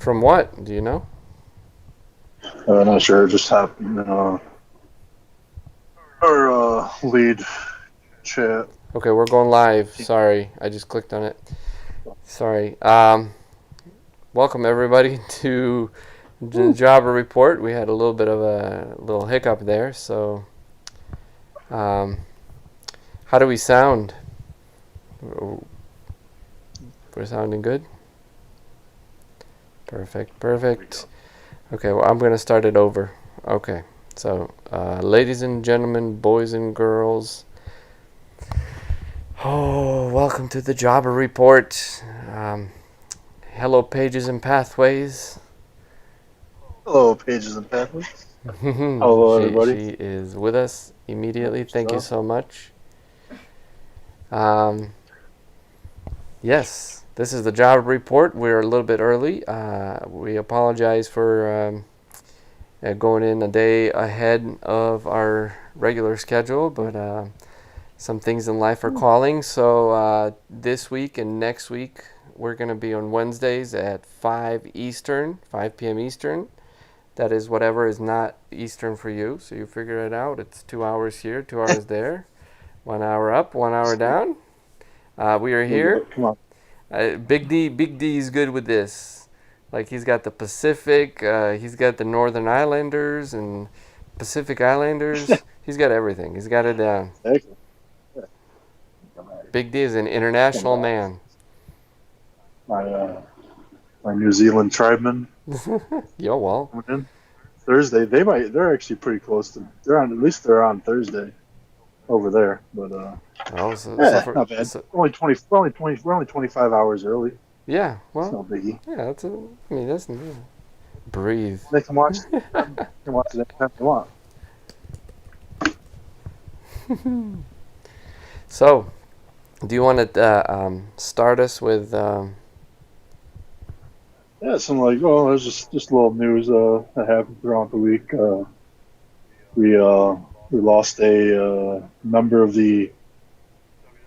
From what? Do you know? I'm not sure. It just happened. Our lead chat. Okay, we're going live. Sorry, I just clicked on it. Sorry. Welcome everybody to the Jawber report. We had a little bit of a little hiccup there. So, um, how do we sound? We're sounding good. Perfect. Okay, well, I'm gonna start it over. Okay, so ladies and gentlemen, boys and girls. Oh, welcome to the Jawber report. Hello, pages and pathways. Hello, Pages and Pathways. Hello, everybody. She is with us immediately. Thank you so much. Um, yes, this is the Jawber report. We're a little bit early. We apologize for going in a day ahead of our regular schedule, but some things in life are calling. So this week and next week, we're going to be on Wednesdays at 5 Eastern, 5 p.m. Eastern. That is whatever is not Eastern for you. So you figure it out. It's 2 hours here, 2 hours there. 1 hour up, 1 hour down. We are here. Come on. Big D is good with this. Like he's got the Pacific, he's got the Northern Islanders and Pacific Islanders. He's got everything. He's got it down. Big D is an international man. My New Zealand tribemen. Yo, well. Coming in Thursday. They're actually pretty close to. They're on. At least they're on Thursday over there. But Oh, not bad. Only 20. We're only 25 hours early. Yeah, well. It's no biggie. Yeah, that's breathe. They can watch. They can watch it anytime they want. So, do you want to start us with? Some there's just a little news that happened throughout the week. We lost a member of the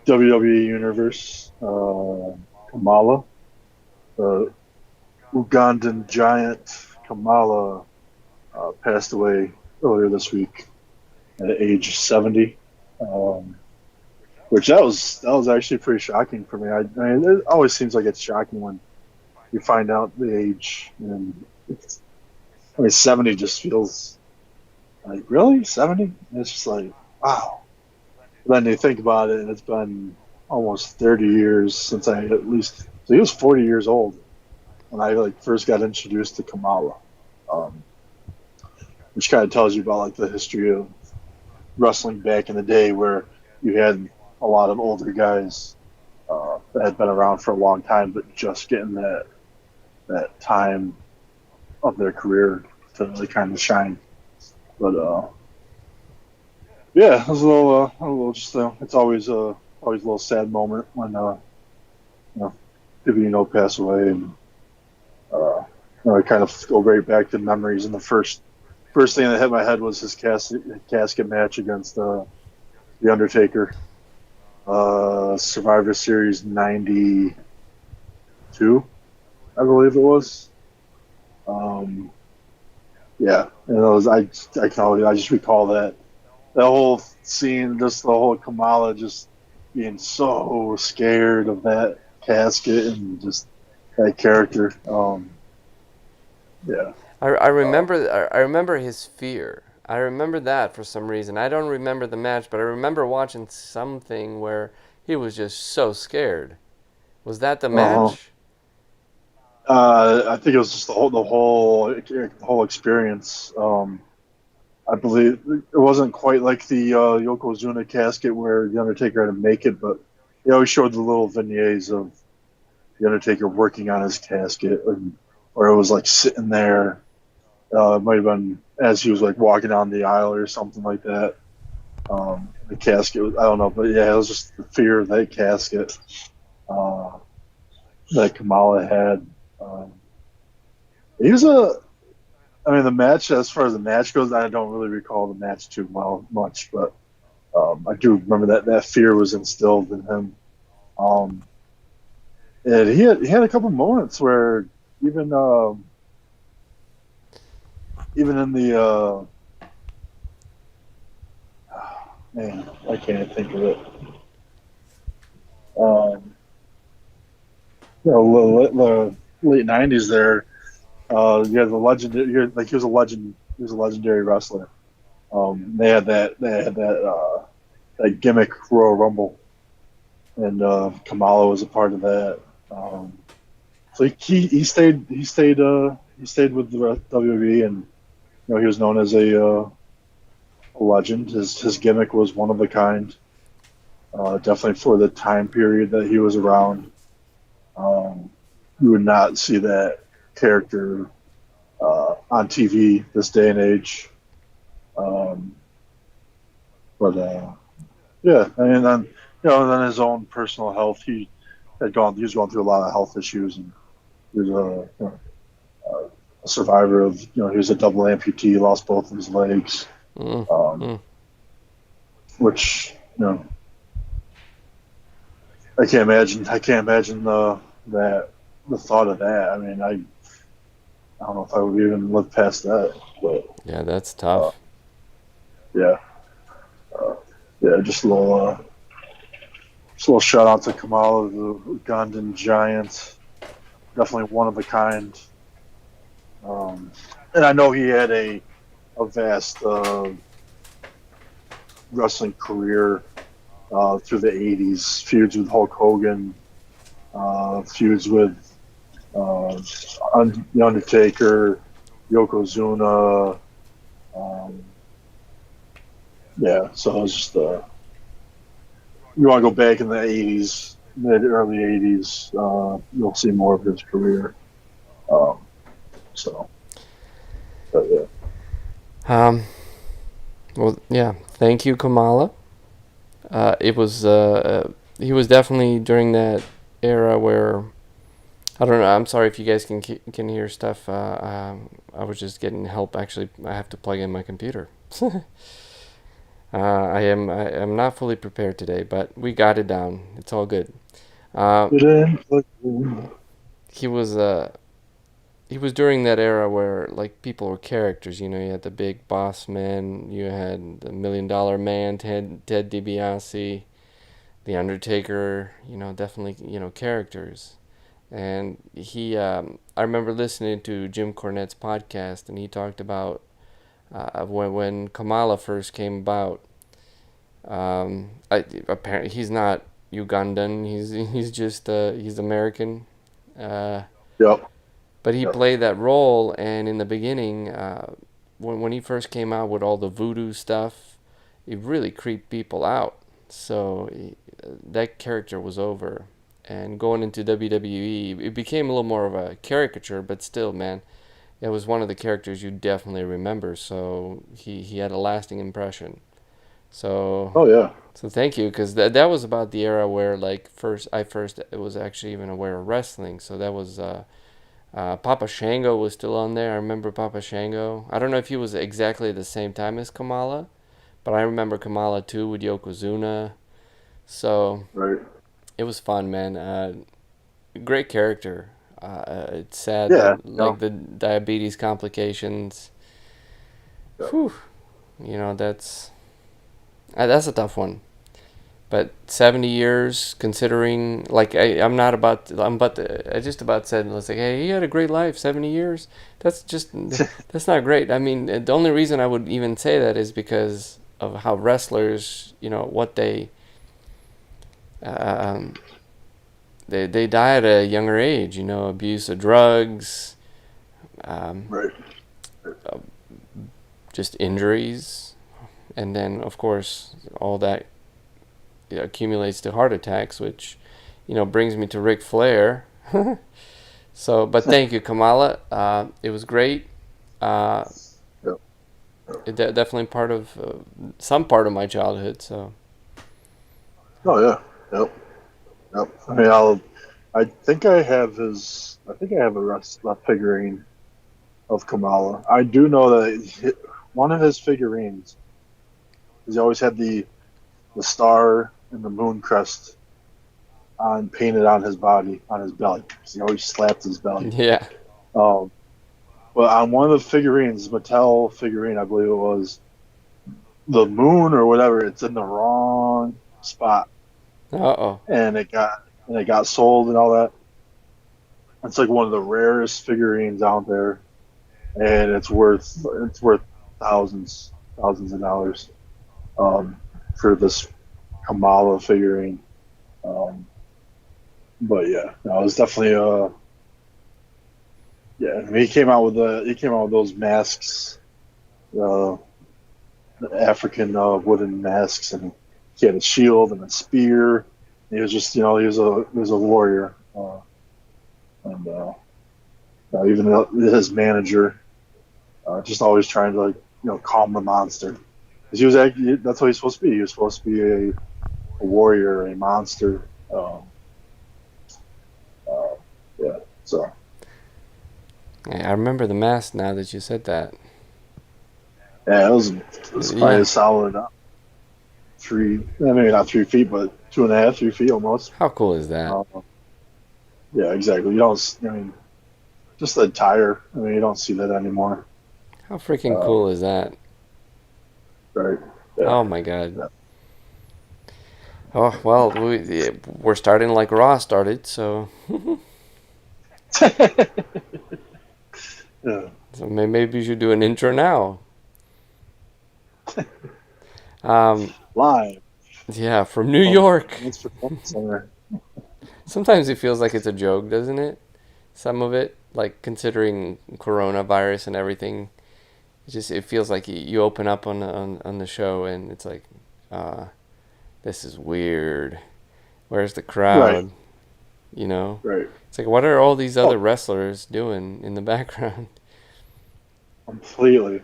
WWE universe, Kamala, the Ugandan giant Kamala, passed away earlier this week at age 70. Which that was actually pretty shocking for me. I mean, it always seems like it's shocking when you find out the age, and I mean, 70 just feels like, really 70. It's just like, wow. Then you think about it, and it's been almost 30 years since I at least. So he was 40 years old when I first got introduced to Kamala, um, which kind of tells you about the history of wrestling back in the day, where you had a lot of older guys that had been around for a long time, but just getting that time of their career to really kind of shine. But yeah, it was a little just it's always a little sad moment when people pass away, and I kind of go right back to memories. And the first thing that hit my head was his casket match against the Undertaker, Survivor Series '92, I believe it was. Yeah, and it was I just recall that whole scene, just the whole Kamala just being so scared of that casket and just that character. Yeah. I remember his fear. I remember that for some reason. I don't remember the match, but I remember watching something where he was just so scared. Was that the Uh-huh. match? I think it was just the whole experience. I believe it wasn't quite like the Yokozuna casket where the Undertaker had to make it, but they always showed the little vignettes of the Undertaker working on his casket, or it was sitting there. It might have been as he was walking down the aisle or something like that. The casket, I don't know, but yeah, it was just the fear of that casket uh, that Kamala had. Um, he was I mean, the match, as far as the match goes, I don't really recall the match too much, but I do remember that fear was instilled in him. Um, and he had a couple moments where even even in the man, I can't think of it. Um, the late '90s there. Yeah, the legend. Like he was a legend. He was a legendary wrestler. They had that. They had that gimmick Royal Rumble, and Kamala was a part of that. Um, so he stayed with the WWE, and he was known as a legend. His gimmick was one of a kind. Definitely for the time period that he was around. Um, you would not see that character on TV this day and age. Um, but yeah, I mean, then then his own personal health, he was going through a lot of health issues, and he was a survivor of he was a double amputee, lost both of his legs, Mm, um, mm. which I can't imagine that the thought of that. I mean, I don't know if I would even live past that, but Yeah, that's uh, tough. yeah, uh, yeah, just a little shout out to Kamala, the Ugandan giant, definitely one of a kind. Um, and I know he had a vast wrestling career through the '80s, feuds with Hulk Hogan, feuds with The Undertaker, Yokozuna. Um, yeah, so it was just you want to go back in the '80s, mid early '80s, you'll see more of his career. Um, so, but yeah, Um, well, yeah. Thank you, Kamala. It was he was definitely during that era where I don't know. I'm sorry if you guys can hear stuff. I was just getting help. Actually, I have to plug in my computer. I am not fully prepared today, but we got it down. It's all good. Uh, he was he was during that era where like people were characters. You know, you had the big boss man, you had the $1 million man, Ted DiBiase, the Undertaker. You know, definitely characters. And I remember listening to Jim Cornette's podcast, and he talked about when Kamala first came about. Apparently he's not Ugandan. He's just he's American. Uh, yep, but he yep, played that role, and in the beginning, when he first came out with all the voodoo stuff, it really creeped people out. So that character was over, and going into WWE, it became a little more of a caricature, but still, man, it was one of the characters you definitely remember. So he had a lasting impression. So oh yeah, so thank you, because that was about the era where like first was actually even aware of wrestling. So that was Papa Shango was still on there. I remember Papa Shango. I don't know if he was exactly the same time as Kamala, but I remember Kamala too with Yokozuna. So right, it was fun, man. Great character. It's sad yeah, that like the diabetes complications. yeah. Whew. That's a tough one. But 70 years, considering, like, I just about said, let's say, hey, he had a great life, 70 years. That's just, that's not great. I mean, the only reason I would even say that is because of how wrestlers, what um, they die at a younger age, abuse of drugs, um, Right. uh, just injuries, and then, of course, all that accumulates to heart attacks, which brings me to Ric Flair. So, but thank you, Kamala. It was great. Uh, Yep. Yep. Definitely part of some part of my childhood. So, Oh yeah. Yep. Yep. I mean, I think I have his. I think I have a figurine of Kamala. I do know that one of his figurines. He always had the star and the moon crest on painted on his body, on his belly. He always slapped his belly. yeah, Um, but on one of the figurines, Mattel figurine, I believe it was the moon or whatever. It's in the wrong spot, Uh-oh. and it got sold and all that. It's like one of the rarest figurines out there, and it's worth thousands of dollars um, for this Kamala figurine. Um, but yeah, no, it was definitely yeah. I mean, he came out with those masks, uh, the African wooden masks, and he had a shield and a spear. He was just he was a warrior, and even his manager just always trying to like calm the monster. 'Cause he was actually, that's what he's supposed to be. He was supposed to be a warrior, a monster. Uh, yeah, so Yeah, I remember the mask now that you said that. yeah, it was probably Yeah. a solid maybe not 3 feet, but 2.5, 3 feet almost. How cool is that? Uh, yeah, exactly. You don't. I mean, just the attire. I mean, you don't see that anymore. How freaking Uh, cool is that? right. Yeah. Oh my God. Oh, well, we're starting like Raw started, so Yeah. yeah. maybe you should do an intro now. Um, Live yeah, from New from York. Vince Performance Center. Sometimes it feels like it's a joke, doesn't it? Some of it, like considering coronavirus and everything, it feels like you open up on the show and it's like, uh, this is weird. Where's the Right. crowd? You know, Right. it's like, what are all these Oh, other wrestlers doing in the background? completely.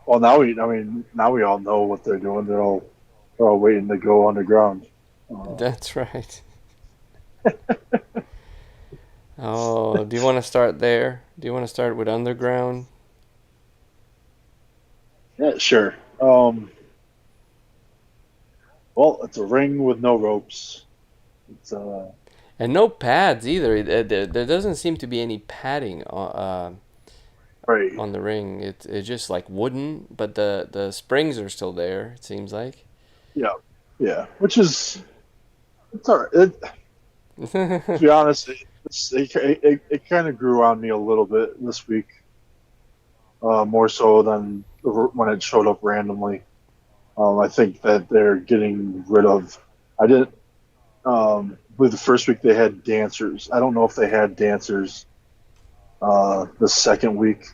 Well, I mean, now we all know what they're doing. They're all waiting to go underground. Uh, That's right. Oh, do you want to start there? Do you want to start with Underground? yeah, sure. Well, it's a ring with no ropes. It's And no pads either. There doesn't seem to be any padding right. on the ring. It's just like wooden, but the springs are still there. It seems like. Yeah, yeah. Which is it's all right. To be honest, it kind of grew on me a little bit this week, more so than when it showed up randomly. I think that they're getting rid of. I didn't. Believe the first week they had dancers. I don't know if they had dancers the second week.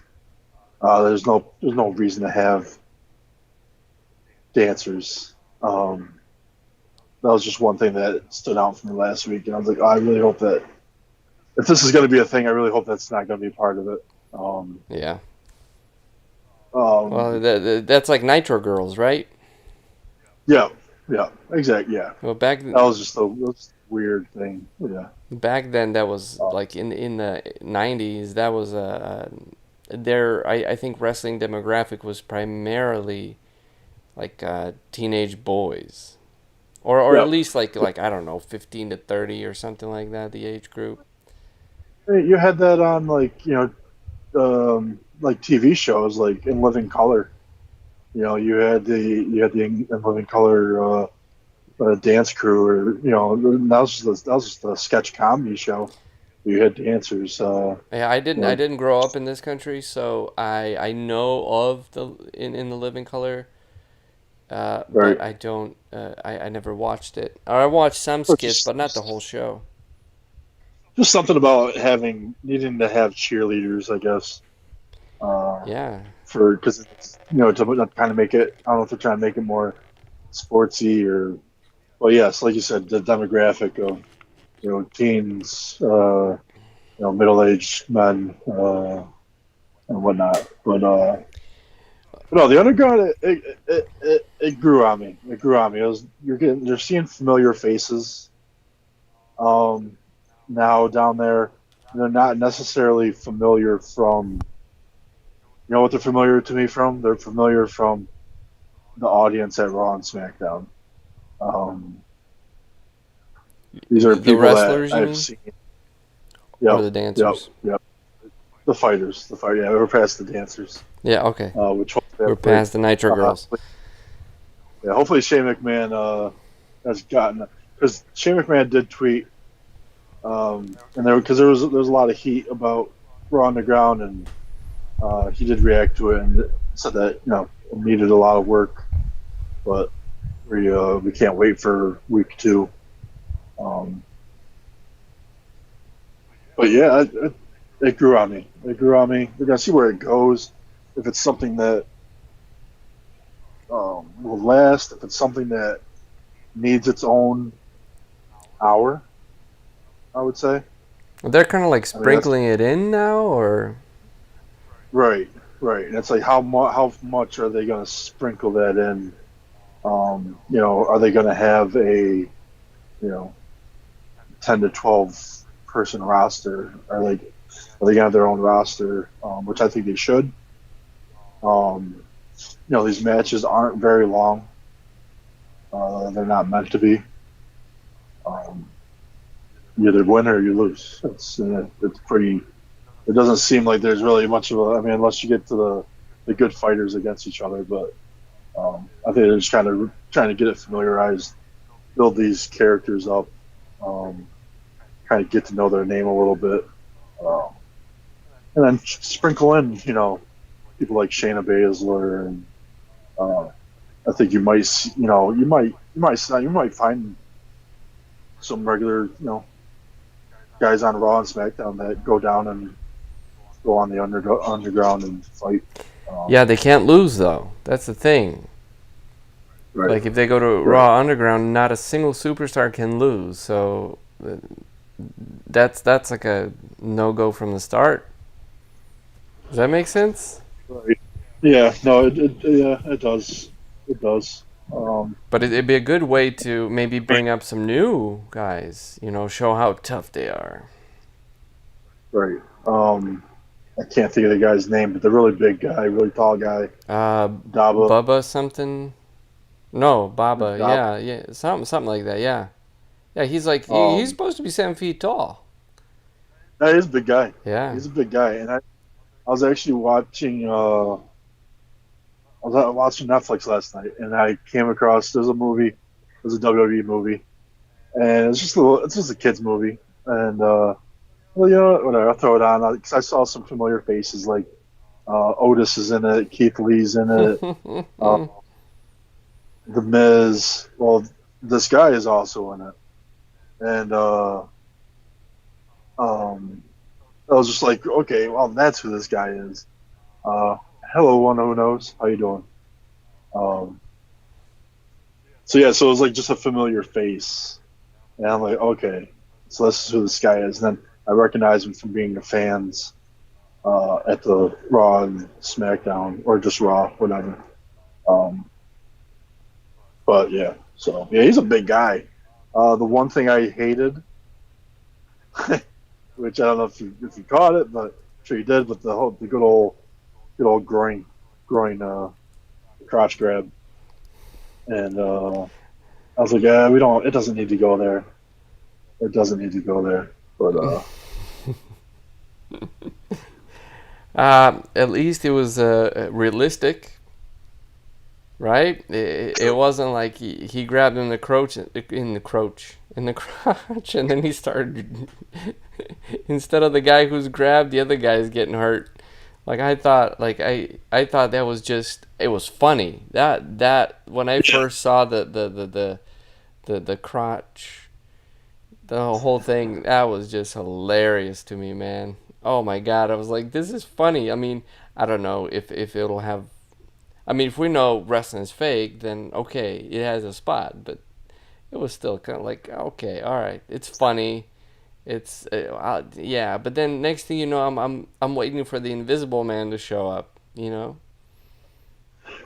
There's no reason to have dancers. That was just one thing that stood out for me last week, and I was like, oh, I really hope that if this is going to be a thing, I really hope that's not going to be part of it. Yeah. Um, Well, that's like Nitro Girls, right? yeah, yeah, exactly, yeah. Well, That was a weird thing. Yeah, back then that was uh, like in the '90s. That was there. I think wrestling demographic was primarily like teenage boys, or at yeah. least like I don't know, 15 to 30 or something like that. The age group. You had that on like TV shows like In Living Color. You had the In Living Color dance crew, or that was just a sketch comedy show. You had dancers. Yeah, I didn't. You I know, didn't grow up in this country, so I know of in the Living Color, right. but I don't. I never watched it. Or I watched some Or skits, but not the whole show. just something about having needing to have cheerleaders, I guess. Uh, Yeah, for because it's to kind of make it. I don't know if they're trying to make it more sportsy or. Well, yes, like you said, the demographic of teens, middle-aged men, and whatnot. But no, the underground it grew on me. It grew on me. You're seeing familiar faces now down there. They're not necessarily familiar from what they're familiar to me from. They're familiar from the audience at Raw and SmackDown. Um, these are the people that wrestlers, you I've mean, seen. or Yep, the yep, dancers? yep. The fighters, yeah, we're past the dancers, Yeah, okay. which We're hopefully, past the Nitro Girls. yeah, hopefully Shane McMahon has gotten, because Shane McMahon did tweet, and there was a lot of heat about Raw Underground, and he did react to it and said that it needed a lot of work, but we can't wait for week 2. Um, but yeah, it grew on me. It grew on me. We're gonna see where it goes. If it's something that will last, if it's something that needs its own hour, I would say. They're kind of like I mean, that's sprinkling it in now, or right, right. And it's like how much are they going to sprinkle that in? Are they going to have a 10 to 12 person roster? Are they going to have their own roster? Which I think they should. These matches aren't very long. They're not meant to be. Um, you either win or you lose. It's pretty. It doesn't seem like there's really much of a. I mean, unless you get to the good fighters against each other, but I think they're just kind of trying to get it familiarized, build these characters up, kind of get to know their name a little bit, and then sprinkle in, people like Shayna Baszler, and I think you might, you might find some regular, guys on Raw and SmackDown that go down and go on the underground and fight. yeah, they can't lose though. That's the thing. Right. Like if they go to Raw Underground, not a single superstar can lose. So that's like a no-go from the start. Does that make sense? Right. Yeah. No. Yeah. It does. It does. But it'd be a good way to maybe bring up some new guys. Show how tough they are. Right. I can't think of the guy's name, but the really big guy, really tall guy, Daba. Bubba something. No, Baba. Daba. Yeah. Something like that. Yeah. Yeah. He's like he's Um, supposed to be 7 feet tall. that is a big guy. Yeah. He's a big guy, and I was actually watching. I was watching Netflix last night, and I came across there's a movie, there's a WWE movie, and it's just a kids movie, and well, whatever, I'll throw it on because I saw some familiar faces like Otis is in it, Keith Lee's in it, The Miz. Well, this guy is also in it, and I was just like, okay, well, that's who this guy is. Hello, one who knows. How you doing? Um, so yeah, so it was like just a familiar face, and I'm like, okay, so this is who this guy is. And then I recognize him from being the fans at the Raw and SmackDown, or just Raw, whatever. Um, but yeah, so yeah, he's a big guy. The one thing I hated, which I don't know if you caught it, but I'm sure you did, but the good old groin crotch grab, and I was like, yeah, we don't. It doesn't need to go there. It doesn't need to go there. But at least it was realistic, right? It wasn't like he grabbed him in the crotch, and then he started. Instead of the guy who's grabbed, the other guy is getting hurt. Like I thought that was just, it was funny. That when I first saw the crotch, the whole thing, that was just hilarious to me, man. Oh my god, I was like, this is funny. I mean, I don't know if it'll have. I mean, if we know wrestling is fake, then okay, it has a spot. But it was still kind of like, okay, all right, it's funny. It's yeah, but then next thing you know, I'm waiting for the Invisible Man to show up, because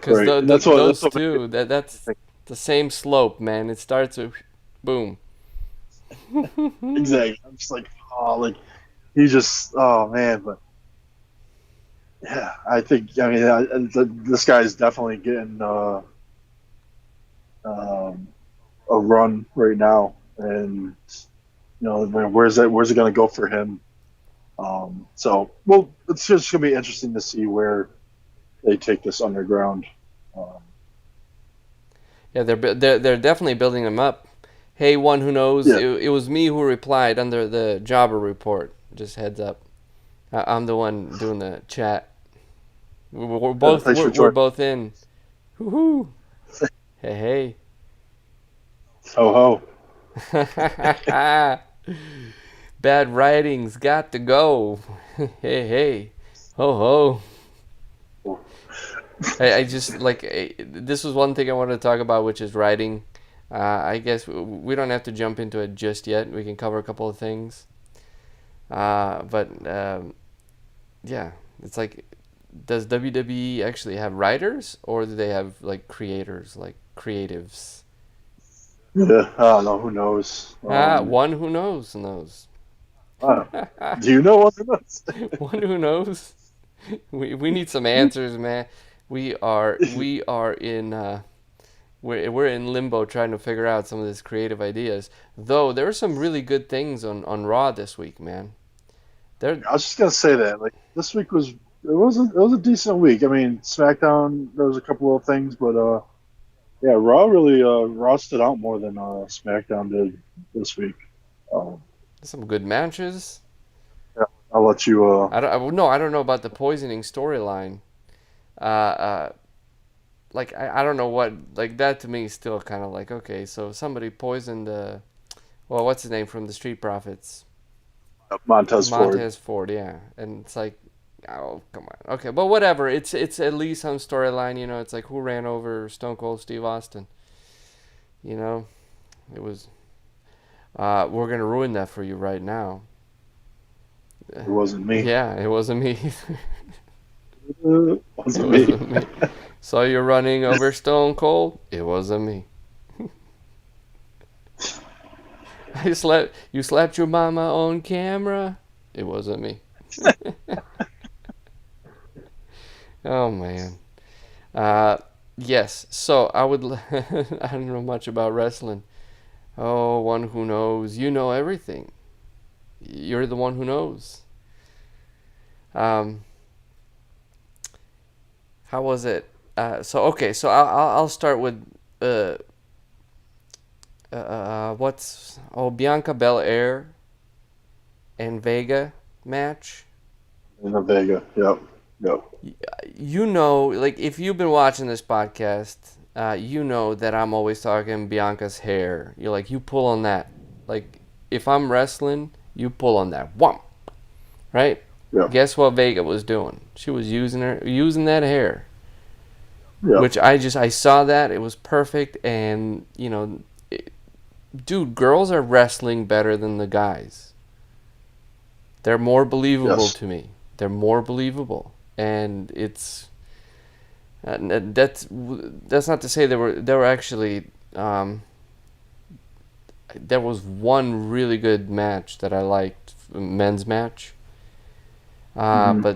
right, those two, that's the same slope, man. It starts with boom. exactly. I'm just like, oh, like he just, oh man, but yeah, I mean, this guy's definitely getting um, a run right now, and where's it going to go for him? So, well, it's just going to be interesting to see where they take this underground. Um, Yeah, they're definitely building them up. Hey, one who knows, yeah, it was me who replied under the Jawber report. Just heads up, I'm the one doing the chat. We're both thanks for we're joining. both in. Hoo Hey Ho ho. hey. Bad writings got to go. Hey. Ho ho. I just like this was one thing I wanted to talk about, which is writing. I guess we don't have to jump into it just yet. We can cover a couple of things. But yeah, it's like, does WWE actually have writers, or do they have like creators, like creatives? Yeah, I don't know. Who knows? One who knows. I don't know. Do you know what who knows? One who knows. We need some answers, man. We are in we're in limbo trying to figure out some of these creative ideas. Though there are some really good things on Raw this week, man. There, I was just gonna say that. Like this week was a decent week. I mean, SmackDown there was a couple of things, but yeah, Raw stood out more than SmackDown did this week. Um, some good matches. yeah, I'll let you. I don't know about the poisoning storyline. Uh, uh, like I don't know what, like that to me is still kind of like, okay, so somebody poisoned well, what's his name from the Street Profits? Montez Ford. Montez Ford, yeah. And it's like, oh, come on. Okay, but whatever. It's at least some storyline, you know. It's like, who ran over Stone Cold Steve Austin? You know, it was. We're gonna ruin that for you right now. It wasn't me. Yeah, it wasn't me. It It wasn't me. wasn't me. Saw you running over Stone Cold. It wasn't me. You slapped your mama on camera. It wasn't me. Oh man. Uh, yes. So I would. I don't know much about wrestling. Oh, one who knows. You know everything. You're the one who knows. Um, how was it? So okay. So I'll start with uh, what's Bianca Belair and Vega match. In the Vega. Yep. Yep. You know, like if you've been watching this podcast, you know that I'm always talking Bianca's hair. You're like, you pull on that. Like if I'm wrestling, you pull on that. Whomp, right? Yep. Guess what Vega was doing? She was using that hair, Yep. which I saw that it was perfect, and dude, girls are wrestling better than the guys. They're more believable Yes. to me. They're more believable, and it's that's not to say there were actually there was one really good match that I liked, men's match. Hmm. But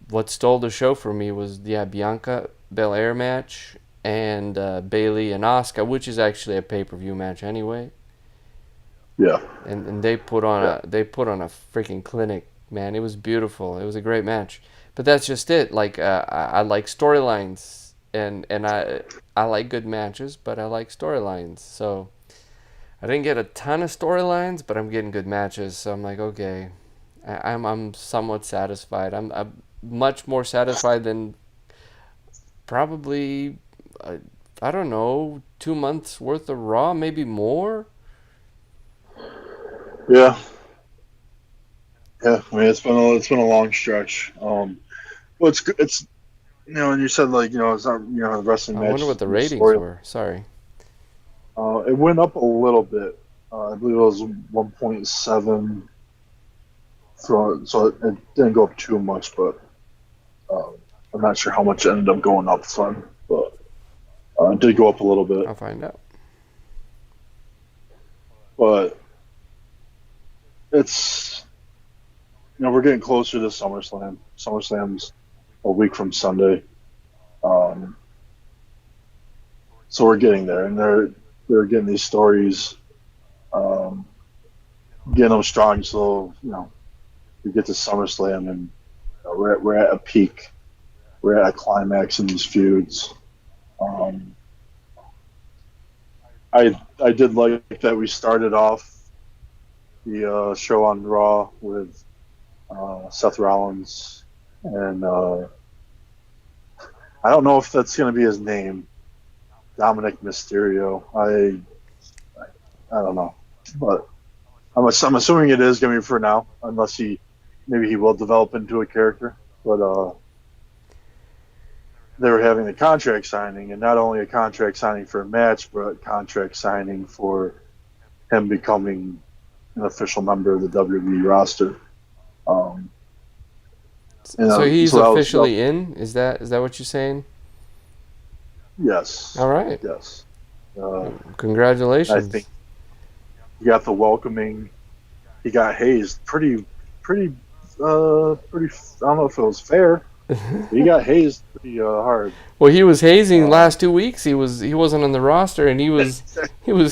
what stole the show for me was, yeah, Bianca Belair match and Bailey and Asuka, which is actually a pay-per-view match anyway. Yeah. And they put on Yeah. a freaking clinic, man. It was beautiful. It was a great match. But that's just it. Like I like storylines, and I like good matches, but I like storylines. So I didn't get a ton of storylines, but I'm getting good matches. So I'm like, okay, I'm somewhat satisfied. I'm much more satisfied than probably I don't know, 2 months worth of Raw, maybe more. Yeah. Yeah. I mean, it's been a long stretch. Well, it's and you said like it's not wrestling I wonder what matches the and the ratings story. were. Sorry. It went up a little bit. I believe it was 1.7. So it didn't go up too much, but um, I'm not sure how much it ended up going up from. But it did go up a little bit. I'll find out. But it's we're getting closer to SummerSlam. SummerSlam's a week from Sunday. Um, so we're getting there, and they're getting these stories, um, getting them strong. So we get to SummerSlam and we're at a peak. We're at a climax in these feuds. I did like that we started off the show on Raw with Seth Rollins, and I don't know if that's going to be his name, Dominic Mysterio. I don't know, but I'm assuming it is going to be for now, unless maybe he will develop into a character. But they were having the contract signing, and not only a contract signing for a match, but a contract signing for him becoming an official member of the WWE roster. So he's officially in? Is that what you're saying? Yes. All right. Yes. Congratulations. I think he got the welcoming. He got hazed pretty. I don't know if it was fair. He got hazed pretty hard. Well, he was hazing last 2 weeks. He wasn't on the roster, and he was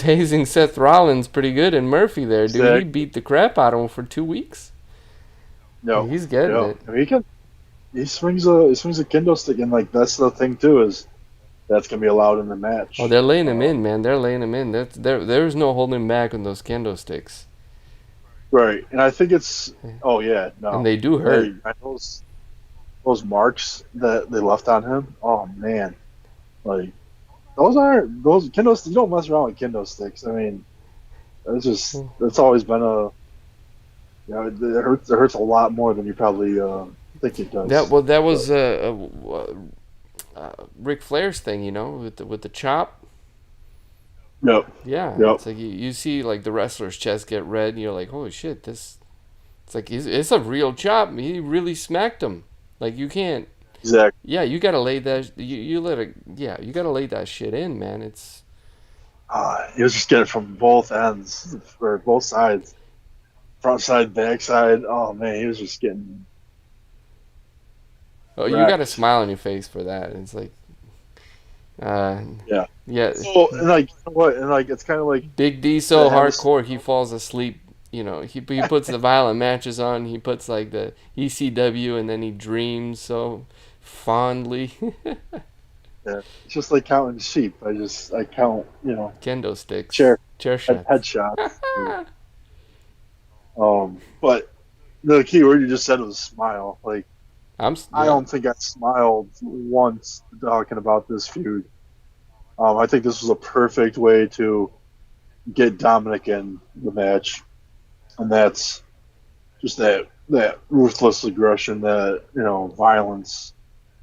hazing Seth Rollins pretty good, and Murphy there, dude. Exactly. He beat the crap out of him for 2 weeks. No, he's getting it. I mean, he swings a kendo stick, and like that's the thing too, is that's gonna be allowed in the match. Oh, they're laying him in, man. They're laying him in. There's no holding back on those kendo sticks. Right, and I think it's no, and they do hurt. Those marks that they left on him. Oh man, like those kendo sticks. You don't mess around with kendo sticks. I mean, it's always been it hurts a lot more than you probably think it does. That was Ric Flair's thing, with the chop. Yep. Yeah. Yep. It's like you see like the wrestler's chest get red, and you're like, holy shit, this. It's like it's a real chop. He really smacked him. Like you can't. Exactly. Yeah, you gotta lay that. You let it. Yeah, you gotta lay that shit in, man. It's. He was just getting it from both ends or both sides, front side, back side. Oh man, he was just getting. Oh, you got a smile on your face for that. It's like. Yeah. Yeah. So and like what and like it's kind of like Big D so hardcore he falls asleep. He puts the violent matches on. He puts like the ECW, and then he dreams so fondly. Yeah, it's just like counting sheep. I count, kendo sticks, chair shots, headshots. But the key word you just said was smile. Like I don't think I smiled once talking about this feud. I think this was a perfect way to get Dominic in the match. And that's just that ruthless aggression, that violence.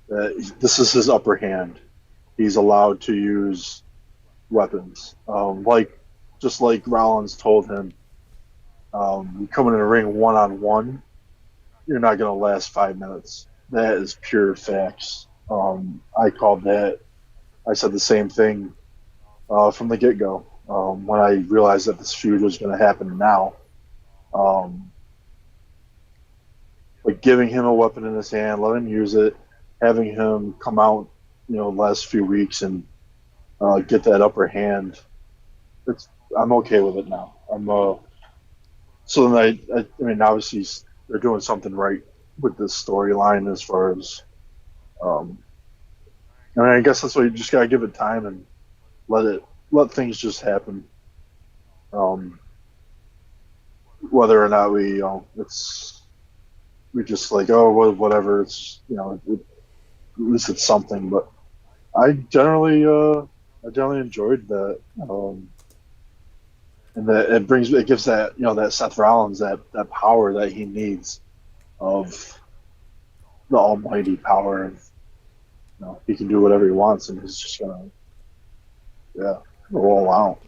That this is his upper hand. He's allowed to use weapons, just like Rollins told him. You come in a ring 1-on-1, you're not going to last 5 minutes. That is pure facts. I called that. I said the same thing from the get-go when I realized that this feud was going to happen now. Like giving him a weapon in his hand, let him use it, having him come out, the last few weeks and get that upper hand. I'm okay with it now. So then I mean, obviously they're doing something right with this storyline as far as, I mean, I guess that's why you just gotta give it time and let things just happen. Whether or not we just like, oh, whatever, it's at least it's something. But I generally enjoyed that, and that it gives that that Seth Rollins that power that he needs, of the almighty power of he can do whatever he wants, and he's just gonna roll out.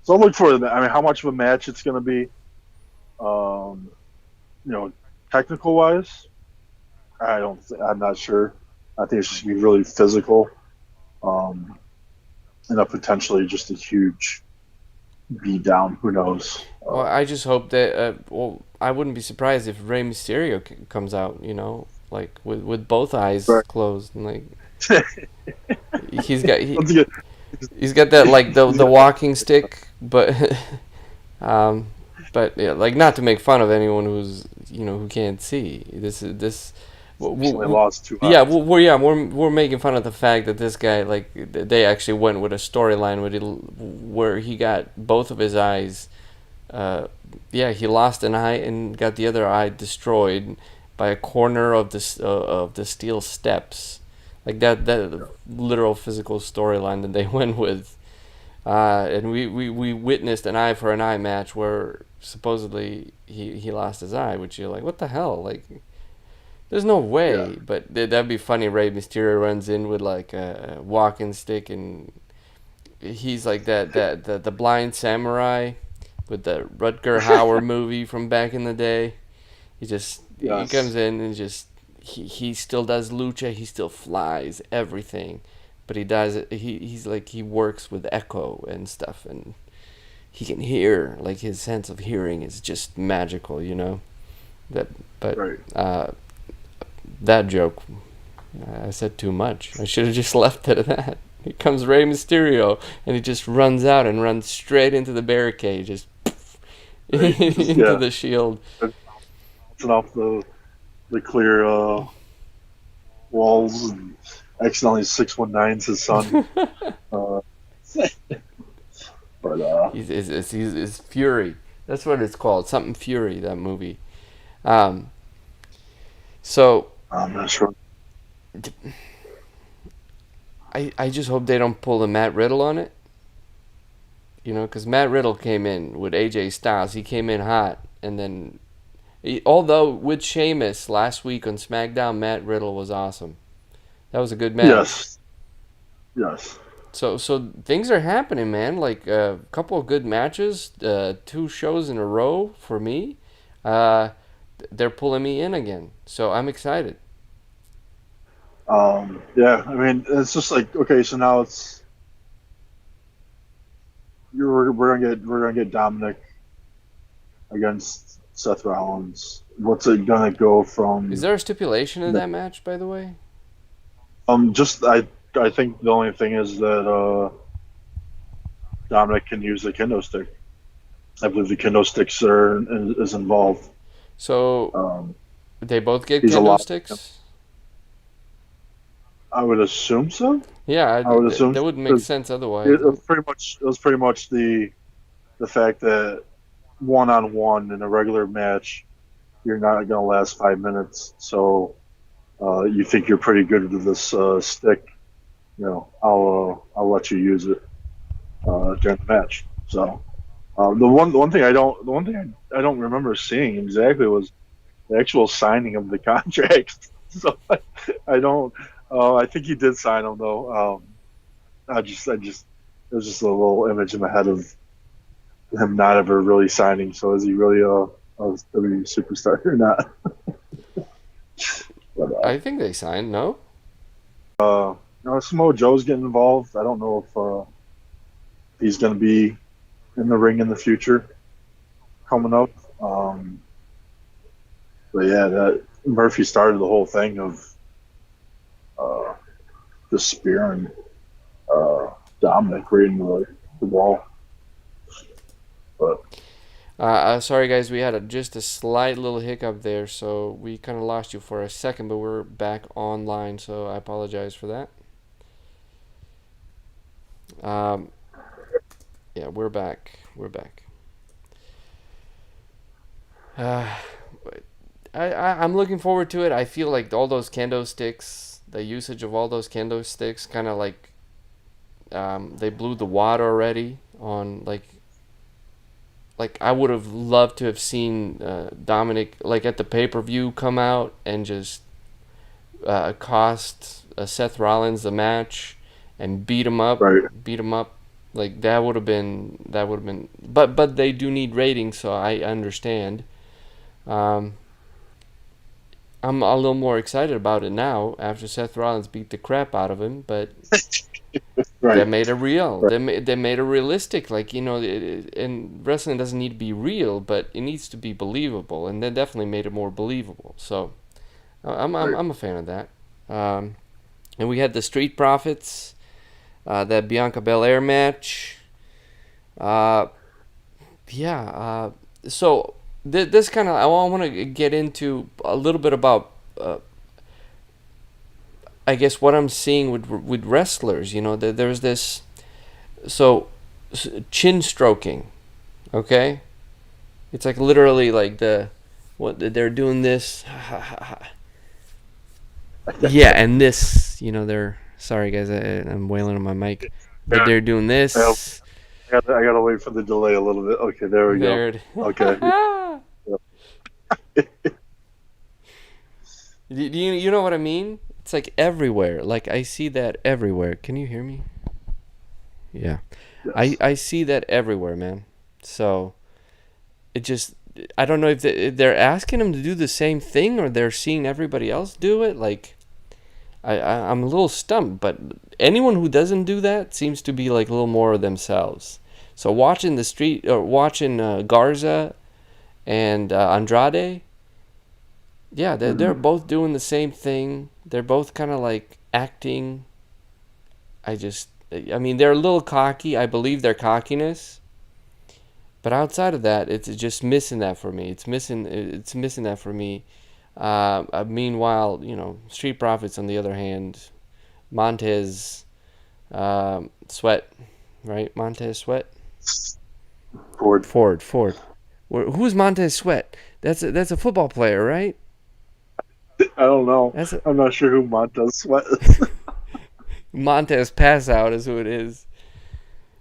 So I'm looking forward to that. I mean, how much of a match it's going to be, technical wise, I'm not sure. I think it's just going to be really physical, and potentially just a huge beat down. Who knows? Well, I just hope that. I wouldn't be surprised if Rey Mysterio comes out. Like with both eyes closed, and like he's got he's got that like the walking stick, but But yeah, like not to make fun of anyone who's who can't see. This is this. Recently lost two Yeah, eyes. we're making fun of the fact that this guy like they actually went with a storyline where he got both of his eyes. Yeah, he lost an eye and got the other eye destroyed by a corner of the steel steps. Like that literal physical storyline that they went with. And we witnessed an eye for an eye match where supposedly he lost his eye, which you're like, what the hell? Like, there's no Yeah. way. But that'd be funny. Rey Mysterio runs in with like a walking stick, and he's like the blind samurai with the Rutger Hauer movie from back in the day. He comes Yes. in and just he still does lucha. He still flies everything, but he does it. He's like he works with echo and stuff, and he can hear. Like his sense of hearing is just magical, you know. That but Right. that joke, I said too much. I should have just left it at that. Here comes Rey Mysterio, and he just runs out and runs straight into the barricade, just Right. Just into the shield. bouncing off the clear walls and accidentally 619's his son. Uh, but He's Fury. That's what it's called. Something Fury. That movie. Um, so I'm not sure. I just hope they don't pull the Matt Riddle on it. Because Matt Riddle came in with AJ Styles. He came in hot, and then, although with Sheamus last week on SmackDown, Matt Riddle was awesome. That was a good match. Yes. Yes. So things are happening, man. Like a couple of good matches, 2 shows in a row for me. Uh, they're pulling me in again, so I'm excited. Yeah. I mean, it's just like okay. So now we're gonna get Dominic against Seth Rollins. What's it gonna go Is from? there a stipulation in that match, by the way? Just I think the only thing is that Dominic can use the kendo stick. I believe the kendo sticks is involved. So Um, they both get he's kendo allowed. sticks. I would assume so. Yeah, I would assume that so, would make 'cause sense otherwise. it was pretty much the fact that one on one in a regular match you're not going to last 5 minutes. So you think you're pretty good with this stick. I'll let you use it during the match. So the one thing I don't remember seeing exactly was the actual signing of the contract. So I don't. I think he did sign them though. It was just a little image in my head of him not ever really signing. So is he really a WWE superstar or not? But I think they signed. No. Samoa Joe's getting involved. I don't know if he's going to be in the ring in the future coming up. But yeah, that Murphy started the whole thing of uh, just spearing Dominic right into the wall. But Sorry guys, we had just a slight little hiccup there, so we kind of lost you for a second, but we're back online, so I apologize for that. Um, yeah, we're back. We're back. Uh, I'm looking forward to it. I feel like all those kendo sticks, the usage of all those kendo sticks, kind of like they blew the wad already on like I would have loved to have seen Dominic like at the pay-per-view come out and just cost Seth Rollins the match and right, beat him up. Like that would have been. But they do need ratings, so I understand. Um, I'm a little more excited about it now after Seth Rollins beat the crap out of him, but they right, made it real. right, They made it realistic. Like and wrestling doesn't need to be real, but it needs to be believable, and they definitely made it more believable. So right. I'm a fan of that. And we had the Street Profits, that Bianca Belair match. Uh, yeah. so this kind of I want to get into a little bit about I guess what I'm seeing with wrestlers. There's this so chin stroking, okay? It's like literally like what they're doing this. Yeah, and this, they're sorry guys, I'm wailing on my mic, but Yeah. they're doing this. I gotta wait for the delay a little bit. Okay, there we go. There. Okay. You know what I mean? It's like everywhere. Like I see that everywhere. Can you hear me? Yeah. Yes. I see that everywhere, man. So it just I don't know if they're asking them to do the same thing or they're seeing everybody else do it. Like I'm a little stumped, but anyone who doesn't do that seems to be like a little more of themselves. So watching the street or watching Garza and Andrade, yeah, they're both doing the same thing. They're both kind of like acting. I mean, they're a little cocky. I believe their cockiness, but outside of that, it's just missing that for me. It's missing that for me. Meanwhile, Street Profits on the other hand, Montez, Sweat, right? Montez Sweat, Ford. Ford. Who's Montez Sweat? That's a football player, right? I don't know. That's I'm not sure who Montez Sweat is. Montez Pass Out is who it is.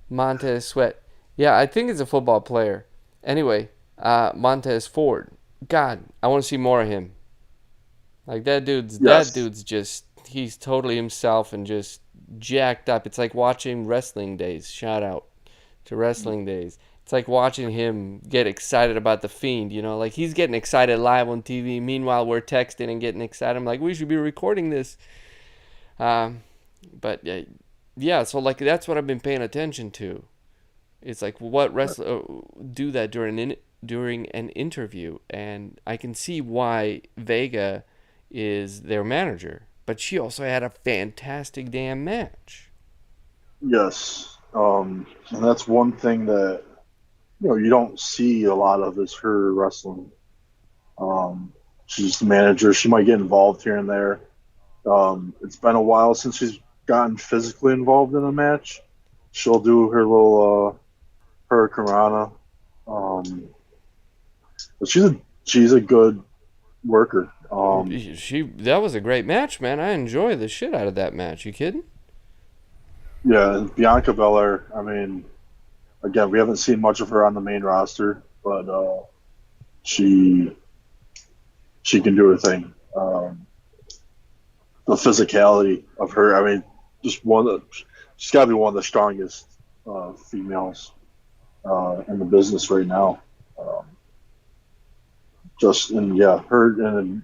Montez Sweat. Yeah, I think it's a football player. Anyway, Montez Ford. God, I want to see more of him. Like that dude's just he's totally himself and just jacked up. It's like watching Wrestling Days. Shout out to Wrestling Days. It's like watching him get excited about the Fiend, like he's getting excited live on TV. Meanwhile, we're texting and getting excited. I'm like, we should be recording this. But yeah, so like that's what I've been paying attention to. It's like what wrestler do that during an interview, and I can see why Vega is their manager, but she also had a fantastic damn match. Yes. And that's one thing that you don't see a lot of is her wrestling. She's the manager. She might get involved here and there. It's been a while since she's gotten physically involved in a match. She'll do her little hurricanrana. But she's a good worker. That was a great match, man. I enjoy the shit out of that match. You kidding? Yeah, and Bianca Belair. I mean, again, we haven't seen much of her on the main roster, but she can do her thing. The physicality of her. I mean, she's got to be one of the strongest females in the business right now. Her and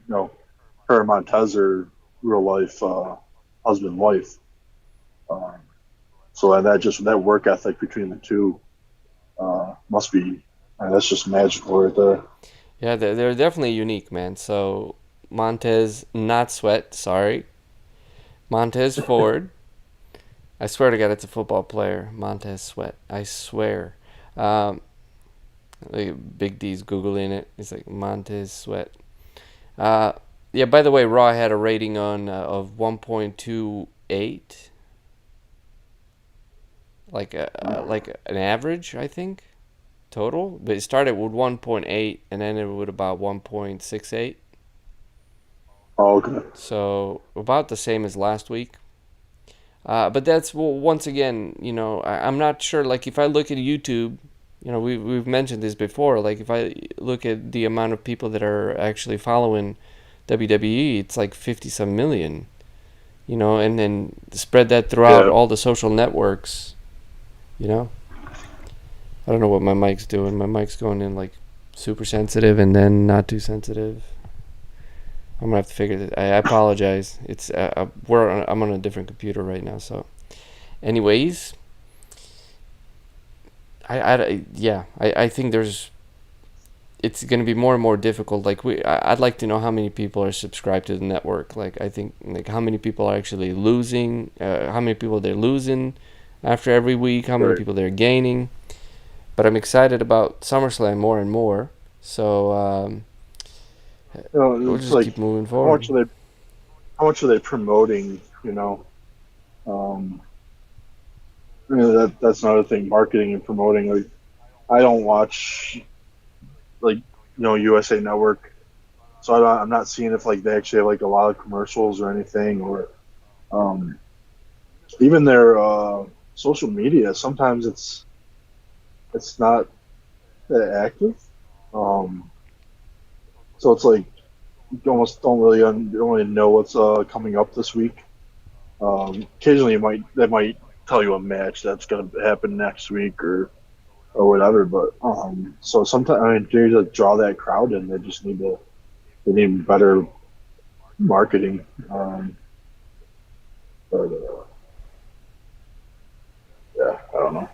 her and Montez are real life husband and wife. So that work ethic between the two must be. That's just magical right there. Yeah, they're definitely unique, man. So Montez, not Sweat, sorry. Montez Ford. I swear to God, it's a football player. Montez Sweat. I swear. Big D's Googling it. It's like Montez Sweat. Yeah, by the way, Raw had a rating of 1.28. Like an average, I think, total. But it started with 1.8 and ended with about 1.68. Oh, okay. So about the same as last week. But that's once again, I'm not sure. Like if I look at YouTube, we've mentioned this before. Like if I look at the amount of people that are actually following WWE, it's like 50-some million. And then spread that throughout all the social networks. I don't know what my mic's doing. My mic's going in like super sensitive and then not too sensitive. I'm gonna have to figure this. I apologize. It's I'm on a different computer right now. So, anyways, I think it's gonna be more and more difficult. Like I'd like to know how many people are subscribed to the network. Like I think like how many people are actually losing. How many people they're losing after every week. How many people they're gaining. but I'm excited about SummerSlam more and more. So we'll It's just like keep moving how forward. much are they how much are they promoting? Um, that's another thing. Marketing and promoting. Like I don't watch like USA Network, so I'm not seeing if like they actually have like a lot of commercials or anything, or um, even their social media. Sometimes it's not that active. Um, so it's like you almost don't really know what's coming up this week. Occasionally, they might tell you a match that's going to happen next week or whatever. But so sometimes I mean, they need to draw that crowd in. They need better marketing. But yeah, I don't know.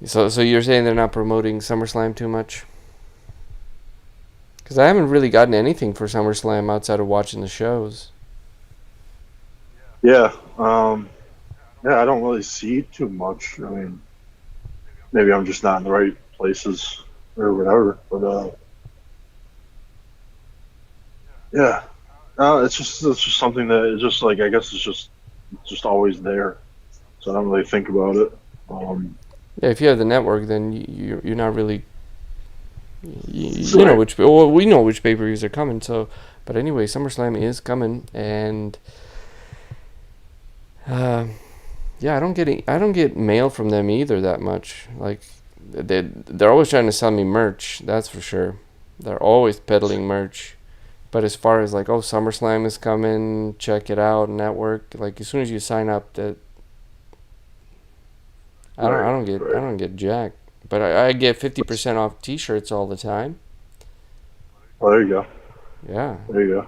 So you're saying they're not promoting SummerSlam too much? Because I haven't really gotten anything for SummerSlam outside of watching the shows. Yeah, yeah, I don't really see too much. I mean, maybe I'm just not in the right places or whatever. But yeah, it's just something that is just like I guess it's just always there. So I don't really think about it. Um, Yeah, if you have the network, then you're not really you know right. which well we know which pay per views are coming. So, but anyway, SummerSlam is coming, and uh, yeah, I don't get mail from them either that much. Like they're always trying to sell me merch. That's for sure. They're always peddling merch. But as far as like, oh, SummerSlam is coming, check it out, network. Like as soon as you sign up, that Right, I right. don't get jack. But I get 50% off T-shirts all the time. Well, there you go. Yeah. There you go.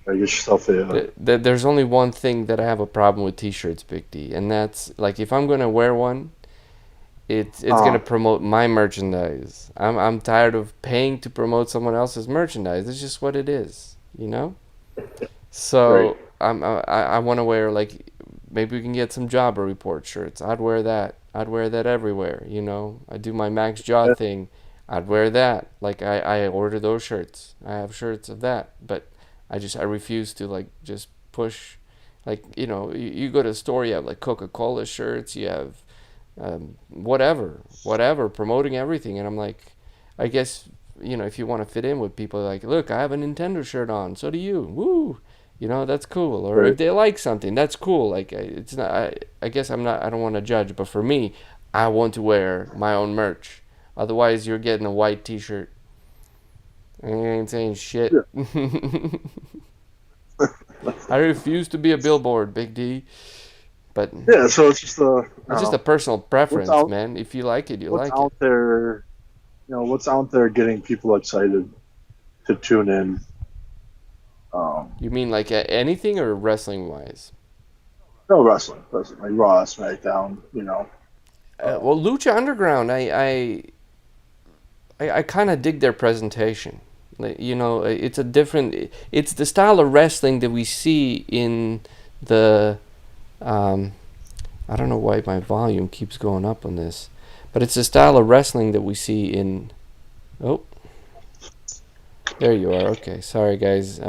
I get yourself a. There's only one thing that I have a problem with T-shirts, Big D, and that's like if I'm gonna wear one, it's gonna Uh, promote my merchandise. I'm tired of paying to promote someone else's merchandise. It's just what it is, you know. right. So I want to wear like maybe we can get some Jawber report shirts. I'd wear that. I'd wear that everywhere. You know, I do my Max Jaw Yeah, thing. I'd wear that. Like I order those shirts. I have shirts of that, but I refuse to like just push. Like you go to the store, you have like Coca-Cola shirts. You have whatever promoting everything, and I'm like, I guess if you want to fit in with people, like, look, I have a Nintendo shirt on, so do you. Woo, that's cool. Or right. if they like something, that's cool. Like it's not. I guess I'm not. I don't want to judge, but for me, I want to wear my own merch. Otherwise, you're getting a white T-shirt. I ain't saying shit. Yeah. I refuse to be a billboard, Big D. But Yeah. So it's just it's just a personal what's preference, out man. If you like it, you what's like it. out there. What's out there getting people excited to tune in. Um, You mean like anything or wrestling wise? no wrestling like Raw, SmackDown. Well, Lucha Underground, I kind of dig their presentation. Like, it's a different. It's the style of wrestling that we see in the. Um, I don't know why my volume keeps going up on this, but it's the style of wrestling that we see in. Oh, there you are. Okay, sorry guys.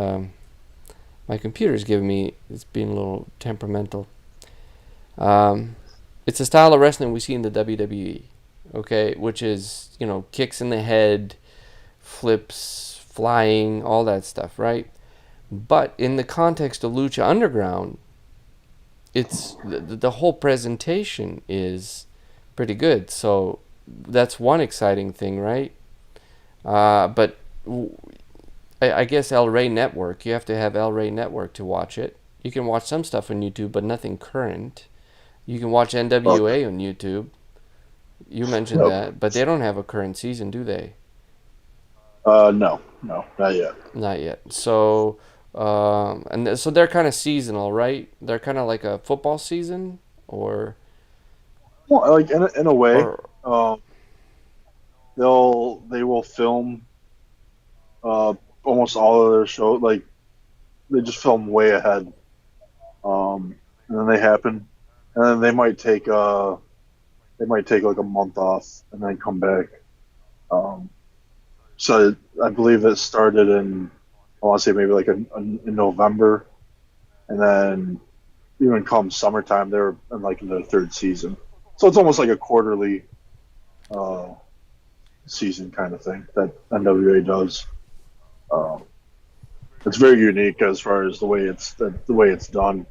My computer's giving me. It's being a little temperamental. Um, it's a style of wrestling we see in the WWE, okay, which is kicks in the head, flips, flying, all that stuff, right? But in the context of Lucha Underground, it's the whole presentation is pretty good. So that's one exciting thing, right? But I guess El Rey Network. You have to have El Rey Network to watch it. You can watch some stuff on YouTube, but nothing current. You can watch Okay. NWA on YouTube. You mentioned Nope. that, but they don't have a current season, do they? No, no, not yet. Not yet. So, so they're kind of seasonal, right? They're kind of like a football season, or Well, like in a way, or um, they will film uh, almost all of their show. Like they just film way ahead, and then they happen, and then they might take they might take like a month off and then come back. Um, so I believe it started in, I want to say maybe like in November, and then even come summertime, they're in their third season. So it's almost like a quarterly uh, season kind of thing that NWA does. Um, it's very unique as far as the way it's done.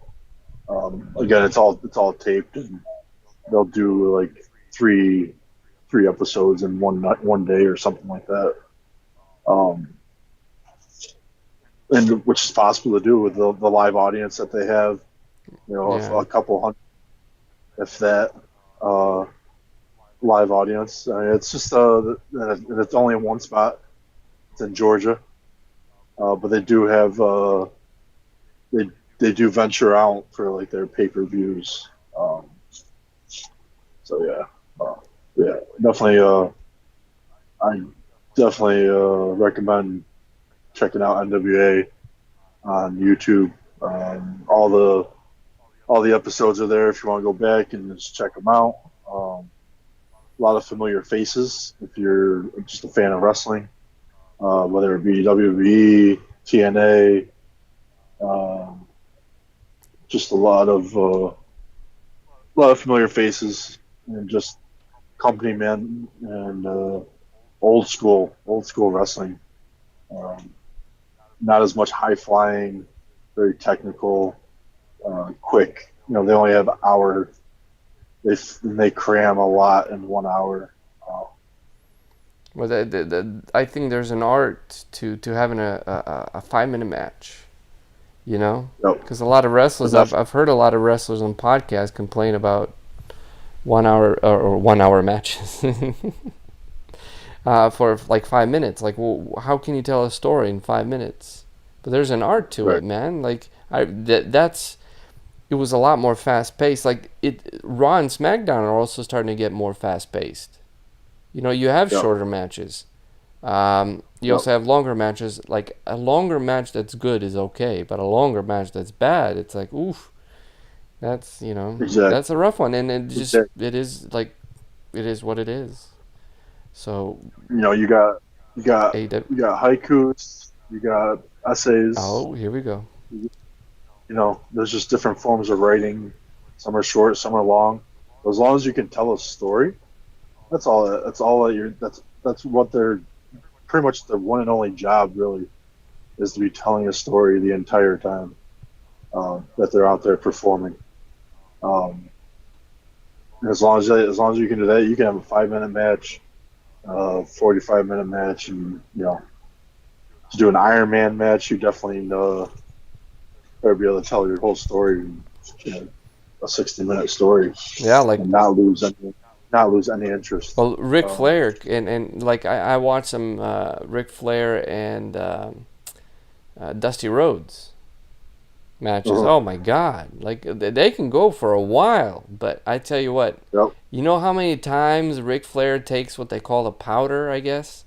Again, it's all taped, and they'll do like three three episodes in one day or something like that. Um, and which is possible to do with the live audience that they have. Yeah. A couple hundred, if that, uh, live audience. I mean, it's just and it's only in one spot. It's in Georgia, but they do have they they do venture out for like their pay-per-views. So yeah, definitely. I definitely recommend checking out NWA on YouTube. All the episodes are there if you want to go back and just check them out. A lot of familiar faces if you're just a fan of wrestling, whether it be WWE, TNA, um, just a lot of familiar faces and just company men and old school wrestling. Um, Not as much high flying, very technical, quick. They only have an hour. They cram a lot in 1 hour. Well, I think there's an art to having a 5 minute match. You know, Yep. because a lot of wrestlers, I've heard a lot of wrestlers on podcasts complain about 1 hour or 1 hour matches. For like 5 minutes. Like, well, how can you tell a story in 5 minutes? But there's an art to Right. it, man. Like, that's it was a lot more fast paced. Like Raw and SmackDown are also starting to get more fast paced. You have Yep. shorter matches. You Yep. also have longer matches. Like a longer match that's good is okay, but a longer match that's bad, it's like oof. That's Exactly. that's a rough one, and Exactly. it is like it is what it is. So You got AW, you got haikus. You got essays. oh, here we go. There's just different forms of writing. Some are short, some are long. As long as you can tell a story, that's all. That's all that you're. That's what they're pretty much their one and only job really is to be telling a story the entire time that they're out there performing. Um, as long as you can do that, you can have a 5 minute match, 45-minute match, and to do an Iron Man match, you definitely better be able to tell your whole story, a 60-minute story, Yeah, like and not lose any interest. well, Ric Um, Flair and like I watched some Ric Flair and Dusty Rhodes matches. uh, Oh my God! Like they can go for a while, but I tell you what, yep. you know how many times Ric Flair takes what they call a powder, I guess.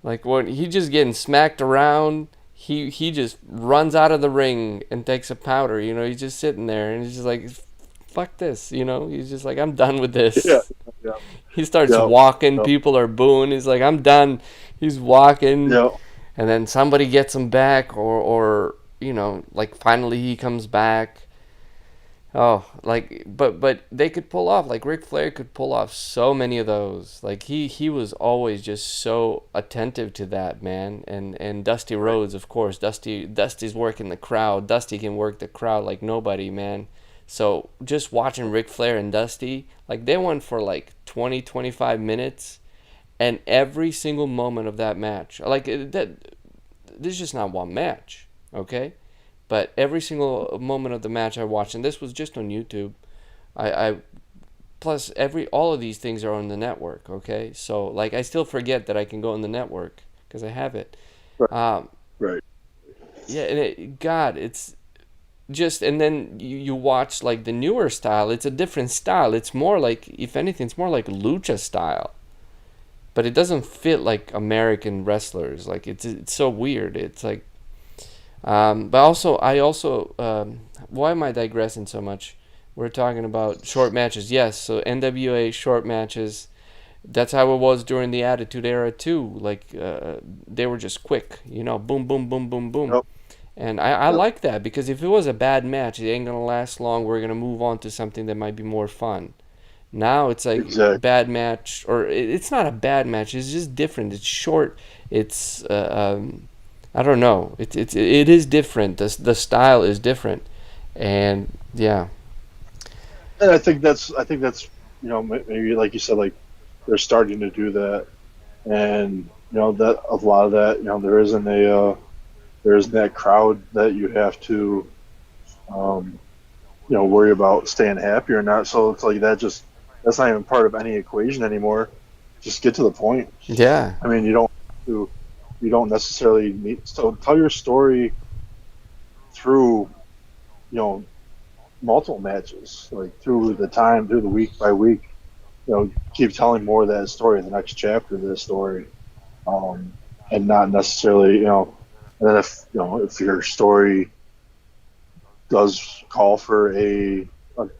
Like when he just getting smacked around, he just runs out of the ring and takes a powder. He's just sitting there and he's just like, fuck this. He's just like, I'm done with Yeah. this. Yeah. He starts Yep. walking, Yep. people are booing. He's like, I'm done. He's walking, Yep. and then somebody gets him back, or like finally he comes back. Oh, like, but they could pull off, like Ric Flair could pull off so many of those. Like he was always just so attentive to that, man. And Dusty Right. Rhodes, of course. Dusty's working the crowd. Dusty can work the crowd like nobody, man. So just watching Ric Flair and Dusty, like they went for like 20, 25 minutes, and every single moment of that match, like this is just not one match, okay? But every single moment of the match I watched, and this was just on YouTube. I plus all of these things are on the network. Okay, so like I still forget that I can go on the network because I have it. Right. Um, Right. yeah, and God, it's just, and then you watch like the newer style. It's a different style. It's more like, if anything, it's more like lucha style. But it doesn't fit like American wrestlers. Like it's so weird. It's like but also, why am I digressing so much? We're talking about short matches. Yes, so NWA short matches. That's how it was during the Attitude Era too. Like they were just quick, boom, boom, boom, boom, boom. Yep. And I Yep. like that because if it was a bad match, it ain't gonna last long. We're gonna move on to something that might be more fun. Now it's like Exactly. bad match, or it's not a bad match. It's just different. It's short. It's I don't know. It is different. The style is different, and yeah, And I think that's maybe like you said, like they're starting to do that, and that a lot of that, there isn't that crowd that you have to um, worry about staying happy or not. So it's like that's not even part of any equation anymore. Just get to the point. yeah, I mean, to you don't necessarily need, so tell your story through you know multiple matches, like through the week by week. Keep telling more of that story in the next chapter of this story, um, and not necessarily And then if your story does call for a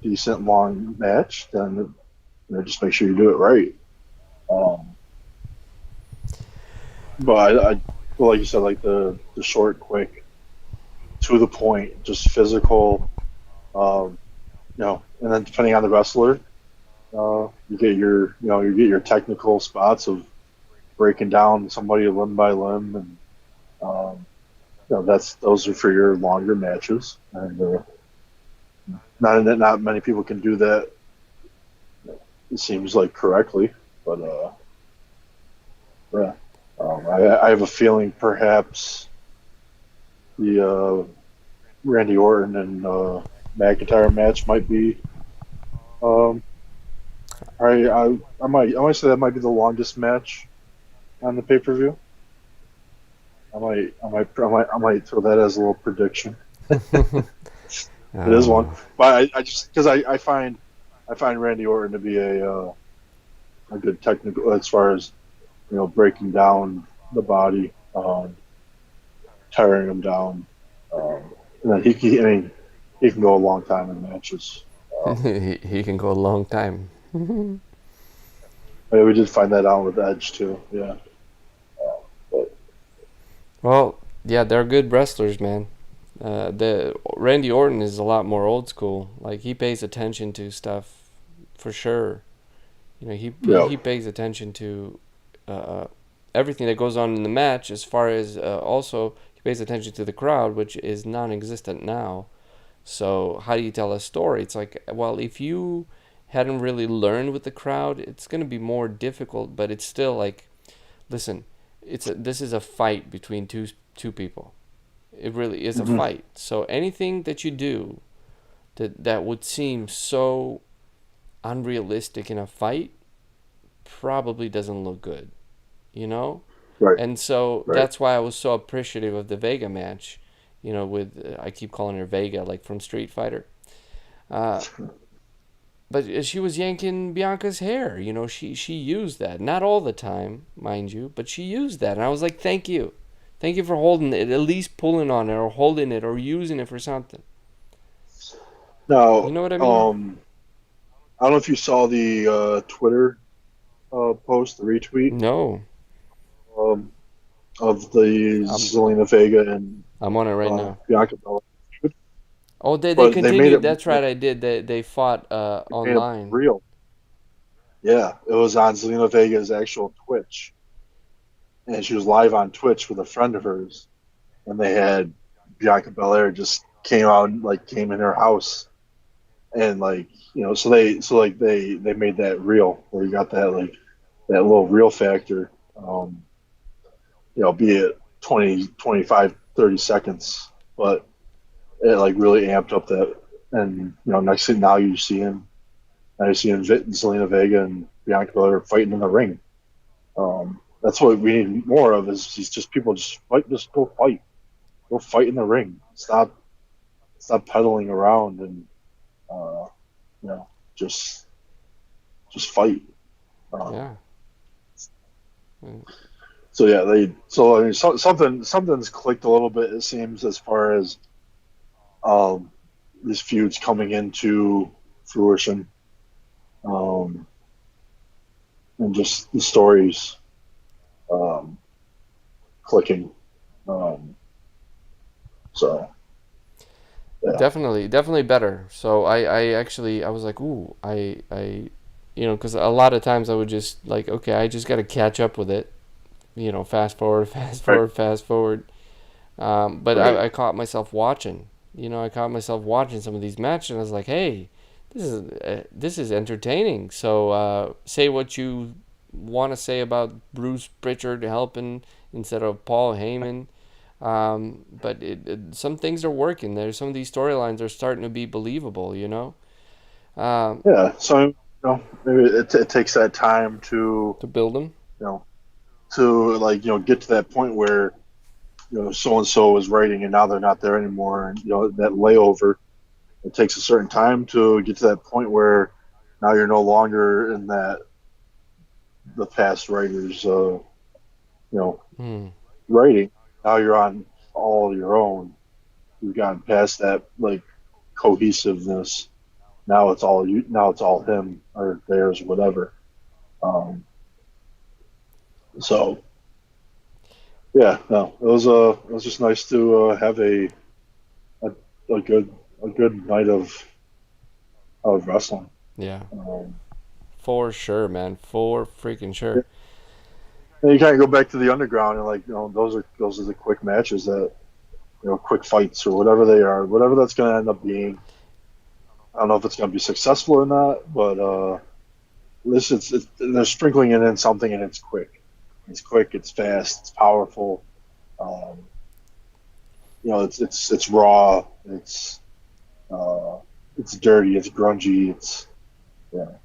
decent long match, then just make sure you do it right. Um, but well, like you said, like the short, quick, to the point, just physical. Um, and then depending on the wrestler, you get your technical spots of breaking down somebody limb by limb, and those are for your longer matches, and not many people can do that. It seems like correctly, but yeah. I have a feeling perhaps the Randy Orton and McIntyre match might be. Um, I might say that might be the longest match on the pay per view. I might throw that as a little prediction. It is one, uh, but I just because I find Randy Orton to be a good technical as far as breaking down the body, tearing them down, um, and then I mean he can go a long time in matches. Um, he can go a long time. we did find that out with Edge too. Yeah, but Well, yeah, they're good wrestlers, man. The Randy Orton is a lot more old school. Like he pays attention to stuff for sure. yeah, He pays attention to uh, everything that goes on in the match. As far as also he pays attention to the crowd, which is non-existent now. So how do you tell a story? It's like, well, if you hadn't really learned with the crowd, it's gonna be more difficult. But it's still like, listen, this is a fight between two people. It really is a hmm fight. So anything that you do that would seem so unrealistic in a fight probably doesn't look good, you know? right, And so right. that's why I was so appreciative of the Vega match, with I keep calling her Vega like from Street Fighter. Uh, but she was yanking Bianca's hair, she used that. Not all the time, mind you, but she used that. And I was like, "Thank you. Thank you for holding it, at least pulling on it or holding it or using it for something." You Now, know what I mean? I don't know if you saw the Twitter post, the retweet No. um, of the I'm Zelina Vega and I'm on it right now. Bianca Belair feud, Oh, they but continued. That's right. I did. They fought made it online. real. Yeah, it was on Zelina Vega's actual Twitch, and she was live on Twitch with a friend of hers, and they had Bianca Belair just came out and like came in her house, and like they made that real where you got that like that little real factor, be it 20, 25, 30 seconds, but it like really amped up that, and next thing now you see him, now you see him, Zelina Vega and Bianca Belair fighting in the ring. That's what we need more of is just people just fight, just go fight in the ring. Stop pedaling around and uh, you know just fight. Um, Yeah. Mm. so yeah, I mean something's clicked a little bit, it seems, as far as um, these feuds coming into fruition, um, and just the stories um, clicking. Um, so yeah, Definitely better. So I actually I was like, ooh, because a lot of times I would just like, okay, I just got to catch up with it. Fast forward, fast right, forward, fast forward. But right, I caught myself watching. I caught myself watching some of these matches, and I was like, hey, this is entertaining. So say what you want to say about Bruce Pritchard helping instead of Paul Heyman. But some things are working. There's some of these storylines are starting to be believable. Um, yeah. So maybe it takes that time to to build them. you know like get to that point where so and so is writing and now they're not there anymore, and that layover. It takes a certain time to get to that point where now you're no longer in that the past writers know Hmm. writing. Now you're on all your own. You've gotten past that like cohesiveness. Now it's all you. Now it's all him or theirs, whatever. Um, so yeah, no, it was just nice to have a a good night of wrestling. Yeah, Um, for sure, man. For freaking yeah. sure. And you kind of go back to the underground and like those are the quick matches that quick fights or whatever they are, whatever that's going to end up being. I don't know if it's going to be successful or not, but this they're sprinkling it in something, and it's quick. It's quick. It's fast. It's powerful. Um, it's raw. Uh, it's dirty. It's grungy. Yeah,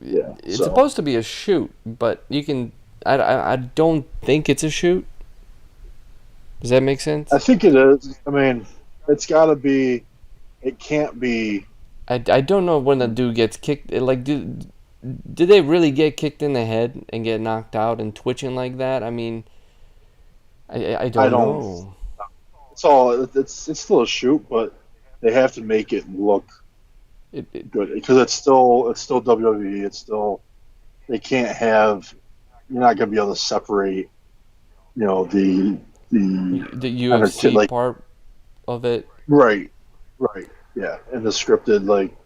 yeah. It's So supposed to be a shoot, but you can. I don't think it's a shoot. Does that make I sense? think it is. I mean, it's got to be. It can't be. I don't know when the dude gets kicked. Like, did they really get kicked in the head and get knocked out and twitching like that? I mean, I I don't don't. know. It's all. It's still a shoot, but they have to make it look It good because it's still WWE. It's still they can't have. You're not gonna be able to separate. The the UFC like part of it. right, right, yeah, and the scripted like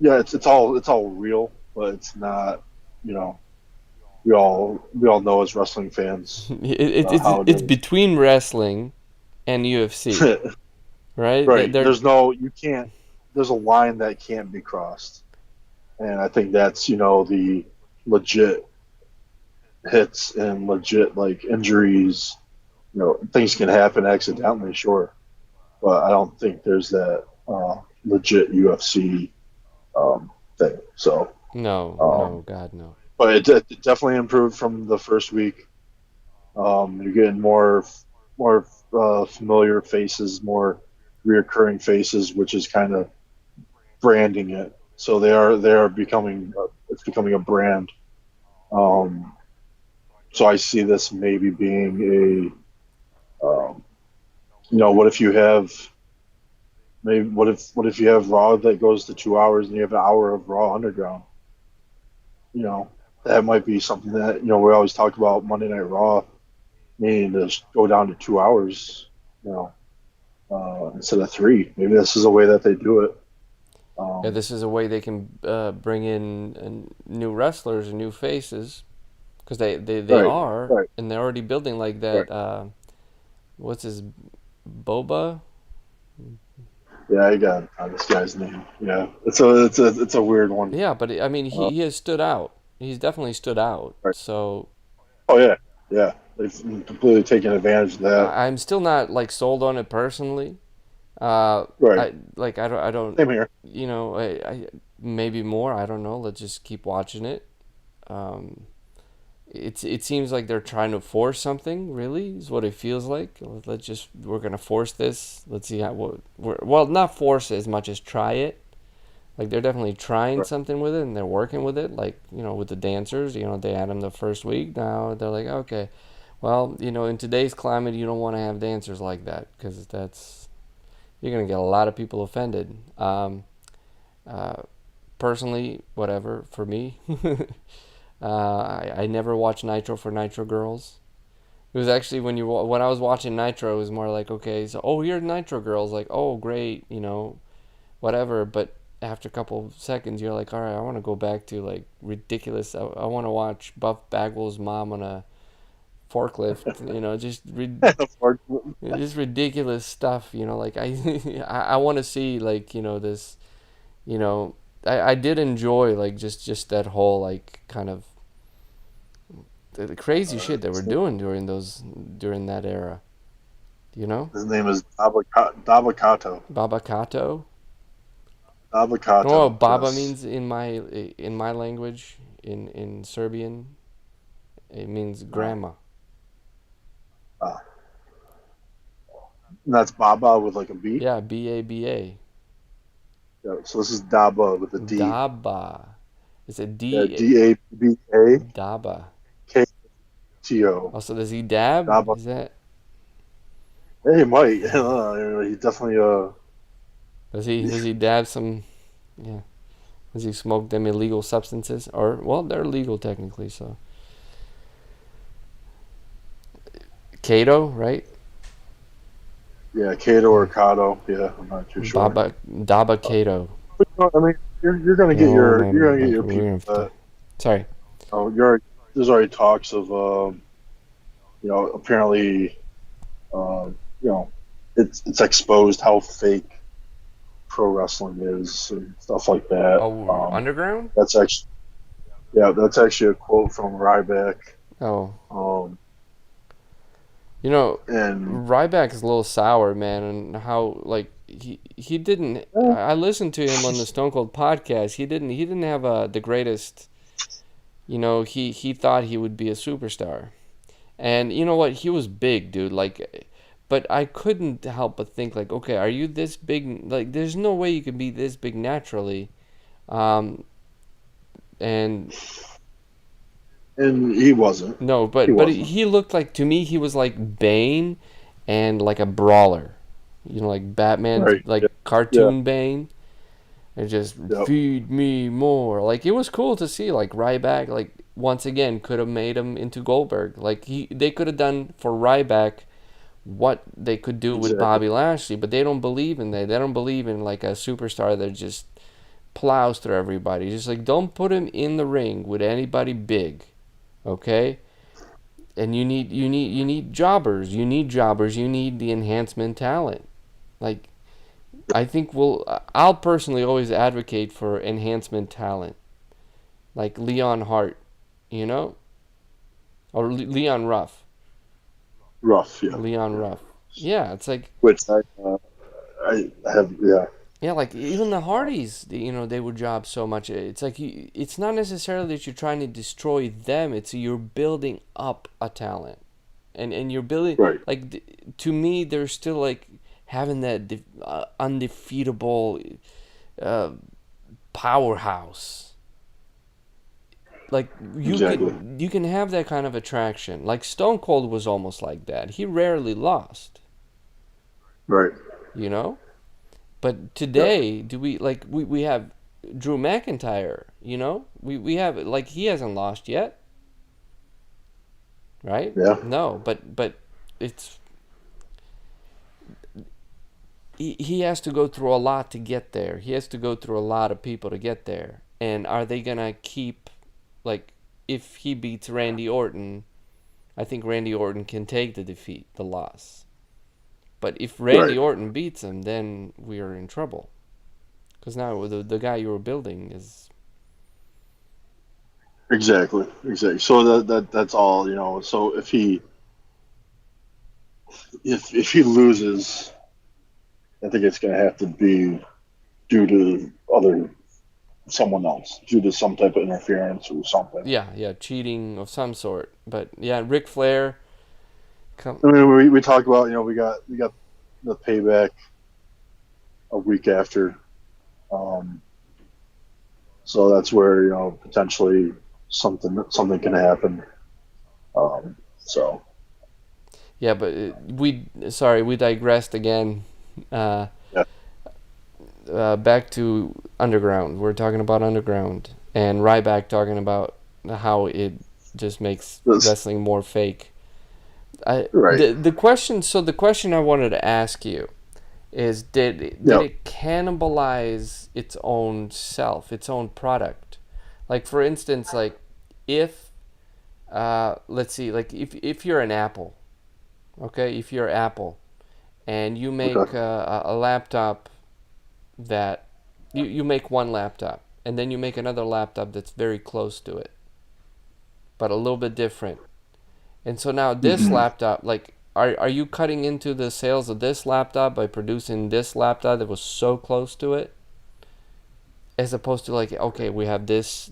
yeah, it's all real, but it's not. You know, we all know as wrestling fans how It's it between wrestling and UFC, is. right? Right. They're There's no you can't. There's a line that can't be crossed, and I think that's the legit hits and legit like injuries. Things can happen accidentally, sure, but I don't think there's that legit UFC thing. So, no, um, no, God, no. but it definitely improved from the first week. You're getting more familiar faces, more reoccurring faces, which is kind of branding it. So they are becoming it's becoming a brand. Um, so I see this maybe being what if you have maybe what if you have Raw that goes to 2 hours and you have an hour of Raw Underground? You know, that might be something that we always talk about Monday Night Raw needing to go down to 2 hours. You know, instead of three. Maybe this is a way that they do it. Yeah, Um, this is a way they can bring in new wrestlers and new faces because they right, are, right, and they're already building like right. that. What's his Boba? Yeah, I got this guy's name. Yeah, it's a weird one. Yeah, but I mean, Uh, he has stood out. He's definitely stood out. right. So Oh yeah, yeah. They've completely taken advantage of that. I'm still not like sold on it personally. Right. I don't. Same here. I maybe more. I don't know. Let's just keep watching it. Um, it seems like they're trying to force something. Really, is what it feels like. We're gonna force this. Let's see how well, not force it as much as try it. Like they're definitely trying Right. something with it and they're working with it. Like with the dancers, they had them the first week. Now they're like, okay, well, in today's climate, you don't want to have dancers like that because you're gonna get a lot of people offended. Personally, whatever for me. I never watched Nitro for Nitro girls. It was actually when I was watching Nitro, it was more like, okay, so here's Nitro girls, like, oh great, whatever. But after a couple of seconds, you're like, all right, I want to go back to like ridiculous. I want to watch Buff Bagwell's mom on a forklift, just ridiculous stuff. Like I want to see like this. You know, I did enjoy like just that whole like kind of the crazy shit that we're doing during that era. His name is Dabakato. Baba Kato. Oh, Dabakato, Baba yes. means in my language in Serbian, it means grandma. Uh, and that's Baba with like a B. Yeah, Baba. Yeah, so this is Daba with a D. Daba. It's a Yeah, D. Dabakato. Daba. Also, does he dab? Daba. Is that? Hey, he might. He definitely. Does he dab some? Yeah. Does he smoke them illegal substances? Or well, they're legal technically. So Kato, right? Yeah, Kato or Kato. Yeah, I'm not too sure. Daba Kato. I mean, you're gonna get Oh your you're man, gonna get like your we're gonna people have to. that Sorry. there's already talks of apparently you know it's exposed how fake pro wrestling is and stuff like that. Oh, underground. That's actually that's actually a quote from Ryback. Oh, Um, you know, and Ryback is a little sour, man, and how like he didn't. I listened to him on the Stone Cold podcast. He didn't have the greatest. He thought he would be a superstar, and you know what? He was big, dude. Like, but I couldn't help but think like, okay, are you this big? Like, there's no way you can be this big naturally. Um, and and he wasn't. no, He but wasn't. he looked like to me he was like Bane and like a brawler. Like Batman's Right. like Yeah. Yeah. cartoon Bane. And just Yep. feed me more. Like it was cool to see like Ryback like once again could have made him into Goldberg. Like they could have done for Ryback what they could do with Exactly. Bobby Lashley, but they don't believe in that. They don't believe in like a superstar that just plows through everybody. Just like don't put him in the ring with anybody big. Okay? And you need jobbers. You need jobbers. You need the enhancement talent. Like I think I'll personally always advocate for enhancement talent, like Leon Hart, you know, or Leon Ruff. Rough. Yeah. Leon Yeah. Ruff. Yeah, it's like Which I have. Yeah. yeah, like even the Hardys, they would job so much. It's like it's not necessarily that you're trying to destroy them. It's you're building up a talent, and you're building Right. like to me, they're still like having that undefeatable uh, powerhouse. Like Exactly. you can have that kind of attraction. Like Stone Cold was almost like that. He rarely lost, Right. you know? But Yep. today, do we have Drew McIntyre, you know? We have like he hasn't lost yet, right? Yeah. No, but it's he has to go through a lot to get there. He has to go through a lot of people to get there. And are they gonna keep like if he beats Randy Orton, I think Randy Orton can take the defeat, the loss. But if Randy Right. Orton beats him, then we are in trouble. Because now the guy you were building is Exactly. Exactly. So that's all. So if he loses, I think it's going to have to be due to someone else, due to some type of interference or something. yeah, cheating of some sort. But yeah, Ric Flair come I mean, we talked about we got the payback a week after, um, so that's where potentially something can happen. So yeah, but we digressed again. Uh, yeah, back to Underground. We're talking about Underground, and Ryback talking about how it just makes This, wrestling more fake. right. The question. So the question I wanted to ask you is, did Yeah. it cannibalize its own self, its own product? Like for instance, like if let's see, like if you're an Apple, okay, if you're Apple and you make Okay. a laptop that you make one laptop and then you make another laptop that's very close to it but a little bit different, and so now this Hmm. laptop, like, are you cutting into the sales of this laptop by producing this laptop that was so close to it, as opposed to like, okay, we have this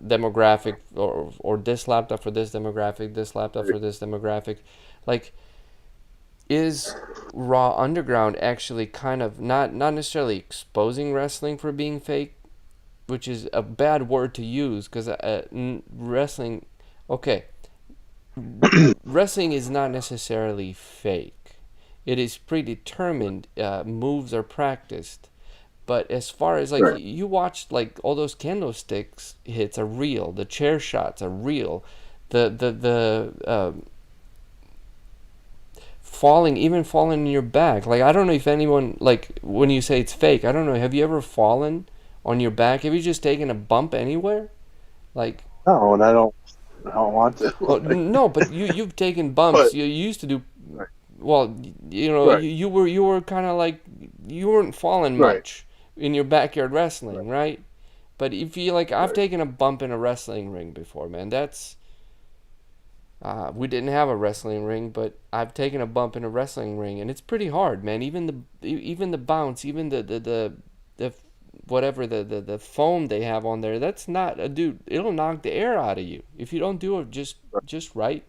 demographic, or this laptop for this demographic, this laptop for this demographic, like, is Raw Underground actually kind of not necessarily exposing wrestling for being fake, which is a bad word to use because wrestling, okay, wrestling is not necessarily fake. It is predetermined. Moves are practiced. But as far as like Right. you watched, like all those candlesticks hits are real. The chair shots are real. The falling, even falling in your back. Like I don't know if anyone, like when you say it's fake, I don't know. Have you ever fallen on your back? Have you just taken a bump anywhere? Like, No, and I don't want to. well, Like, no, but you've taken but bumps. You used to do right. well. You know, Right. you were kind of like, you weren't falling Right. much in your backyard Right. wrestling, right? But if you like, I've Right. taken a bump in a wrestling ring before, man. That's we didn't have a wrestling ring, but I've taken a bump in a wrestling ring, and it's pretty hard, man. Even the bounce, even the whatever the foam they have on there, that's not a dude. It'll knock the air out of you if you don't do it just right.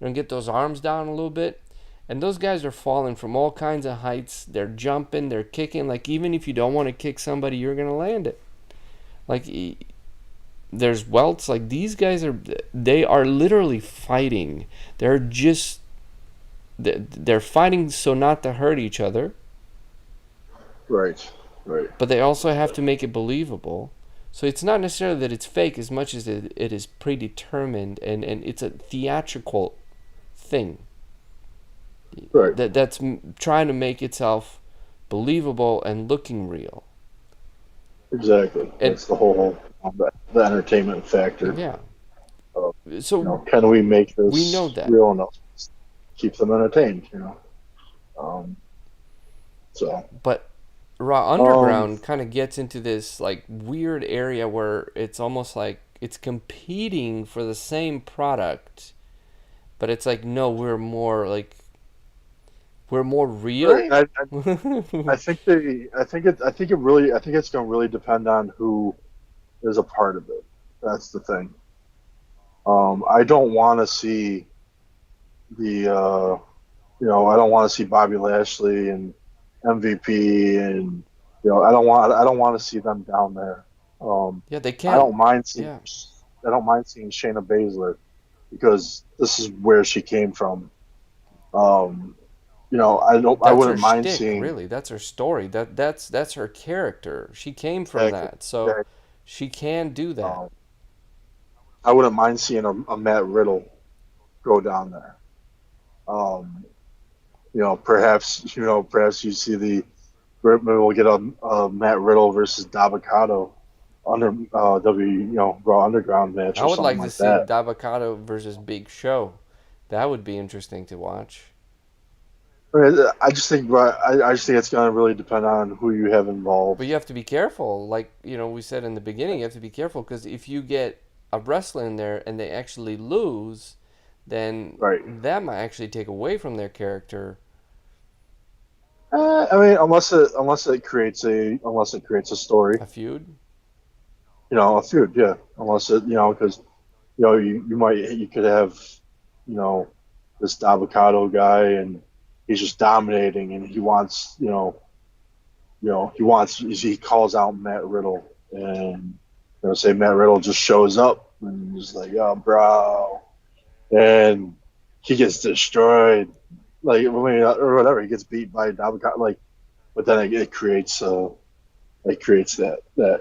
You don't get those arms down a little bit. And those guys are falling from all kinds of heights. They're jumping, they're kicking. Like even if you don't want to kick somebody, you're gonna land it. Like there's welts. Like these guys they are literally fighting. They're just they're fighting so not to hurt each other, Right. Right. but they also have to make it believable. So it's not necessarily that it's fake as much as it is predetermined, and it's a theatrical thing Right. that's trying to make itself believable and looking real. Exactly. And That's the whole the entertainment factor. yeah, Of, so can we make we know this that. real enough to keep them entertained? Um, so, But Raw um, Underground kind of gets into this like weird area where it's almost like it's competing for the same product, but it's like, no, we're more right. real. I think it really, I think it's going to really depend on who is a part of it. That's the thing. I don't want to see the, I don't want to see Bobby Lashley and MVP and I don't want to see them down there. Yeah, they I can't. don't mind seeing Yeah, I don't mind seeing Shayna Baszler because this is where she came from. Um, I that's her wouldn't mind shtick, seeing really. That's her story. That's her character. She came from exactly, that, so exactly. she can do that. Um, I wouldn't mind seeing a Matt Riddle go down there. Um, perhaps you see maybe we'll get a Matt Riddle versus Dabakato under Raw Underground match I or would something like to like see that. Dabakato versus Big Show. That would be interesting to watch. I mean, I just think it's going to really depend on who you have But involved. you have to be careful. Like, we said in the beginning, you have to be careful because if you get a wrestler in there and they actually lose, then Right. that might actually take away from their character. I mean, unless it creates a story, A feud. a feud, yeah. Unless because you could have, you know, this avocado guy and he's just dominating and he calls out Matt Riddle and say Matt Riddle just shows up and just like, oh, bro, and he gets destroyed, like, or whatever, he gets beat by avocado, like. but then it creates that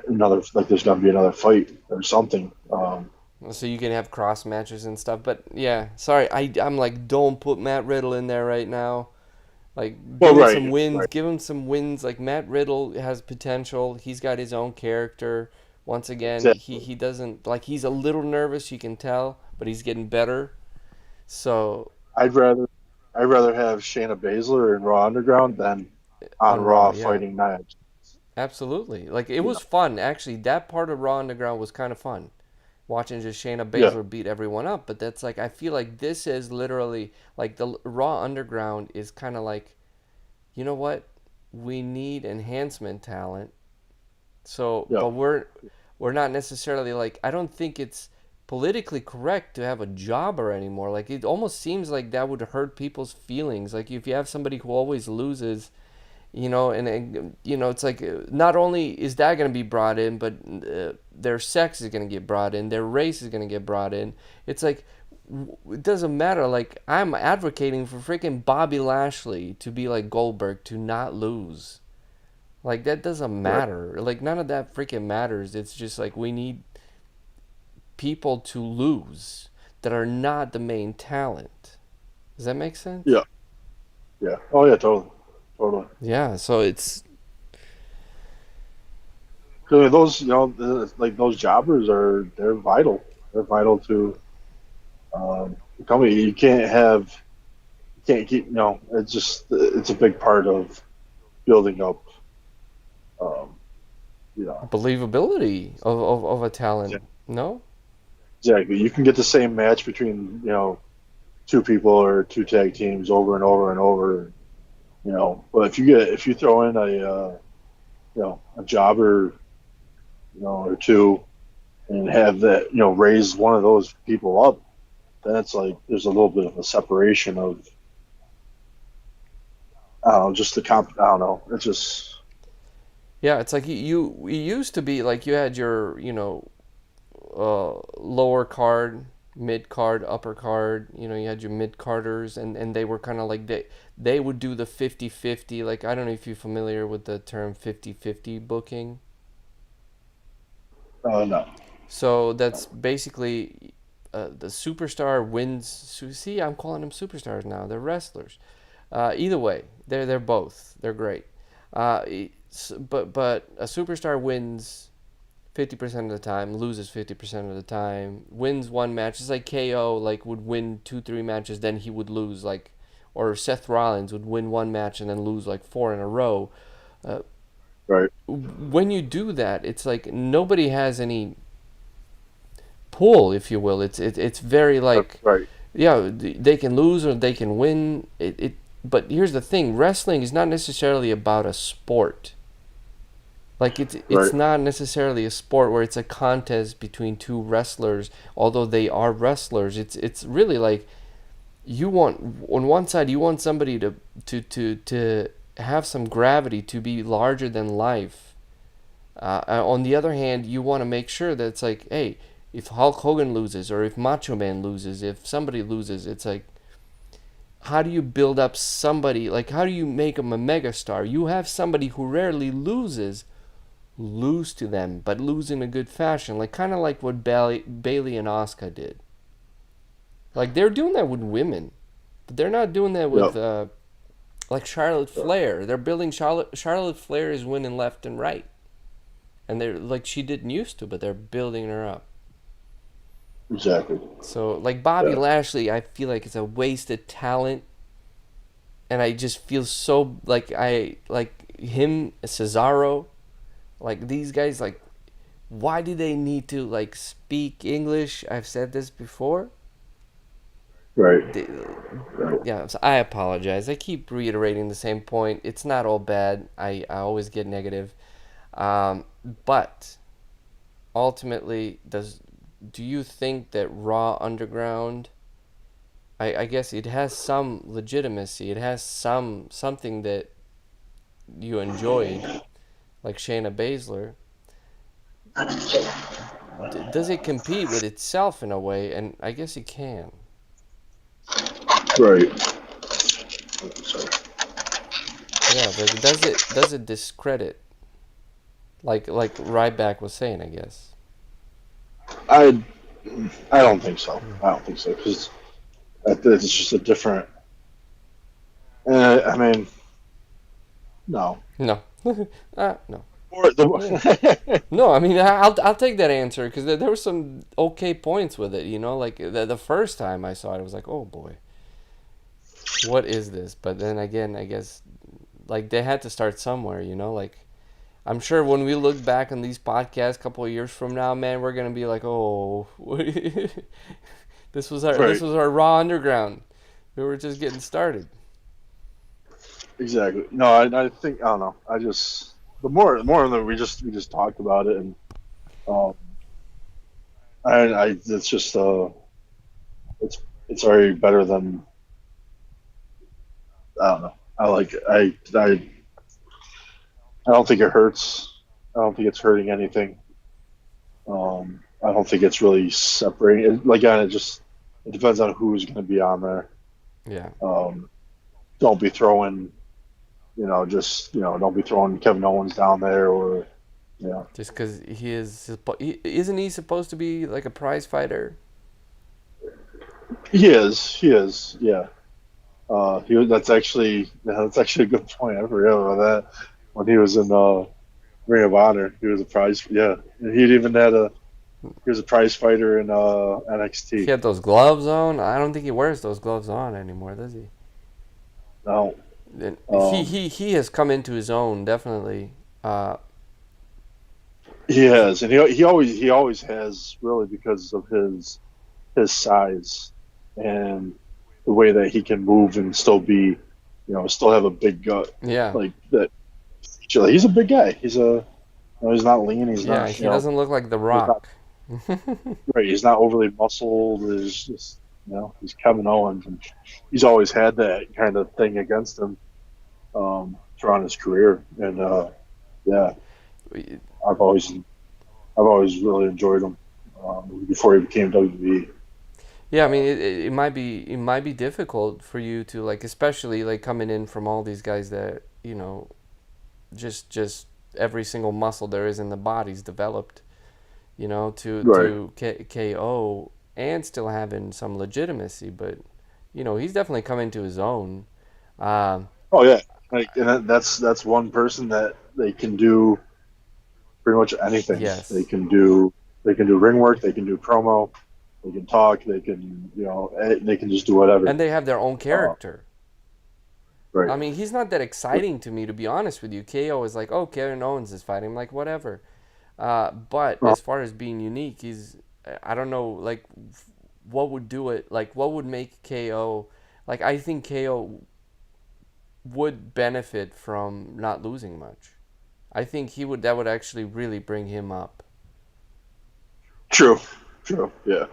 another, like there's gonna be another fight or something. So you can have cross matches and stuff. But yeah, sorry, I'm like, don't put Matt Riddle in there right now. Like, Well, give him some right, wins. right, Give him some wins. Like, Matt Riddle has potential. He's got his own character. Once again, exactly. he doesn't, like, he's a little nervous, you can tell, but he's getting better. So, I'd rather I'd rather have Shayna Baszler in Raw Underground than on on Raw, Raw yeah. fighting Nia Jax. Absolutely. Like, it You was know, fun. Actually, that part of Raw Underground was kind of fun. Watching just Shayna yeah, Baszler beat everyone up. But that's like, I feel like this is literally, like, the Raw Underground is kind of like, you know what? We need enhancement talent. So, yeah, but we're not necessarily like, I don't think it's politically correct to have a jobber anymore. Like, it almost seems like that would hurt people's feelings. Like, if you have somebody who always loses, it's like, not only is that going to be brought in, but their sex is going to get brought in, their race is going to get brought in. It's like, it doesn't matter. Like, I'm advocating for freaking Bobby Lashley to be like Goldberg, to not lose. Like, that doesn't right, matter. Like, none of that freaking matters. It's just like, we need people to lose that are not the main talent. Does that make sense? yeah, yeah. Oh yeah, totally, totally. Yeah, so it's 'Cause those, like those jobbers are they're vital. They're vital to the company. You can't keep, it's just it's a big part of building up, um, you know, believability of a talent. No? exactly. You can get the same match between, two people or two tag teams over and over and over, but if you throw in a jobber, or two, and have that, raise one of those people up, then it's like there's a little bit of a separation of, I don't know, just the comp. I don't know. It's just Yeah, it's like you used to be like, you had your, lower card, mid card, upper card. You had your mid carders, and they were kind of like, they would do the 50-50. Like, I don't know if you're familiar with the term 50-50 booking. no, So that's basically, the superstar wins. See, I'm calling them superstars now. They're wrestlers. Either way, they're both. They're great. But a superstar wins 50% of the time, loses 50% of the time, wins one match. It's like KO, like, would win 2-3 matches, then he would lose, like, or Seth Rollins would win one match and then lose like four in a row. Uh, right, when you do that, it's like nobody has any pull, if you will. It's very like, right, yeah, they can lose or they can win. But here's the thing: wrestling is not necessarily about a sport. Like, it's right, not necessarily a sport where it's a contest between two wrestlers, although they are wrestlers. It's really like, you want, on one side, you want somebody to have some gravity, to be larger than life. On the other hand, you want to make sure that it's like, hey, if Hulk Hogan loses, or if Macho Man loses, if somebody loses, it's like, how do you build up somebody? Like, how do you make them a megastar? You have somebody who rarely loses, lose to them, but lose in a good fashion. Like, kind of like what Bailey and Asuka did. Like, they're doing that with women, but they're not doing that with, yep, like, Charlotte Flair. They're building Charlotte Flair is winning left and right, and they're like, she didn't used to, but they're building her up. exactly, So, like, Bobby yeah, Lashley, I feel like it's a wasted talent, and I just feel so like, I like him, Cesaro, like these guys. Like, why do they need to like speak English? I've said this before. right, They, right, yeah, so I apologize. I keep reiterating the same point. It's not all bad. I always get negative. But ultimately, do you think that Raw Underground? I guess it has some legitimacy. It has something that you enjoyed, like Shayna Baszler. Does it compete with itself in a way? And I guess it can. right. Sorry. Yeah, but does it discredit like Ryback was saying, I guess. I I don't think so. Hmm. I don't think so because it's just a different. I mean, no. No. No. Or Yeah. the, No, I mean I'll take that answer because there were some okay points with it. Like the first time I saw it, I was like, oh boy, what is this? But then again, I guess like they had to start somewhere. Like I'm sure when we look back on these podcasts a couple of years from now, man, we're gonna be like, oh, this was our this right. was our Raw Underground. We were just getting started. Exactly. No, I think I don't know. I just the more that we just talked about it and um I it's just it's it's already better than I don't know. I like it. I don't think it hurts. I don't think it's hurting anything. I don't think it's really separating. Again, it depends on who's going to be on there. Yeah, Um, don't be throwing don't be throwing Kevin Owens down there or you know just because isn't he supposed to be like a prize fighter? he is yeah. That's actually a good point. I forgot about that. When he was in Ring of Honor, he was a prize. Yeah, and he was a prize fighter in He NXT. had those gloves on. I don't think he wears those gloves on anymore, does he? Now, And um, he has come into his own definitely. Uh, he has, and he always has really because of his size and the way that he can move and still still have a big gut yeah, like that. He's a big guy. He's not lean. He's yeah. not He doesn't look like The he's not Rock. right. He's not overly muscled. He's just he's Kevin Owens, and he's always had that kind of thing against him throughout his career. And yeah, I've always I've always really enjoyed him before he became WWE. Yeah, I mean, it might be difficult for you to like, especially like coming in from all these guys that just every single muscle there is in the body's developed, to Right. KO and still having some legitimacy, but he's definitely come into his own. Um, Oh yeah. That's one person that they can do pretty much anything. They yes, can do they can do ring work. They can do promo. They can talk. They can just do whatever. and they have their own Uh, character. right. I mean, he's not that exciting to me, to be honest with you. KO is like, oh, Kevin Owens is fighting. I'm like, whatever. But Uh, as far as being unique, I don't know, like, what would do it? Like, what would make KO? Like, I think KO would benefit from not losing much. I think that would actually really bring him up. true. True. Yeah.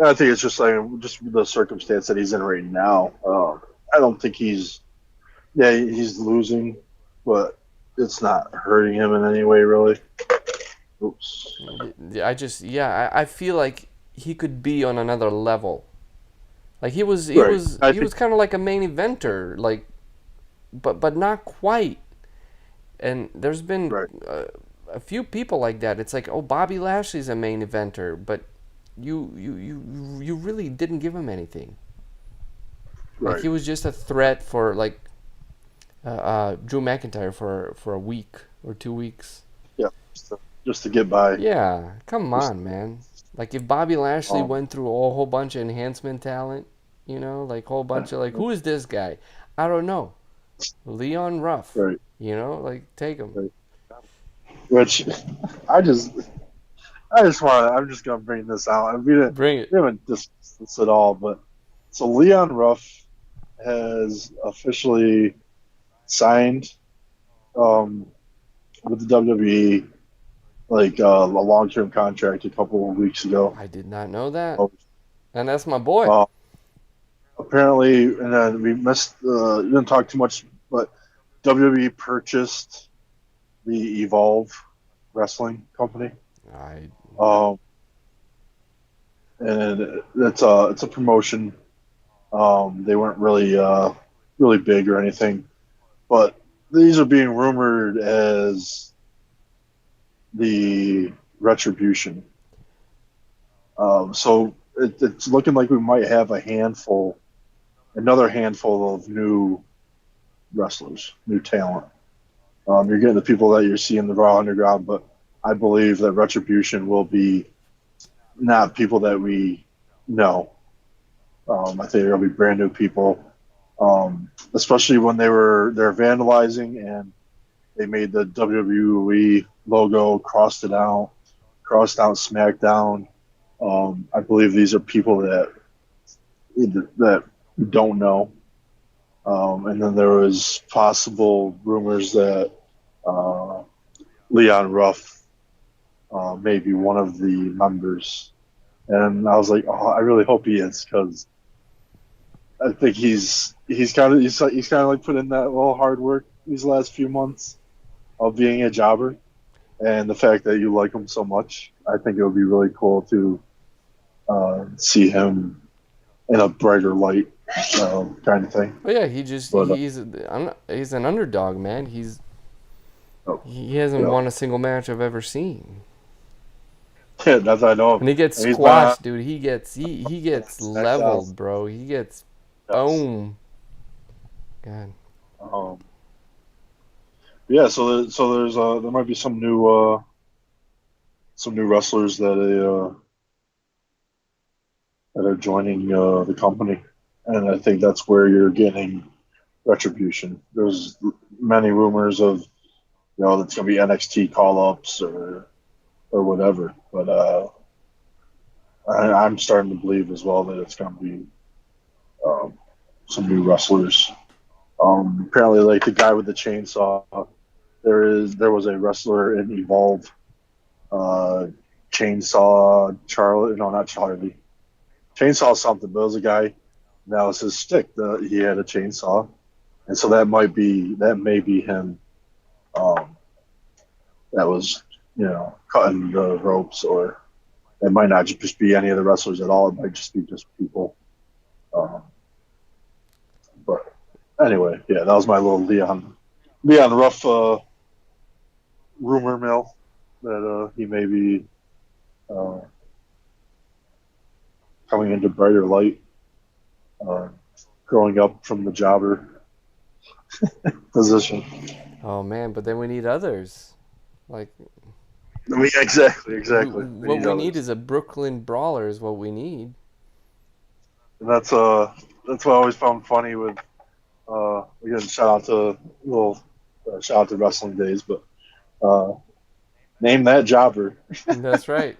I think it's just the circumstance that he's in right now. I don't think he's losing, but it's not hurting him in any way really. Oops. I feel like he could be on another level. Like he was, he Right. was, I he think was kind of like a main eventer, like, but not quite. And there's been right. a few people like that. It's like, oh, Bobby Lashley's a main eventer, but you really didn't give him anything. Like Right. he was just a threat for like Drew McIntyre for a week or 2 weeks. Yeah. Just to get by. Yeah, come Just, on, man. Like if Bobby Lashley um, went through a whole bunch of enhancement talent, like whole bunch of like, who is this guy? I don't know. Leon Ruff, right. like take him. Right. Which I just I'm just gonna bring this out. Bring it. We haven't discussed this at all, but so Leon Ruff has officially signed um, with the WWE like a long-term contract a couple of weeks ago. I did not know that. Uh, And that's my boy. uh, apparently, and then we missed. Didn't talk too much, but WWE purchased the Evolve Wrestling company. I Um, and it's a promotion. They weren't really big or anything, but these are being rumored as the Retribution. So it's looking like we might have another handful of new wrestlers, new talent. You're getting the people that you're seeing the Raw Underground, but I believe that Retribution will be not people that we know. I think they'll be brand new people, especially when they're vandalizing and they made the WWE logo, crossed out SmackDown. I believe these are people that don't know. And then there was possible rumors that uh, Leon Ruff may be one of the members, and I was like, oh, I really hope he is because I think he's kind of like put in that little hard work these last few months of being a jobber, and the fact that you like him so much, I think it would be really cool to see him in a brighter light, kind of thing. But yeah, But he's an underdog, man. oh, He hasn't yeah, won a single match I've ever seen. yeah, that's I know. And he gets And he's been on squashed, dude. He gets SmackDown. leveled, bro. He gets Yes. boom. God. Um, yeah, so there might be some new wrestlers that are joining the company, and I think that's where you're getting Retribution. There's many rumors of that's going to be NXT call ups or whatever, but I'm starting to believe as well that it's going to be um, some new wrestlers. Apparently, like the guy with the chainsaw, there was a wrestler in Evolve, uh, chainsaw Charlie. No, not Charlie. Chainsaw something, but it was a guy. That was his stick. He had a chainsaw, and so that may be him. Um, that was cutting the ropes, or it might not just be any of the wrestlers at all. It might just be just people. Um, but anyway, yeah, that was my little Leon Ruff rumor mill that he may be uh, coming into brighter light, uh, growing up from the jobber position. Oh man, but then we need others. Like I mean, exactly. We what need we need others, is a Brooklyn brawler is what we need. and that's what I always found funny with. Again, shout out to Wrestling Days, but uh, name that jobber. That's right.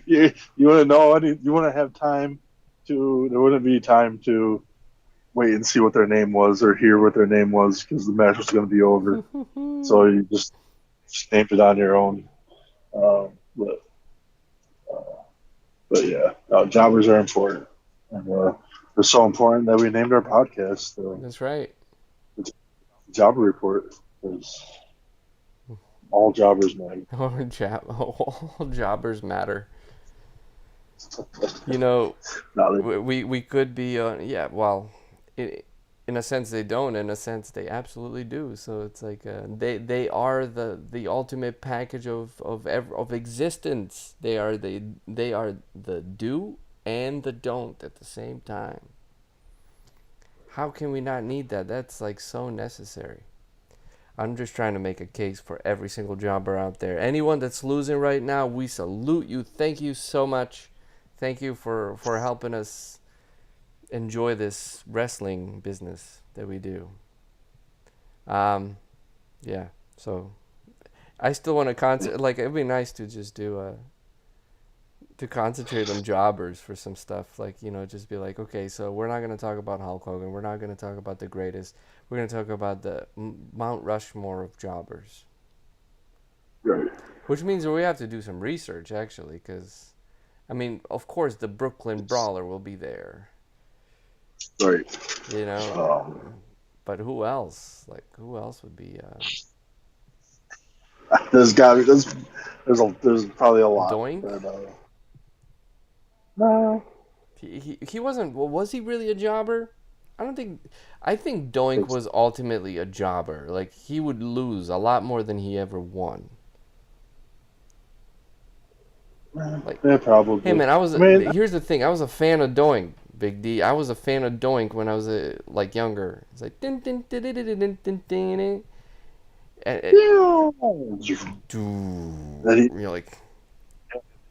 You want to know any? You want to have time to? There wouldn't be time to wait and see what their name was or hear what their name was because the match was going to be over. So you just named it on your own. Uh, but yeah, jobbers are important, and they're so important that we named our podcast That's right. the Jobber Report because all jobbers matter. All jobbers matter. You know, No, we could be yeah, well, i in a sense they don't, in a sense they absolutely do. So it's like they are the ultimate package of existence. They are the do and the don't at the same time. How can we not need that? That's like so necessary. I'm just trying to make a case for every single jobber out there. Anyone that's losing right now, we salute you. Thank you so much. Thank you for helping us enjoy this wrestling business that we do. Yeah. So I still want to like it'd be nice to just do to concentrate on jobbers for some stuff. Like, just be like, okay, so we're not going to talk about Hulk Hogan. We're not going to talk about the greatest. We're going to talk about the Mount Rushmore of jobbers. right, Which means we have to do some research, actually, because, I mean, of course, the Brooklyn Brawler will be there, right. you know? But who else? Like, who else would be There's got there's probably a lot. Doink? But, no, He wasn't. Well, was he really a jobber? I don't think. I think Doink was ultimately a jobber. Like he would lose a lot more than he ever won. Like, Yeah, hey probably. man, I was. I mean, Here's the thing. I was a fan of Doink, Big D. I was a fan of Doink when I was like younger. It's like din din din din din din din din. And then you're like,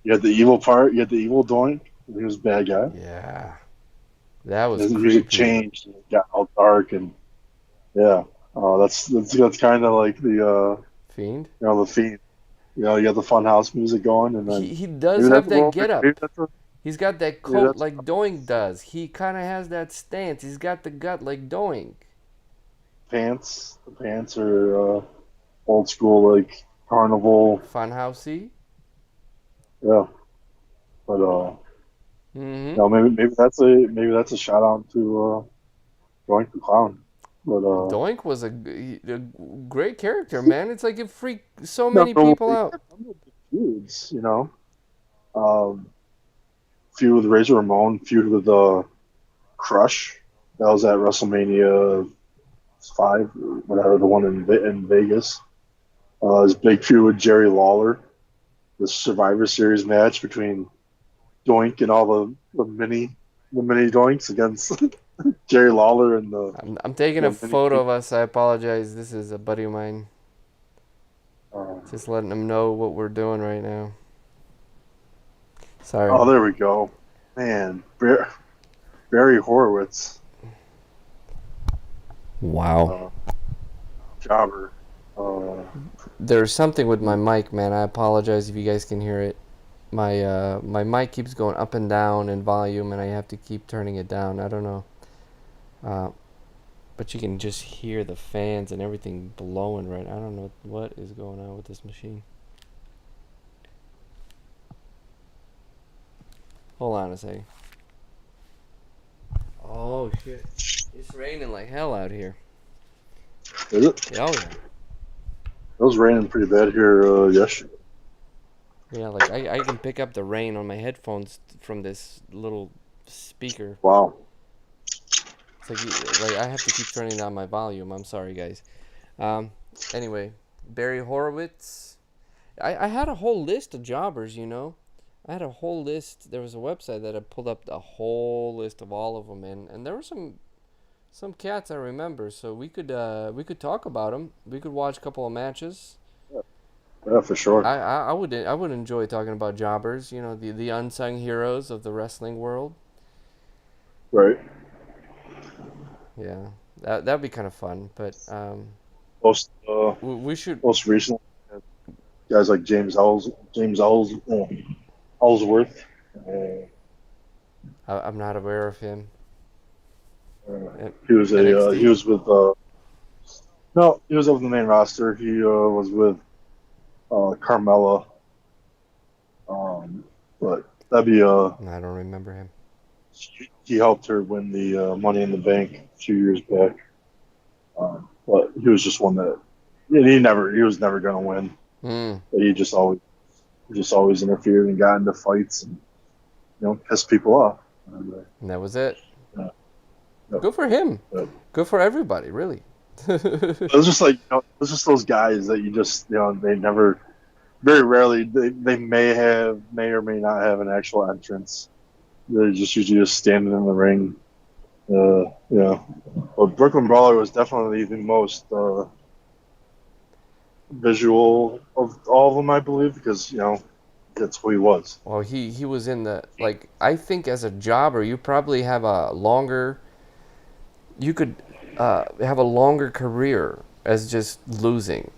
you had the evil part. You had the evil Doink. He was a bad guy. yeah, that was His music creepy. changed. And it got all dark and yeah. That's kind of like the Fiend. the Fiend. You got the Funhouse music going, and then He does maybe have that's a that little. get Maybe up. that's a, He's got that maybe coat that's like Doink does. He kind of has that stance. He's got the gut like Doink. pants. The pants are old school, like carnival. Funhousey. Yeah, but Mm-hmm. no, maybe that's a shout out to Doink the Clown. But Doink was a great character, man. It's like it freaked so no, many no, people out. feuds, um, feud with Razor Ramon, feud with Crush. That was at WrestleMania 5, whatever, the one in Vegas. His big feud with Jerry Lawler, the Survivor Series match between Doink and all the mini Doinks against Jerry Lawler and I'm taking a the mini. photo of us. I apologize. This is a buddy of mine. Just letting him know what we're doing right now. Sorry. Oh, there we go. Man, Barry Horowitz, Wow. Jobber. Uh, There's something with my mic, man. I apologize if you guys can hear it. My mic keeps going up and down in volume, and I have to keep turning it down. I don't know. Uh, but you can just hear the fans and everything blowing right. I don't know what is going on with this machine. Hold on a second. Oh shit! It's raining like hell out here. is it? Oh yeah. It was raining pretty bad here yesterday. Yeah, like I can pick up the rain on my headphones from this little speaker. Wow. It's like I have to keep turning down my volume. I'm sorry, guys. Um, anyway, Barry Horowitz. I had a whole list of jobbers, you know. I had a whole list. There was a website that had pulled up a whole list of all of them, and there were some cats I remember. So we could talk about them. We could watch a couple of matches. Yeah, for sure. I would enjoy talking about jobbers. You know, the unsung heroes of the wrestling world. Right. Yeah, that'd be kind of fun. But Most we should. most recently, guys like Ellsworth. I'm not aware of him. He was he NXT. was with no, he was over the main roster. He was with Carmella. But that'd be I don't remember him. he helped her win the Money in the Bank a few years back. But he was just one that he was never going to win. Hmm. But he just always interfered and got into fights and pissed people off. And that was it. Yeah. Good for him. Yeah. Good for everybody, really. It was just like it was just those guys that you just they never, very rarely they may or may not have an actual entrance. They're just usually just standing in the ring. But Brooklyn Brawler was definitely the most visual of all of them, I believe, because that's who he was. Well, he was in the like. I think as a jobber, you probably have a longer. You could have a longer career as just losing.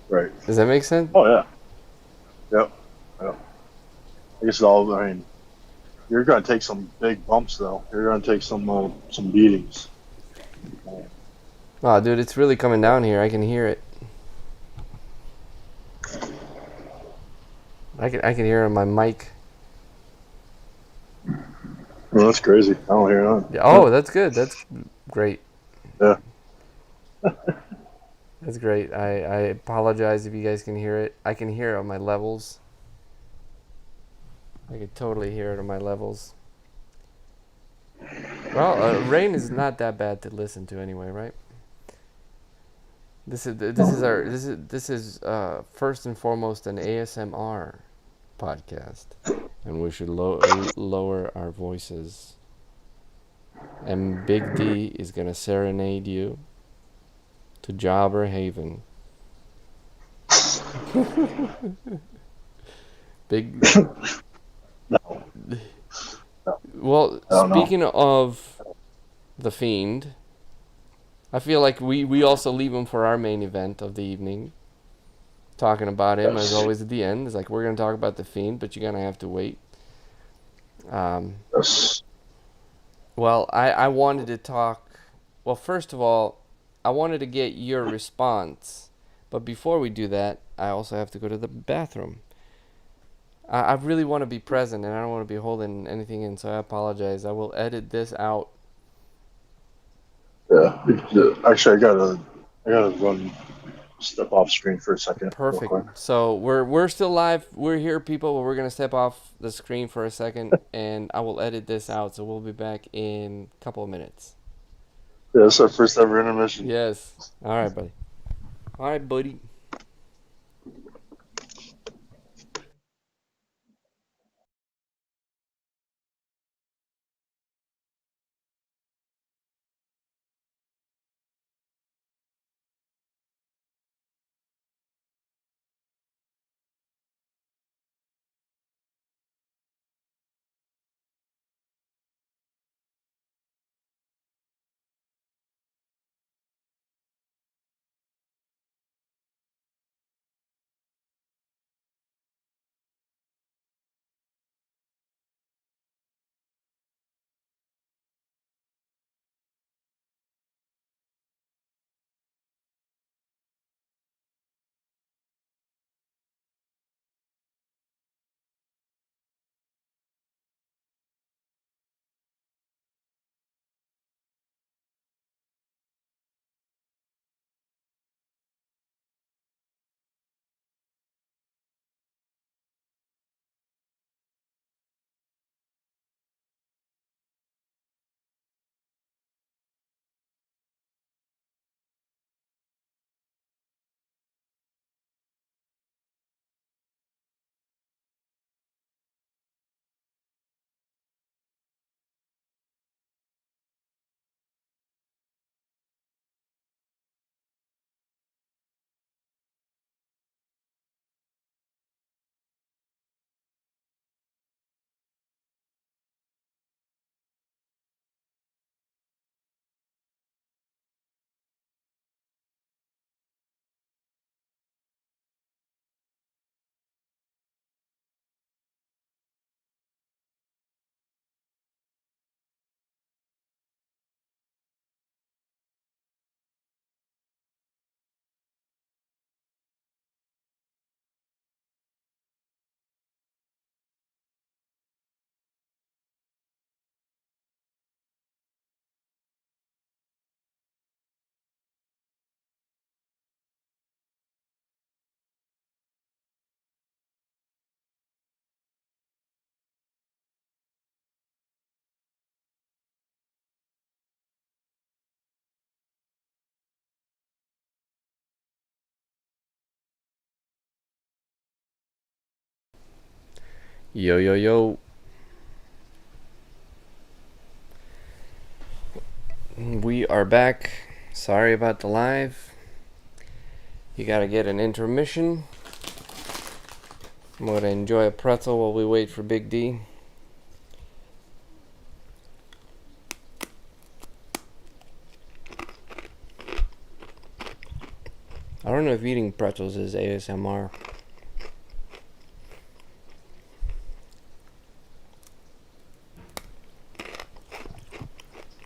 Right. Does that make sense? Oh yeah. Yep. Yep. I guess I mean, you're going to take some big bumps though. You're going to take some beatings. Oh, dude, it's really coming down here. I can hear it. I can hear it on my mic. Well, that's crazy. I don't hear none. Yeah, oh, that's good. That's great. Yeah. That's great. I apologize if you guys can hear it. I can hear it on my levels. I could totally hear it on my levels. Well, Rain is not that bad to listen to anyway, right? This is first and foremost an ASMR podcast, and we should lower our voices. And Big D is gonna serenade you to Jawber Haven. Big. No, Well, I don't know. speaking of the Fiend, I feel like we also leave him for our main event of the evening. Talking about him as Yes, always at the end. It's like we're gonna talk about the Fiend, but you're gonna have to wait. Um, yes, well, I wanted to talk. Well, first of all, I wanted to get your response, but before we do that, I also have to go to the bathroom. I really want to be present, and I don't want to be holding anything in, so I apologize. I will edit this out. yeah. Actually, I gotta run, step off screen for a second, real quick. Perfect. So we're still live. We're here, people. But we're gonna step off the screen for a second, and I will edit this out. So we'll be back in a couple of minutes. Yeah, it's our first ever intermission. Yes. All right, buddy. All right, buddy. Yo yo yo. We are back. Sorry about the live. You gotta get an intermission. I'm gonna enjoy a pretzel while we wait for Big D. I don't know if eating pretzels is ASMR.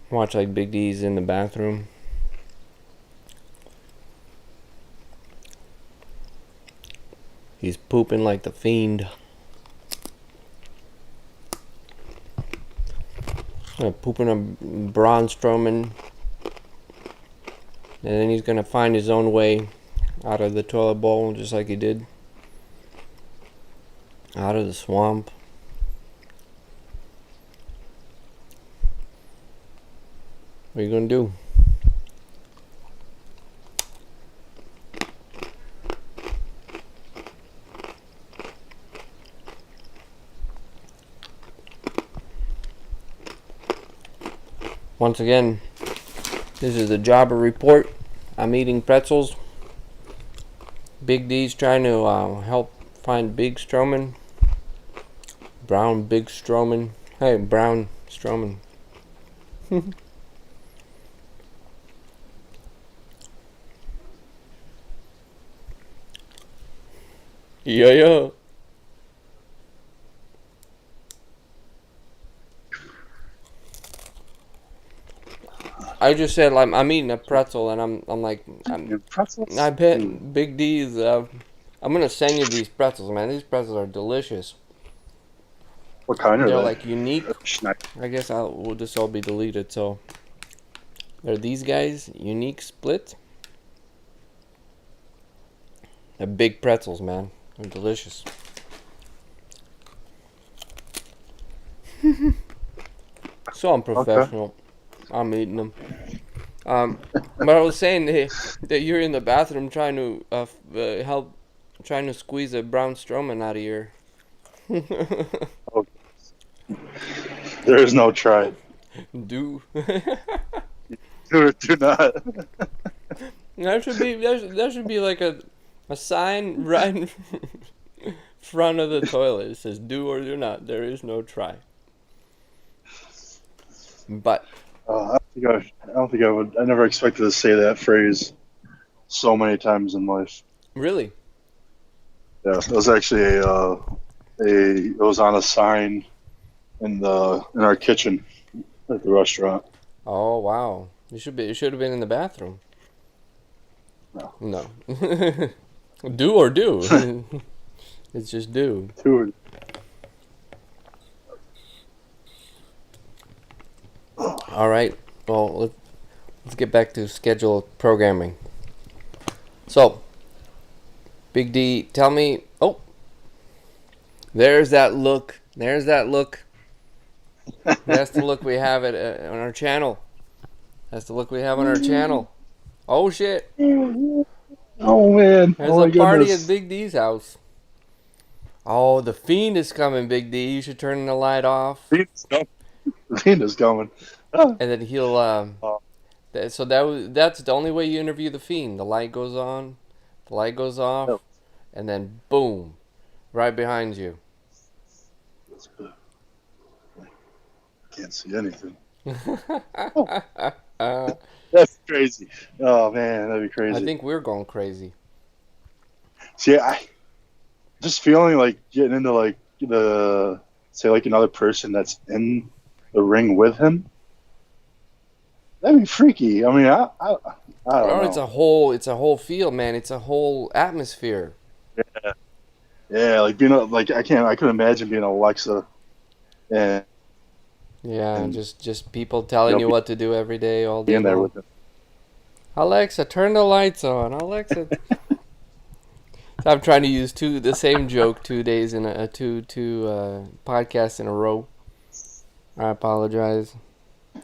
Watch like Big D's in the bathroom. He's pooping like the Fiend. Pooping a Braun Strowman. And then he's gonna find his own way out of the toilet bowl just like he did. Out of the swamp. What are you gonna do? Once again, this is the Jawber report. I'm eating pretzels. Big D's trying to help find Big Strowman. Brown Big Strowman. Hey, Brown Strowman. Yeah. I just said I'm eating a pretzel and I'm like Pretzels? I bet Big D's. I'm gonna send you these pretzels, man. These pretzels are delicious. What kind are They're they? like unique. I guess will this all be deleted. So they're these guys, unique split. They're big pretzels, man. They're delicious. So unprofessional. Okay. I'm eating them. But I was saying that you're in the bathroom trying to help, trying to squeeze a Braun Strowman out of your. There is no try. Do. Do not. There should be like a sign right in front of the toilet. It says "Do or do not." There is no try. But I don't think I would. I never expected to say that phrase so many times in life. Really? Yeah, it was actually it was on a sign in our kitchen at the restaurant. Oh wow! It should have been in the bathroom. No. Do or do. It's just do. Do. All right. Well, let's get back to scheduled programming. So, Big D, tell me. Oh, there's that look. There's that look. That's the look we have on our channel. That's the look we have on our channel. Oh shit! Oh man! There's a party at Big D's house. Oh, the Fiend is coming, Big D. You should turn the light off. The Fiend is coming. And then he'll. So that's the only way you interview the Fiend. The light goes on, the light goes off, and then boom, right behind you. Can't see anything. That's crazy. Oh man, that'd be crazy. I think we're going crazy. See, I just feeling like getting into like like another person that's in the ring with him. That'd be freaky. I mean, I don't know. It's a whole feel, man. It's a whole atmosphere. Yeah, like being I couldn't imagine being Alexa. And just people telling you what to do every day, all day there long. with them. Alexa, turn the lights on. Alexa. I'm trying to use the same joke 2 days in two podcasts in a row. I apologize.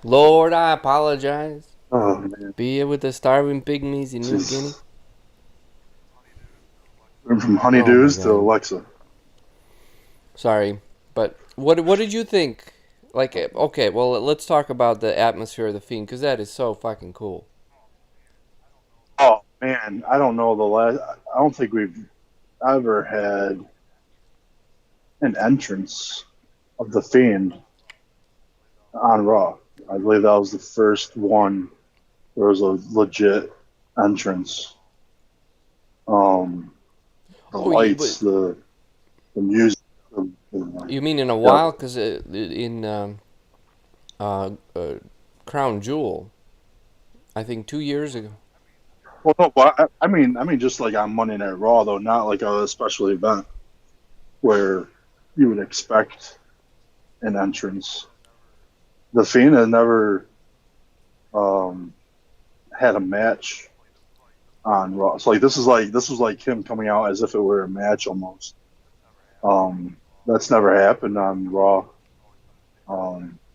Lord, I apologize. Oh man. Be it with the starving pygmies in New Guinea. From honeydews to Alexa. Sorry, but what did you think? Like, okay, well, let's talk about the atmosphere of the Fiend, because that is so fucking cool. Oh man, I don't know I don't think we've ever had an entrance of the Fiend on Raw. I believe that was the first one. There was a legit entrance. The lights, the music. You mean in a while? Because in Crown Jewel, I think 2 years ago. Well, no, but I mean, just like on Monday Night Raw, though, not like a special event where you would expect an entrance. The Fiend has never had a match on Raw. So this was like him coming out as if it were a match almost. That's never happened on Raw.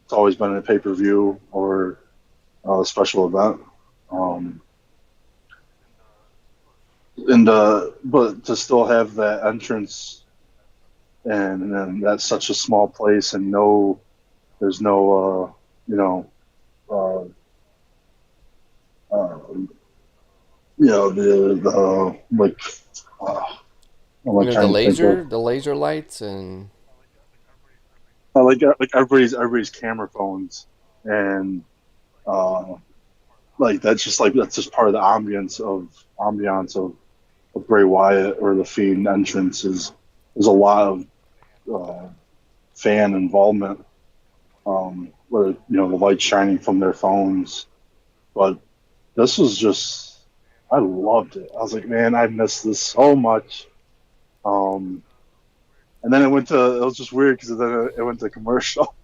It's always been a pay-per-view or special event. Um, and but to still have that entrance and that's such a small place and there's no you know uh, uh, the like uh, what am I The trying to think of? laser lights and Like everybody's camera phones and uh, that's just part of the ambiance of Bray Wyatt or the Fiend entrance is there's a lot of uh, fan involvement, where the light shining from their phones. But this was just, I loved it. I was like, man, I missed this so much. Um, and then it was just weird because then it went to commercial.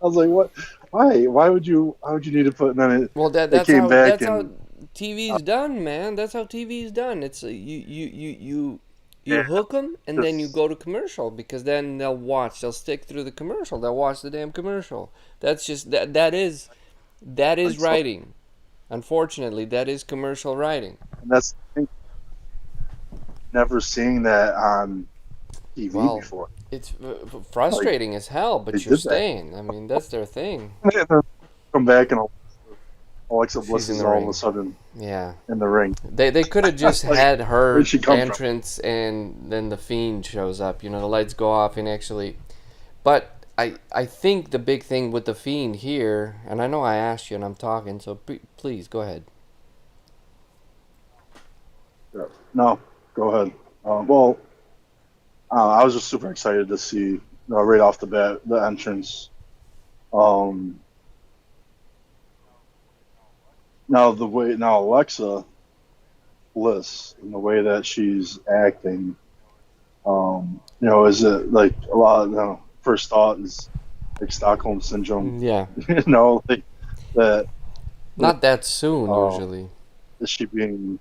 I was like, what? Why? Why would you need to put? And then well, it came back that's how and TV's done, man. That's how TV's done. It's you yeah, hook them and then you just go to commercial because then they'll watch. They'll stick through the commercial. They'll watch the damn commercial. That's just that is like so, writing. Unfortunately, that is commercial writing. and that's the thing, never seeing that on TV Well, before. it's Like frustrating as hell, they but you're did that. staying. I mean, that's their thing. And then come back and Alexa She's Bliss in is the all of a ring. sudden Yeah. in the ring. They could have just Like, had where'd her she come from? entrance and then the Fiend shows up. The lights go off and actually. But I think the big thing with the Fiend here, and I know I asked you and I'm talking, so please go ahead. Yeah. No, go ahead. Well, I was just super excited to see, right off the bat, the entrance. Um, now Alexa Bliss and the way that she's acting, is it like a lot? First thought is like Stockholm syndrome. Yeah. Like that. Not that soon, Uh, usually. is she being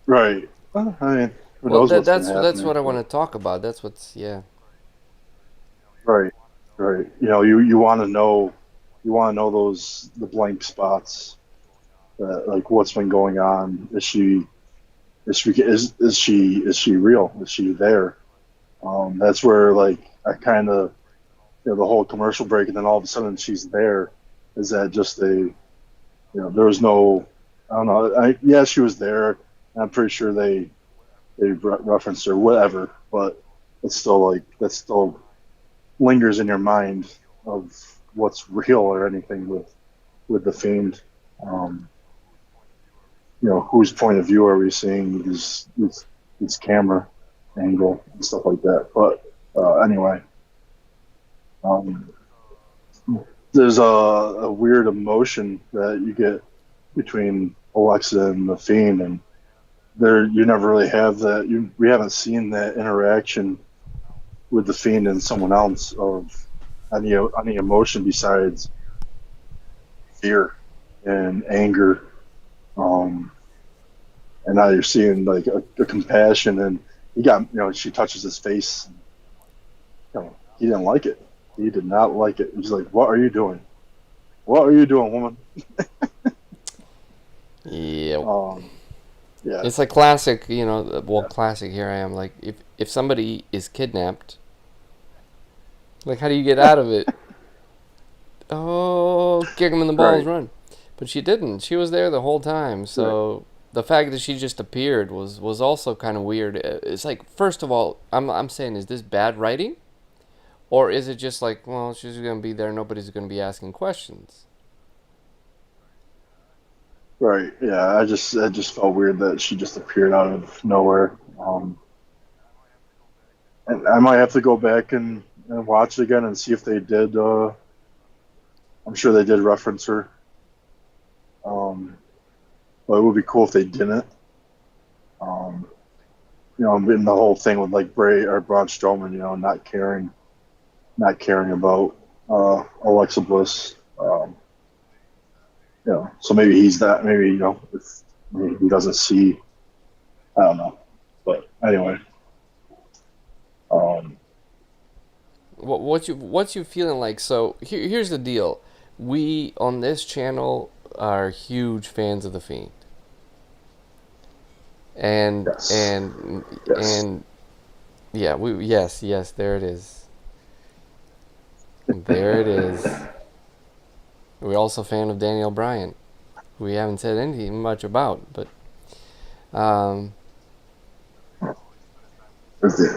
right? Well, I mean, who Well, knows what's going to happen that's there? what I want But to talk about. That's what's, yeah. right, right. You want to know those the blank spots. Like what's been going on? Is she real? Is she there? That's where like I kind of the whole commercial break, and then all of a sudden she's there. Is that just there was no, I don't know. Yeah, she was there. I'm pretty sure they referenced her, whatever. But it's still like that still lingers in your mind of what's real or anything with the Fiend. Um, whose point of view are we seeing this camera angle and stuff like that. But anyway, um, there's a weird emotion that you get between Alexa and the Fiend, and there you never really have that. We haven't seen that interaction with the Fiend and someone else of any emotion besides fear and anger. Um, and now you're seeing like a compassion, and she touches his face. He didn't like it. He did not like it. He's like, "What are you doing? What are you doing, woman?" Yeah. Um, yeah, It's like classic, well, yeah, classic. Here I am. Like, if somebody is kidnapped, like, how do you get out of it? Oh, kick him in the balls, right, run. But she didn't. She was there the whole time. right, So the fact that she just appeared was also kind of weird. It's like, first of all, I'm saying, is this bad writing, or is it just like, well, she's gonna be there, nobody's gonna be asking questions? right. Yeah, it just felt weird that she just appeared out of nowhere. And I might have to go back and watch it again and see if they did. I'm sure they did reference her. Um, but it would be cool if they didn't. Um, in the whole thing with like Bray or Braun Strowman, not caring about Alexa Bliss. So maybe he's that. Maybe if maybe he doesn't see. I don't know. But anyway, um, What's you feeling like? So here's the deal. we on this channel are huge fans of the Fiend, and Yes. and Yes. and yeah, we yes, there it is, there it is. We're also a fan of Daniel Bryan, who we haven't said anything much about, but um,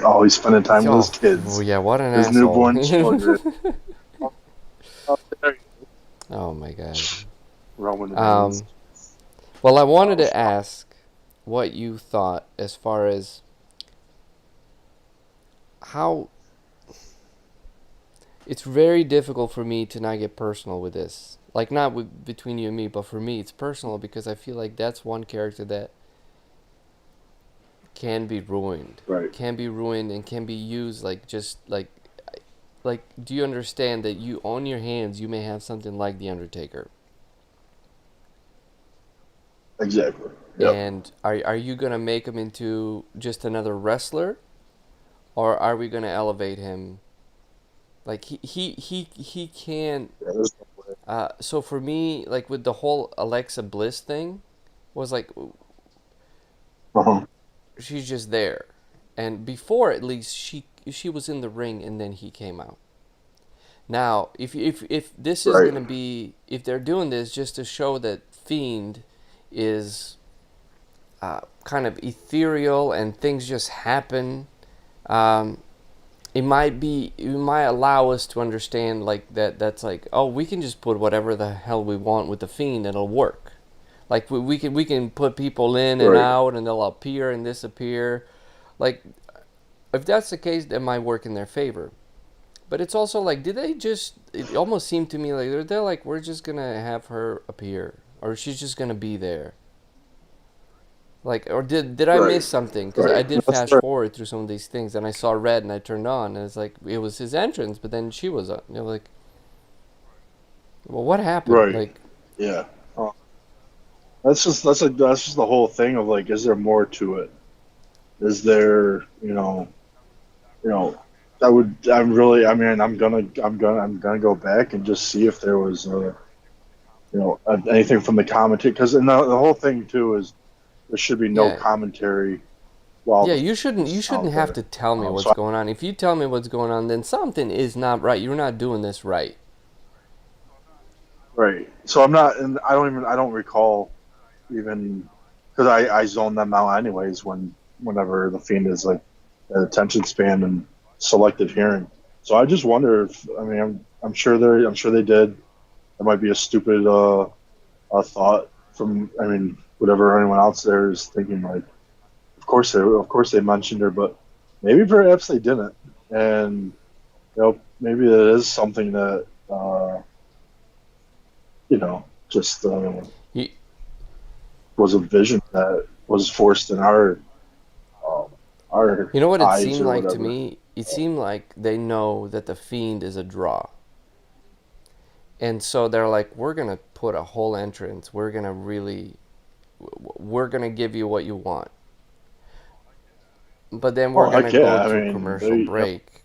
Oh, he's spending time with his oh well, kids, yeah, what an his asshole. newborn children. Oh, there you go. Oh my god. Roman Reigns. Um, well, I wanted Oh, to ask what you thought as far as how it's very difficult for me to not get personal with this. Like, not with, between you and me, but for me, it's personal because I feel like that's one character that can be ruined. right. Can be ruined and can be used like just like do you understand that you on your hands you may have something like the Undertaker? Exactly. Yep. And are you going to make him into just another wrestler, or are we going to elevate him? Like he can. Yeah, there's no way. So for me, like with the whole Alexa Bliss thing, was like Uh-huh. she's just there, and before at least she was in the ring and then he came out. Now, if this is Right. gonna be, if they're doing this just to show that Fiend is kind of ethereal and things just happen, um, it might allow us to understand like that. That's like, oh, we can just put whatever the hell we want with the Fiend and it'll work. Like we can put people in and Right. out and they'll appear and disappear. Like if that's the case, that might work in their favor. But it's also like, did they just? It almost seemed to me like they're like, we're just gonna have her appear, or she's just gonna be there. Like, or did I Right. miss something? Because I Right. did That's fast right. forward through some of these things, and I saw red, and I turned on, and it's like it was his entrance, but then she was on. You're like, well, what happened? Right. Like, Yeah. That's just the whole thing of like, is there more to it? Is there, you know, I would, I'm really, I mean, I'm gonna go back and just see if there was, anything from the commentary, because the whole thing too is there should be no yeah, commentary while yeah. the You is shouldn't out have there. to tell me what's So going on. If you tell me what's going on, then something is not right. You're not doing this right. right. So I'm not, and I don't recall even because I zone them out anyways whenever the Fiend is like attention span and selective hearing. So I just wonder if I mean I'm sure they did. It might be a stupid thought from I mean whatever anyone else there is thinking like of course they mentioned her, but maybe perhaps they didn't, and maybe that is something that just You, was a vision that was forced in um, our You know what it eyes seemed or like to whatever. me? It seemed like they know that the Fiend is a draw. And so they're like, we're going to put a whole entrance. We're going to give you what you want. But then we're Oh going to heck go yeah! I to mean, commercial break.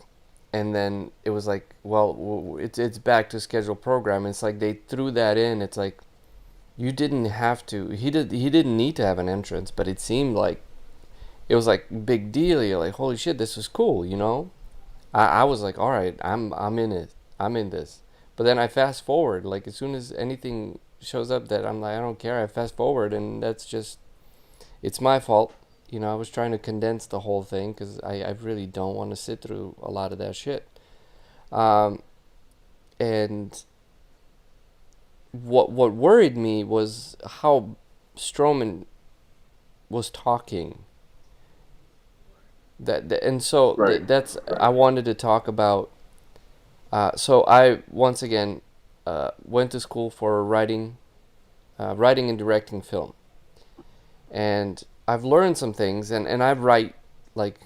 And then it was like, well, it's back to scheduled program. It's like they threw that in. It's like, you didn't have to. He didn't need to have an entrance, but it seemed like it was like big deal. You're like, holy shit, this is cool, you know? I was like, all right, I'm in it. I'm in this. But then I fast forward. Like as soon as anything shows up that I'm like, I don't care. I fast forward, and that's just it's my fault. You know, I was trying to condense the whole thing because I really don't want to sit through a lot of that shit. Um, and what worried me was how Strowman was talking. And so right, that's right. I wanted to talk about. So I once again went to school for writing and directing film, and I've learned some things, and I write like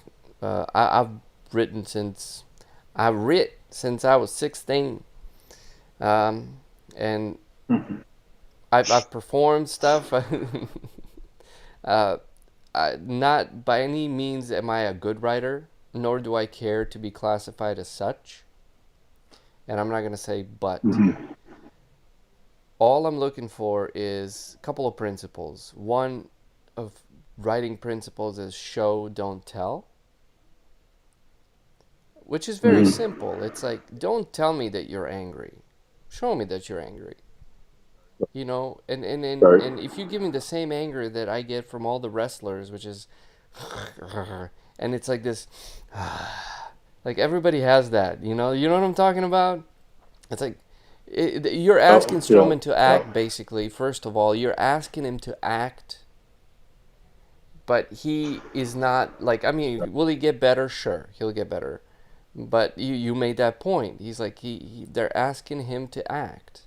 I've written since I writ since I was 16, um, and Mhm. I've performed stuff. uh, Not by any means am I a good writer, nor do I care to be classified as such. And I'm not gonna say but. Mhm. all I'm looking for is a couple of principles. One of writing principles is show, don't tell, which is very Mhm. simple. It's like, don't tell me that you're angry. Show me that you're angry. You know, Right. and if you give me the same anger that I get from all the wrestlers, which is, and it's like this, like everybody has that, you know what I'm talking about? It's like, you're asking Oh, yeah. Strowman to act, basically. First of all, you're asking him to act, but he is not, like, I mean, will he get better? Sure, he'll get better. But you made that point. He's like, they're asking him to act.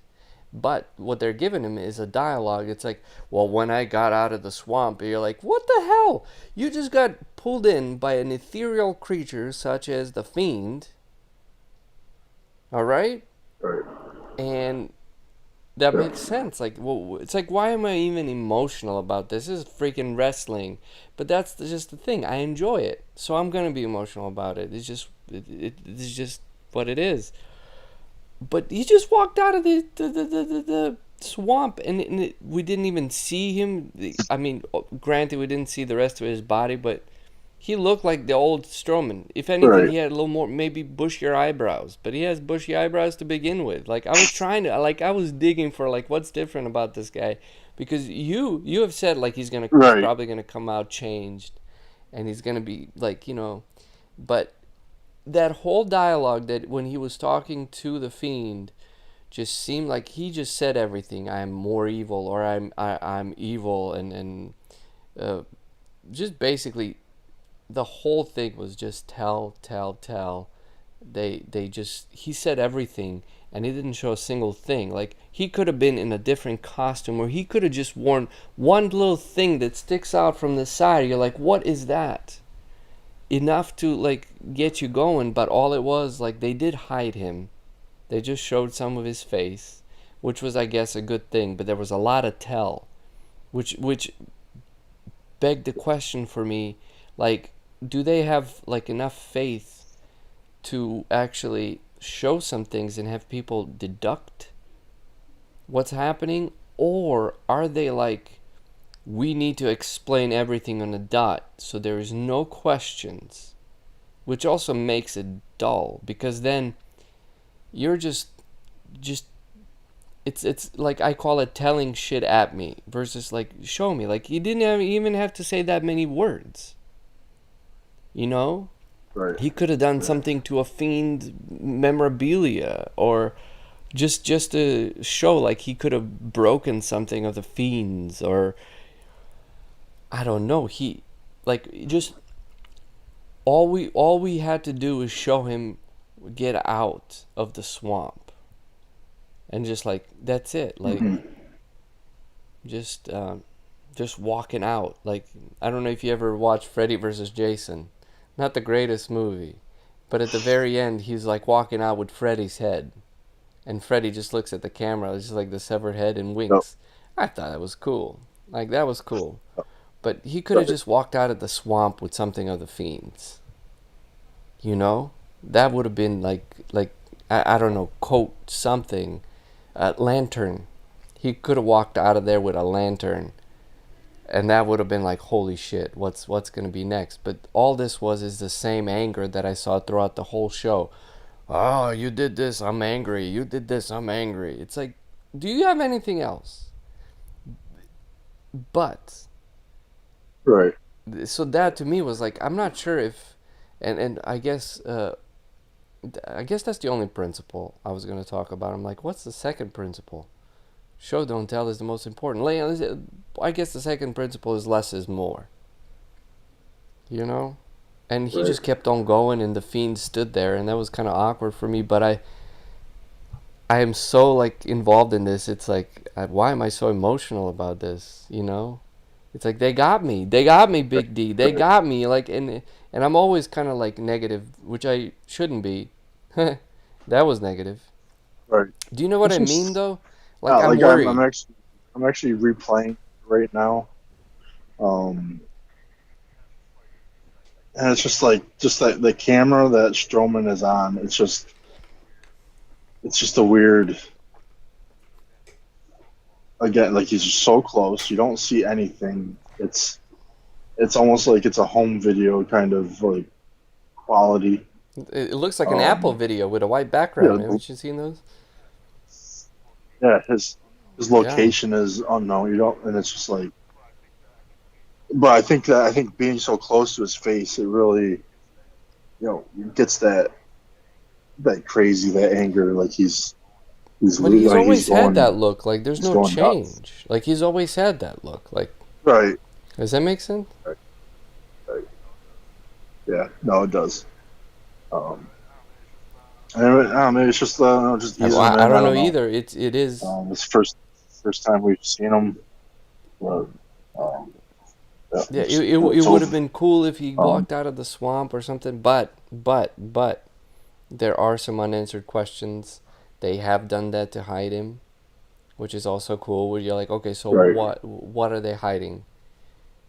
But what they're giving him is a dialogue. It's like, well, when I got out of the swamp, you're like, what the hell? You just got pulled in by an ethereal creature such as the Fiend. All right? Right. And that Yeah. makes sense. Like, well, it's like, why am I even emotional about this? This is freaking wrestling. But that's just the thing. I enjoy it. So I'm going to be emotional about it. It's just what it is. But he just walked out of the swamp, and we didn't even see him. I mean, granted, we didn't see the rest of his body, but he looked like the old Strowman. If anything, Right. he had a little more, maybe bushier eyebrows. But he has bushy eyebrows to begin with. Like, I was trying to, like, I was digging for, like, what's different about this guy, because you have said, like, he's Right. probably gonna come out changed, and he's gonna be like, but that whole dialogue, that when he was talking to the Fiend, just seemed like he just said everything. I'm more evil, or I'm evil, and uh, just basically the whole thing was just tell. They just, he said everything, and he didn't show a single thing. Like, he could have been in a different costume, or he could have just worn one little thing that sticks out from the side. You're like, what is that? Enough to, like, get you going, but all it was, like, they did hide him. They just showed some of his face, which was, I guess, a good thing. But there was a lot of tell, which begged the question for me, like, do they have, like, enough faith to actually show some things and have people deduct what's happening, or are they like, we need to explain everything on a dot so there is no questions, which also makes it dull, because then you're just it's like, I call it telling shit at me versus, like, show me. Like, he didn't even have to say that many words, you know. Right. He could have done Yeah. something to a Fiend memorabilia, or just to show, like, he could have broken something of the Fiend's, or I don't know. He, like, just, all we had to do is show him get out of the swamp, and just, like, that's it. Like, Hmm. just just walking out. Like, I don't know if you ever watched Freddy versus Jason. Not the greatest movie, but at the very end, he's like walking out with Freddy's head, and Freddy just looks at the camera. It's just like the severed head, and Yep. winks. I thought that was cool. Like, that was cool. But he could have Right. just walked out of the swamp with something of the Fiend's. You know, that would have been like, I don't know, coat, something, lantern. He could have walked out of there with a lantern, and that would have been like, holy shit, what's gonna be next? But all this was is the same anger that I saw throughout the whole show. Oh, you did this, I'm angry. You did this, I'm angry. It's like, do you have anything else? But Right. so that to me was like, I'm not sure if, and I guess that's the only principle I was gonna talk about. I'm like, what's the second principle? Show don't tell is the most important. I guess the second principle is less is more. You know, and he Right. just kept on going, and the Fiend stood there, and that was kind of awkward for me. But I am so, like, involved in this. It's like, why am I so emotional about this? You know, it's like, they got me, Big D, they Right. got me. Like, and I'm always kind of like negative, which I shouldn't be. That was negative. Right. Do you know what It's I mean, just though? Like, I'm like worried. I'm actually replaying right now. And it's just like just that the camera that Strowman is on. It's just a weird. again, like he's just so close. You don't see anything. It's almost like it's a home video kind of like quality. It looks like an Apple Um, video with a white yeah, background. Haven't you seen those? yeah. His Yeah. location is unknown. You don't, and it's just like. But I think being so close to his face, it really gets that crazy, that anger. Like But he's he's always had going that look. Like there's he's no going nuts. change. Like he's always had that look. Like Right. does that make sense? Right. Right. Yeah. No, it does. Um, and I don't know, maybe it's just just easing him I in. I don't know don't know. either. It is. It's first time we've seen him. But, um, yeah, Yeah, it it's would have over. been cool if he Um, walked out of the swamp or something. But there are some unanswered questions. They have done that to hide him, which is also cool. Where you're like, okay, so right. what are they hiding?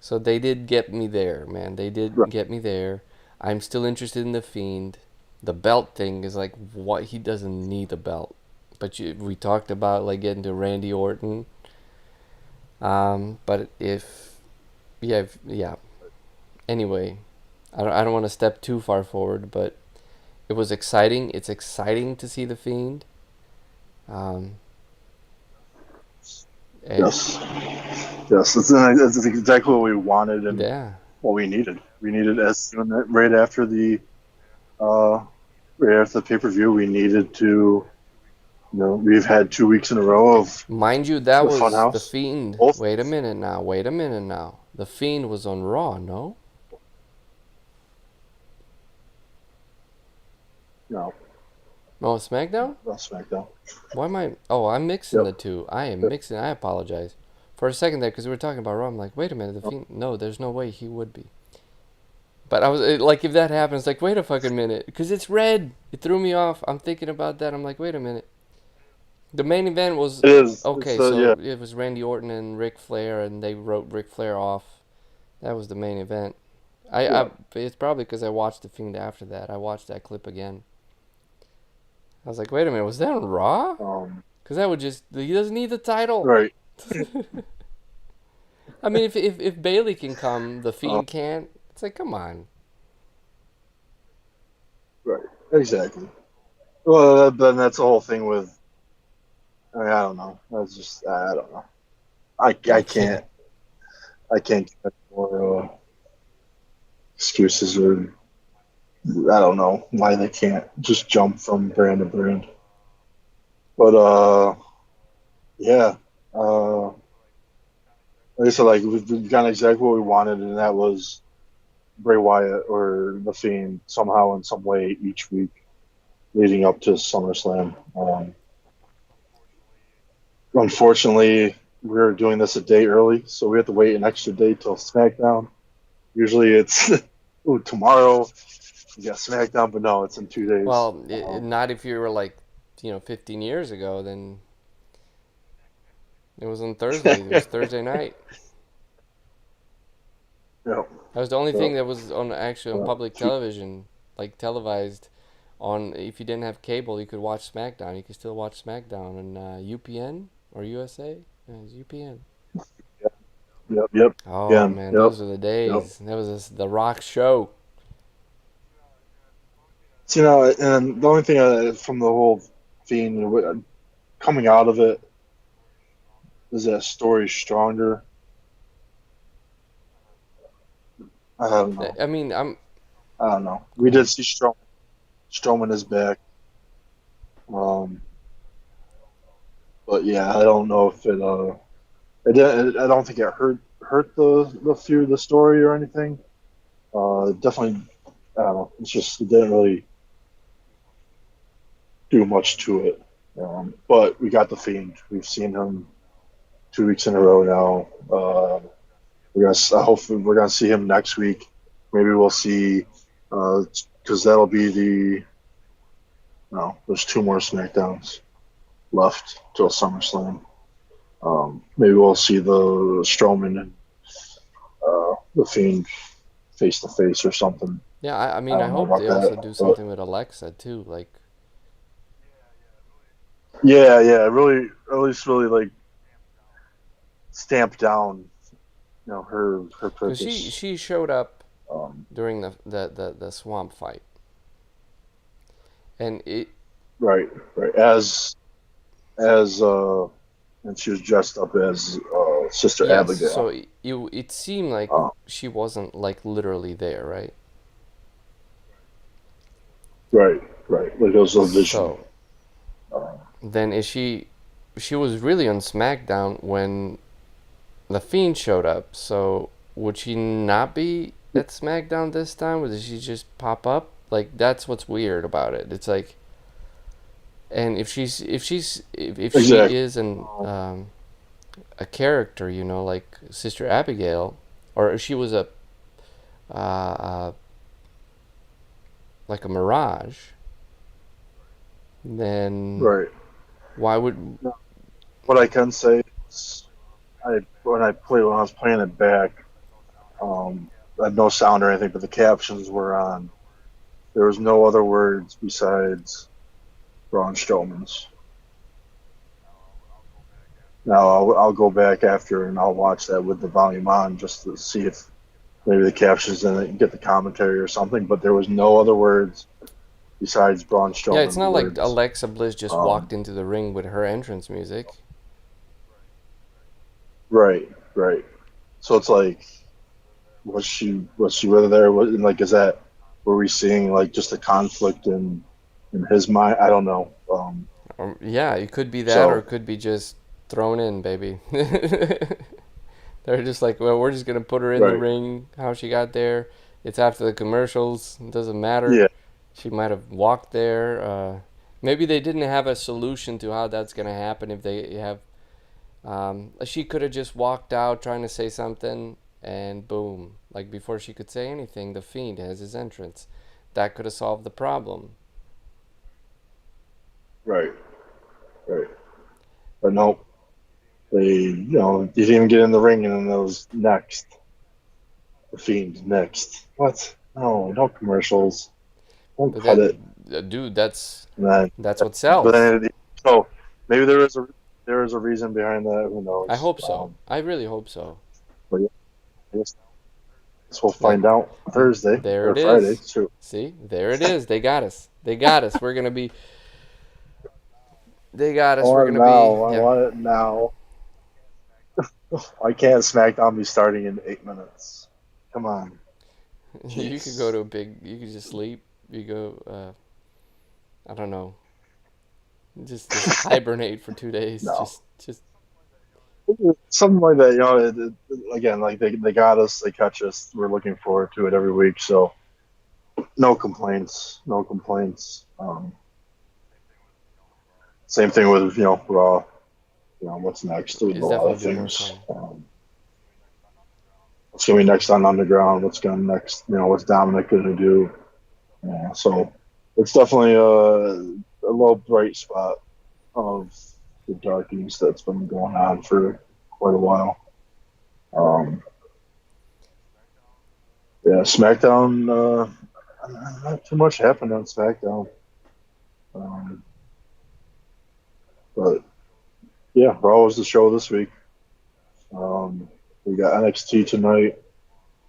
So they did get me there, man. They did Right. get me there. I'm still interested in the Fiend. The belt thing is like, what? He doesn't need a belt. But we talked about like getting to Randy Orton. But yeah. Anyway, I don't want to step too far forward, but it was exciting. It's exciting to see the Fiend. Um, and Yes. Yes. That's exactly what we wanted and yeah, what we needed. We needed as soon right after the uh, right after the pay per view. We needed to. We've had 2 weeks in a row of mind you, that the was the Funhouse. Fiend. Both. Wait a minute now. Wait a minute now. The Fiend was on Raw, no? No, Oh, SmackDown? SmackDown. Why am I? Oh, I'm mixing Yep. the two. I am Yep. mixing. I apologize. For a second there, because we were talking about Raw, I'm like, wait a minute, the Oh, Fiend. No, there's no way he would be. But I was like, if that happens, like, wait a fucking minute, because it's red. It threw me off. I'm thinking about that. I'm like, wait a minute. The main event was it is. It's okay. yeah. So it was Randy Orton and Ric Flair, and they wrote Ric Flair off. That was the main event. Yeah. It's probably because I watched the Fiend after that. I watched that clip again. I was like, wait a minute, was that on Raw? Because that would just he doesn't need the title. Right. I mean, if Bailey can come, the Um, Fiend can't. It's like, come on. right. Exactly. Well, then that's the whole thing with. I don't know. That's just I don't know. I I can't. can't get more excuses or I don't know why they can't just jump from brand to brand. But yeah. Like I said, like we've gotten exactly what we wanted, and that was Bray Wyatt or the Fiend somehow in some way each week leading up to SummerSlam. Unfortunately, we're doing this a day early, so we have to wait an extra day till SmackDown. Usually it's ooh, tomorrow we got SmackDown, but no, it's in 2 days. Well, not if you were like, 15 years ago. Then it was on Thursday. It was Thursday night. Yeah, That was the only thing so, that was on actually on public television, like televised. On if you didn't have cable, you could watch SmackDown. You could still watch SmackDown on UPN or USA. Yeah, it was UPN. yep, Oh again, man, yep, those were the yep. days. That was the Rock show. So, and the only thing from the whole Fiend coming out of it is that story stronger. I don't know. I mean, I'm. I don't know. Go We did ahead. see Strowman is back, um, but yeah, I don't know if it didn't. I don't think it hurt the feud, the story or anything. Definitely, I don't know. It's just it didn't really do much to it. But we got the Fiend. We've seen him 2 weeks in a row now. Hopefully we're gonna see him next week. Maybe we'll see because that'll be the no. There's two more Smackdowns left till SummerSlam. Maybe we'll see the Strowman and the Fiend face to face or something. Yeah, I I mean, I don't know hope about they also that, do but something with Alexa too. Like, yeah, really, at least really like stamp down, her Because purpose. she showed up Um, during the swamp fight, and it right, right. As and she was dressed up as Sister yes, so Abigail. it seemed like Uh, she wasn't like literally there, right? right, right. Like it was a vision. So Uh, then is she was really on SmackDown when the Fiend showed up. So would she not be at SmackDown this time? Or did she just pop up? Like that's what's weird about it. It's like, and if she exactly. is a character, like Sister Abigail, or if she was a uh, like a mirage, then Right. why would What I can say is, when I was playing it back, I had no sound or anything, but the captions were on. There was no other words besides Braun Strowman's. Now I'll go back after and I'll watch that with the volume on just to see if maybe the captions in it and get the commentary or something. But there was no other words besides Braun yeah, it's Strowman's not like words. Alexa Bliss just Um, walked into the ring with her entrance music. right, right. So it's like, was she really there? Like, were we seeing like just a conflict in his mind? I don't know. Yeah, it could be that, or it So could be just thrown in, baby. They're just like, well, we're just gonna put her in the right, ring. How she got there? It's after the commercials. It doesn't matter. yeah, She might have walked there. Maybe they didn't have a solution to how that's gonna happen. If they have, she could have just walked out trying to say something, and boom, like before she could say anything, the Fiend has his entrance. That could have solved the problem. right, right. But no, didn't even get in the ring, and then it was next. The Fiend next. What? No, no commercials. Don't But cut that, it. dude, that's And then, that's what but sells. then, so maybe there is a reason behind that. Who I knows? hope so. I really hope so. But yeah, I guess we'll Like, find out Thursday there or it Friday. is. Shoot. See, there it is. They got us. They got us. We're gonna be. They got I us. We're want it gonna be. now. I Yeah. want it now. Why can't SmackDown be starting in 8 minutes? Come on. You could go Jeez. to a big. You could just sleep. You go. I don't know. Just hibernate for 2 days. No. Just. Something like that, again, like they got us, they catch us. We're looking forward to it every week. So no complaints, no complaints. Same thing with Raw. What's next with a It's lot definitely of been more things. fun. What's going to be next on Underground? What's going next? What's Dominic going to do? So it's definitely a little bright spot of the darkness that's been going on for quite a while. Um, yeah, SmackDown. Not too much happened on SmackDown, um, but yeah, Raw was the show this week. We got NXT tonight,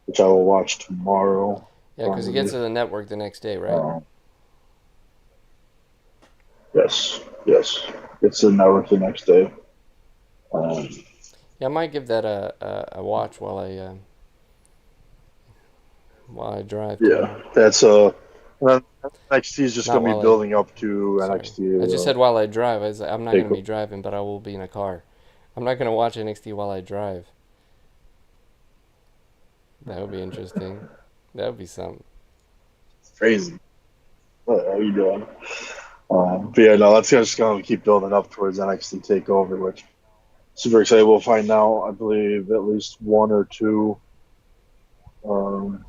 which I will watch tomorrow. Yeah, because it gets Probably. to the network the next day, right? Um, yes, yes. It's the network the next day. Um, Yeah, I might give that a watch while I drive yeah, tomorrow. that's NXT is just Not going to be while I. building up to Sorry, NXT I just said while I drive. I'm not gonna take. be driving, but I will be in a car. I'm not gonna watch NXT while I drive. That would be interesting. That would be something. It's crazy. What are you doing? But yeah, no, that's just going to keep building up towards NXT Takeover, which super excited. We'll find out, I believe, at least one or two.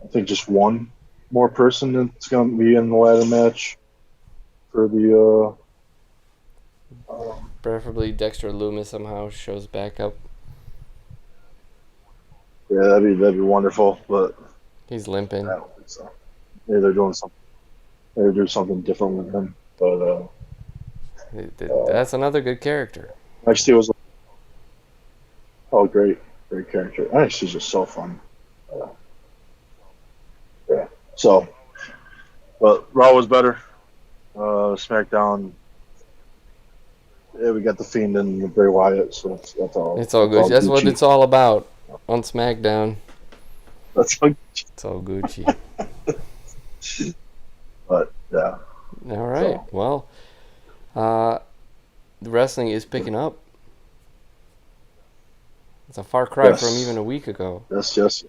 I think just one more person that's going to be in the ladder match for the. Preferably Dexter Loomis somehow shows back up. Yeah, that'd be wonderful, but He's I limping. don't think so. Maybe they're doing something. Maybe they're doing something different with him. But That's another good character. NXT was Oh, great character. I think she's just so fun. Uh, yeah. So, but Raw was better. SmackDown, yeah, we got the Fiend and the Bray Wyatt, so that's all. It's all That's good. all That's what Gucci. it's all about on SmackDown. That's all. It's all Gucci. But yeah. All right. So Well, uh, the wrestling is picking up. It's a far cry from even yes, a week ago. yes.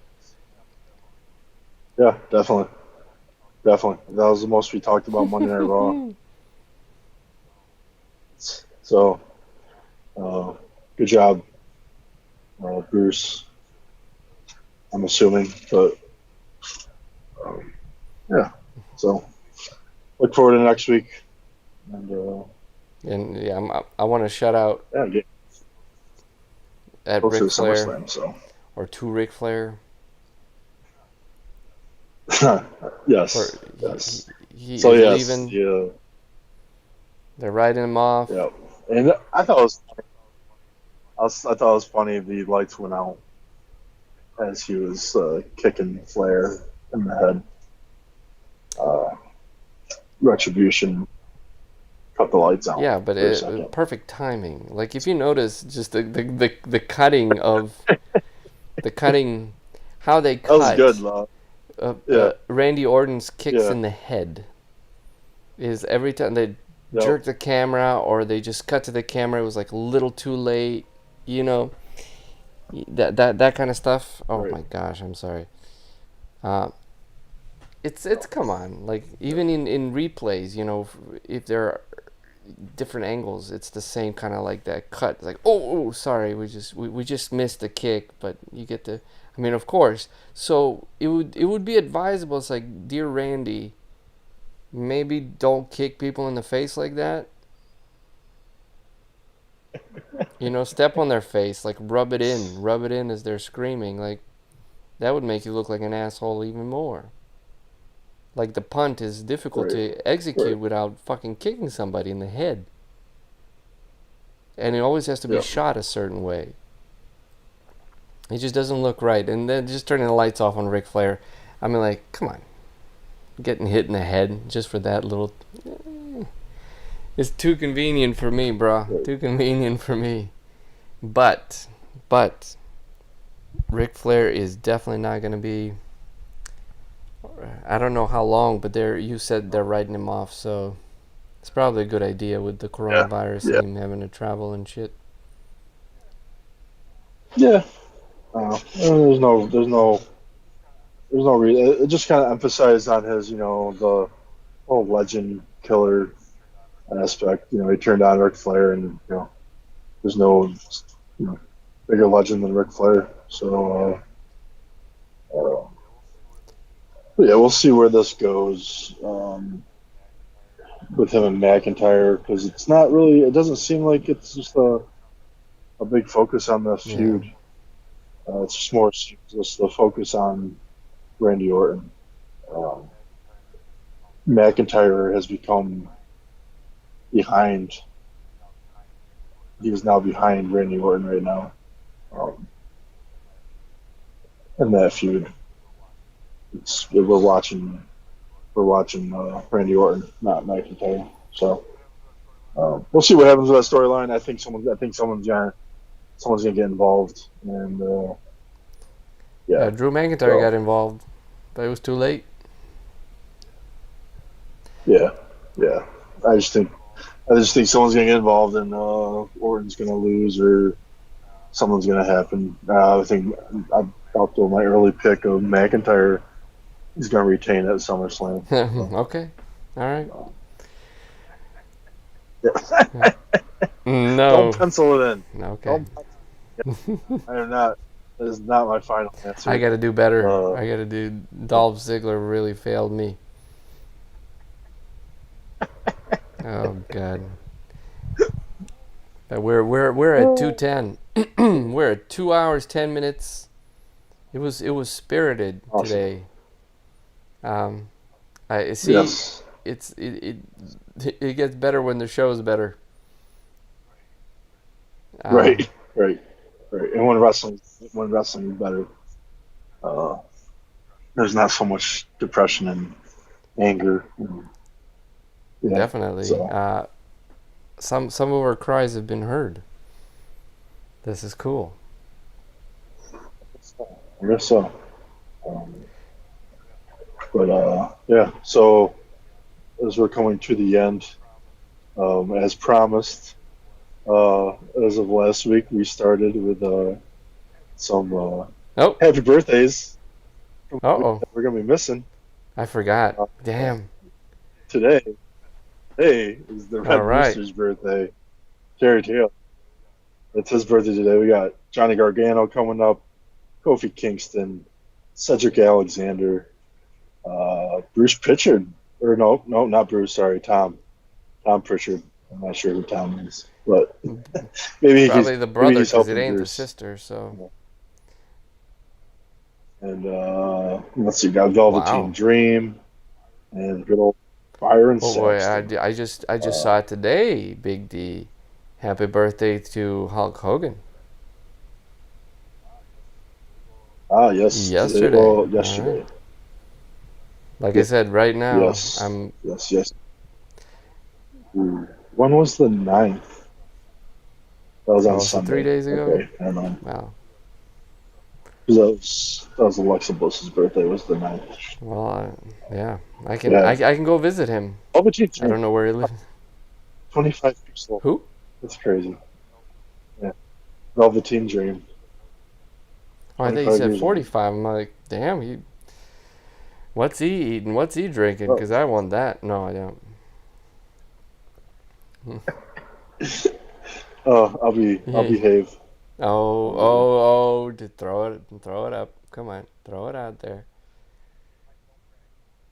Yeah, definitely. That was the most we talked about Monday Night Raw. So, uh, good job, Bruce. I'm assuming, but yeah. So, look forward to next week, and And yeah, I want to shout out yeah, get at closer Ric to Flair SummerSlam. So, or to Ric Flair for yes, yes. he So is yes, leaving. yeah, They're writing him off. yeah. And I thought it was, I thought it was funny. The lights went out as he was kicking Flair in the head. Uh, Retribution cut the lights out Yeah, but for a second. perfect timing. Like if you notice, just the cutting of the cutting, how they That was good, cut love. Yeah, Randy Orton's kicks yeah, in the head is every time they yep, jerk the camera or they just cut to the camera, it was like a little too late. You know that kind of stuff. Oh right. my gosh, I'm sorry. Uh, it's come on, like even in replays, if there are different angles, it's the same kind of like that cut. It's like, sorry, we just missed the kick, but you get to. I mean, of course. So it would be advisable. It's like, dear Randy, maybe don't kick people in the face like that. Step on their face, like rub it in as they're screaming. Like that would make you look like an asshole even more. Like the punt is difficult Right, to execute right. without fucking kicking somebody in the head. And it always has to be Yep. shot a certain way. It just doesn't look right. And then just turning the lights off on Ric Flair. I mean, like, come on. Getting hit in the head just for that little. It's too convenient for me, bro. Right. Too convenient for me. But, Ric Flair is definitely not going to be. I don't know how long, but you said they're writing him off, so it's probably a good idea with the Yeah, coronavirus yeah, and him having to travel and shit. yeah. There's no reason. It just kind of emphasized on his, the whole legend killer aspect. He turned on Ric Flair, and there's no, you know, bigger legend than Ric Flair. So, but yeah, we'll see where this goes with him and McIntyre because it's not really. It doesn't seem like it's just a big focus on the Yeah. feud. It's just more just the focus on Randy Orton. Um, McIntyre has become behind. He is now behind Randy Orton right now um, in that feud. We're watching Randy Orton, not McIntyre. So we'll see what happens with that storyline. I think someone's gonna get involved, and yeah. Yeah, Drew McIntyre So got involved, but it was too late. yeah, yeah. I just think I just think someone's gonna get involved, and Orton's gonna lose, or something's gonna happen. I think I'll throw my early pick of McIntyre. He's gonna retain at SummerSlam. So, Okay. All right. yeah. Don't No. pencil it in. Okay. Don't. I am not. That is not my final I answer. got to do better. Uh, I got to do. Dolph Ziggler really failed me. Oh God. But we're at 2:10. We're at 2 hours 10 minutes. It was spirited awesome. today. Um, I see. Yes. It gets better when the show's better. Um, Right. Right. right. And when wrestling is better, uh, there's not so much depression and anger. And, yeah. Definitely. So Some of our cries have been heard. This is cool. I guess so. Um, but yeah. So as we're coming to the end, as promised, as of last week, we started with some Oh, happy birthdays oh, that we're gonna be missing I forgot. uh, Damn. today. Today is the All Red right. Rooster's birthday. Terry Taylor. It's his birthday today. We got Johnny Gargano coming up, Kofi Kingston, Cedric Alexander, Bruce Pritchard. Or no, not Bruce. Sorry, Tom. Tom Pritchard. I'm not sure who Tom is, but Probably the maybe brother, he's because it helping ain't the Bruce. sister. So, And let's see, got Velveteen wow. Dream and good old Byron Oh boy, Saxton. I just Uh, saw it today. Big D. Happy birthday to Hulk Hogan. yes, today. Yesterday. Well, All right. yesterday. Like I Yeah, said, right now yes, I'm. yes. Ooh. When was the ninth? That was on Oh, so three Sunday. days ago. Okay, and Wow. 'cause that was Alexa Bliss's birthday. Was the ninth? Well, yeah, Yeah, I can go visit him. Velveteen I Dream. don't know where he lives. 25 years old. Who? That's crazy. Yeah, Velveteen Dream. Oh, I thought you 25 said years old. 45. I'm like, damn. What's he eating? What's he drinking? Oh, Because I want that. No, I don't. I'll Yeah. behave. Oh, Um, oh, oh! To throw it up. Come on, throw it out there.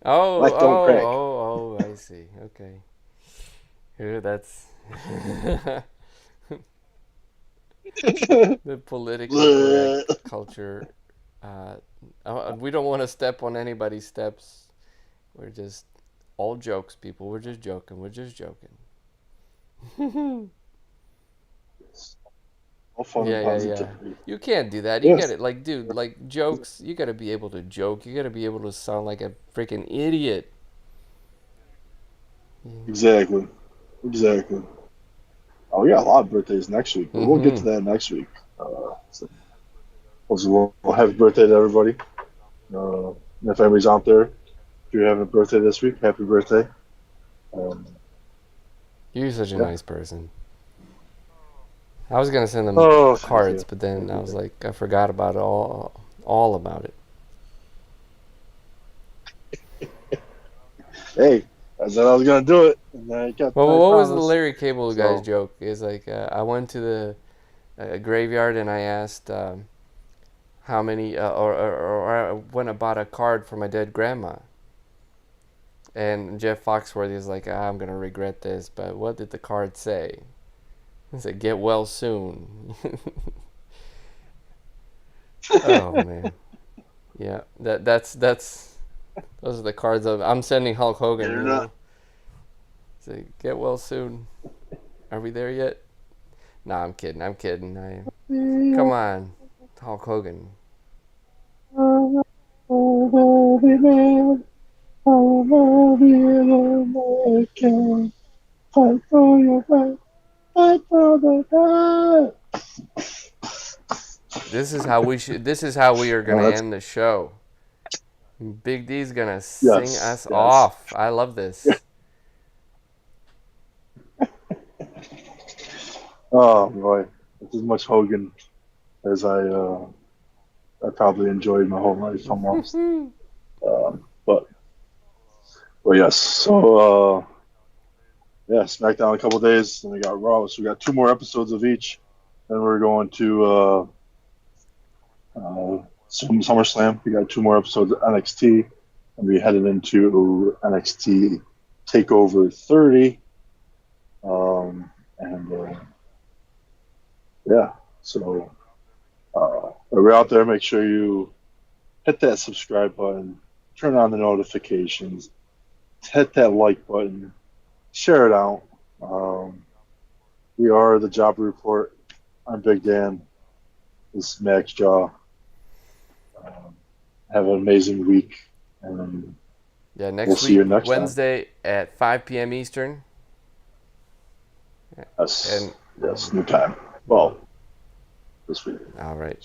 Oh, Black don't oh, crack. oh, oh! I see. Okay. Here, that's the politically correct Bleh. culture. Uh, we don't want to step on anybody's steps. We're just all jokes, people. We're just joking. We're just joking. All fun and Yeah, yeah, yeah. positivity. You can't do that. You Yes, gotta, like, dude, like, jokes, you gotta be able to joke. You gotta be able to sound like a freaking idiot. exactly. Exactly. Oh, we got a lot of birthdays next week, but we'll get to Mm-hmm. that next week. So, we'll happy birthday to everybody. If anybody's out there, if you're having a birthday this week, happy birthday. Um, You're such a yeah. nice person. I was gonna send them Oh, thank cards, you. but then Thank I you. was Thank like, I forgot about it all about it. you. Hey, I said I was gonna do it, and Well, I what was the promised. Larry Cable guy's So joke? Is like, I went to the graveyard and I asked how many, or I went and bought a card for my dead grandma. And Jeff Foxworthy is like, I'm gonna regret this, but what did the card say? It said, "Get well soon." Oh man, yeah. That's those are the cards I'm sending Hulk get Hogan. her not. Say, "Get well soon." Are we there yet? Nah, I'm kidding. I'm kidding. Come on, Hulk Hogan. This is how we should. This is how we are gonna That's end the show. Big D's gonna sing yes, us yes. off. I love this. Oh boy, it's as much Hogan as I probably enjoyed my whole life almost. But yes, so yeah, SmackDown in a couple days, and we got Raw. So we got two more episodes of each. Then we're going to SummerSlam. We got two more episodes of NXT, and we headed into NXT Takeover 30. And yeah, so if you're out there, make sure you hit that subscribe button, turn on the notifications, hit that like button, share it out. We are the Jawber Report. I'm Big Dan. This Max Jaw. Have an amazing week, and Yeah, we'll next see you week, next time. Wednesday at 5 p.m. Eastern. Yes, And yes, new time. Well, this week. all right.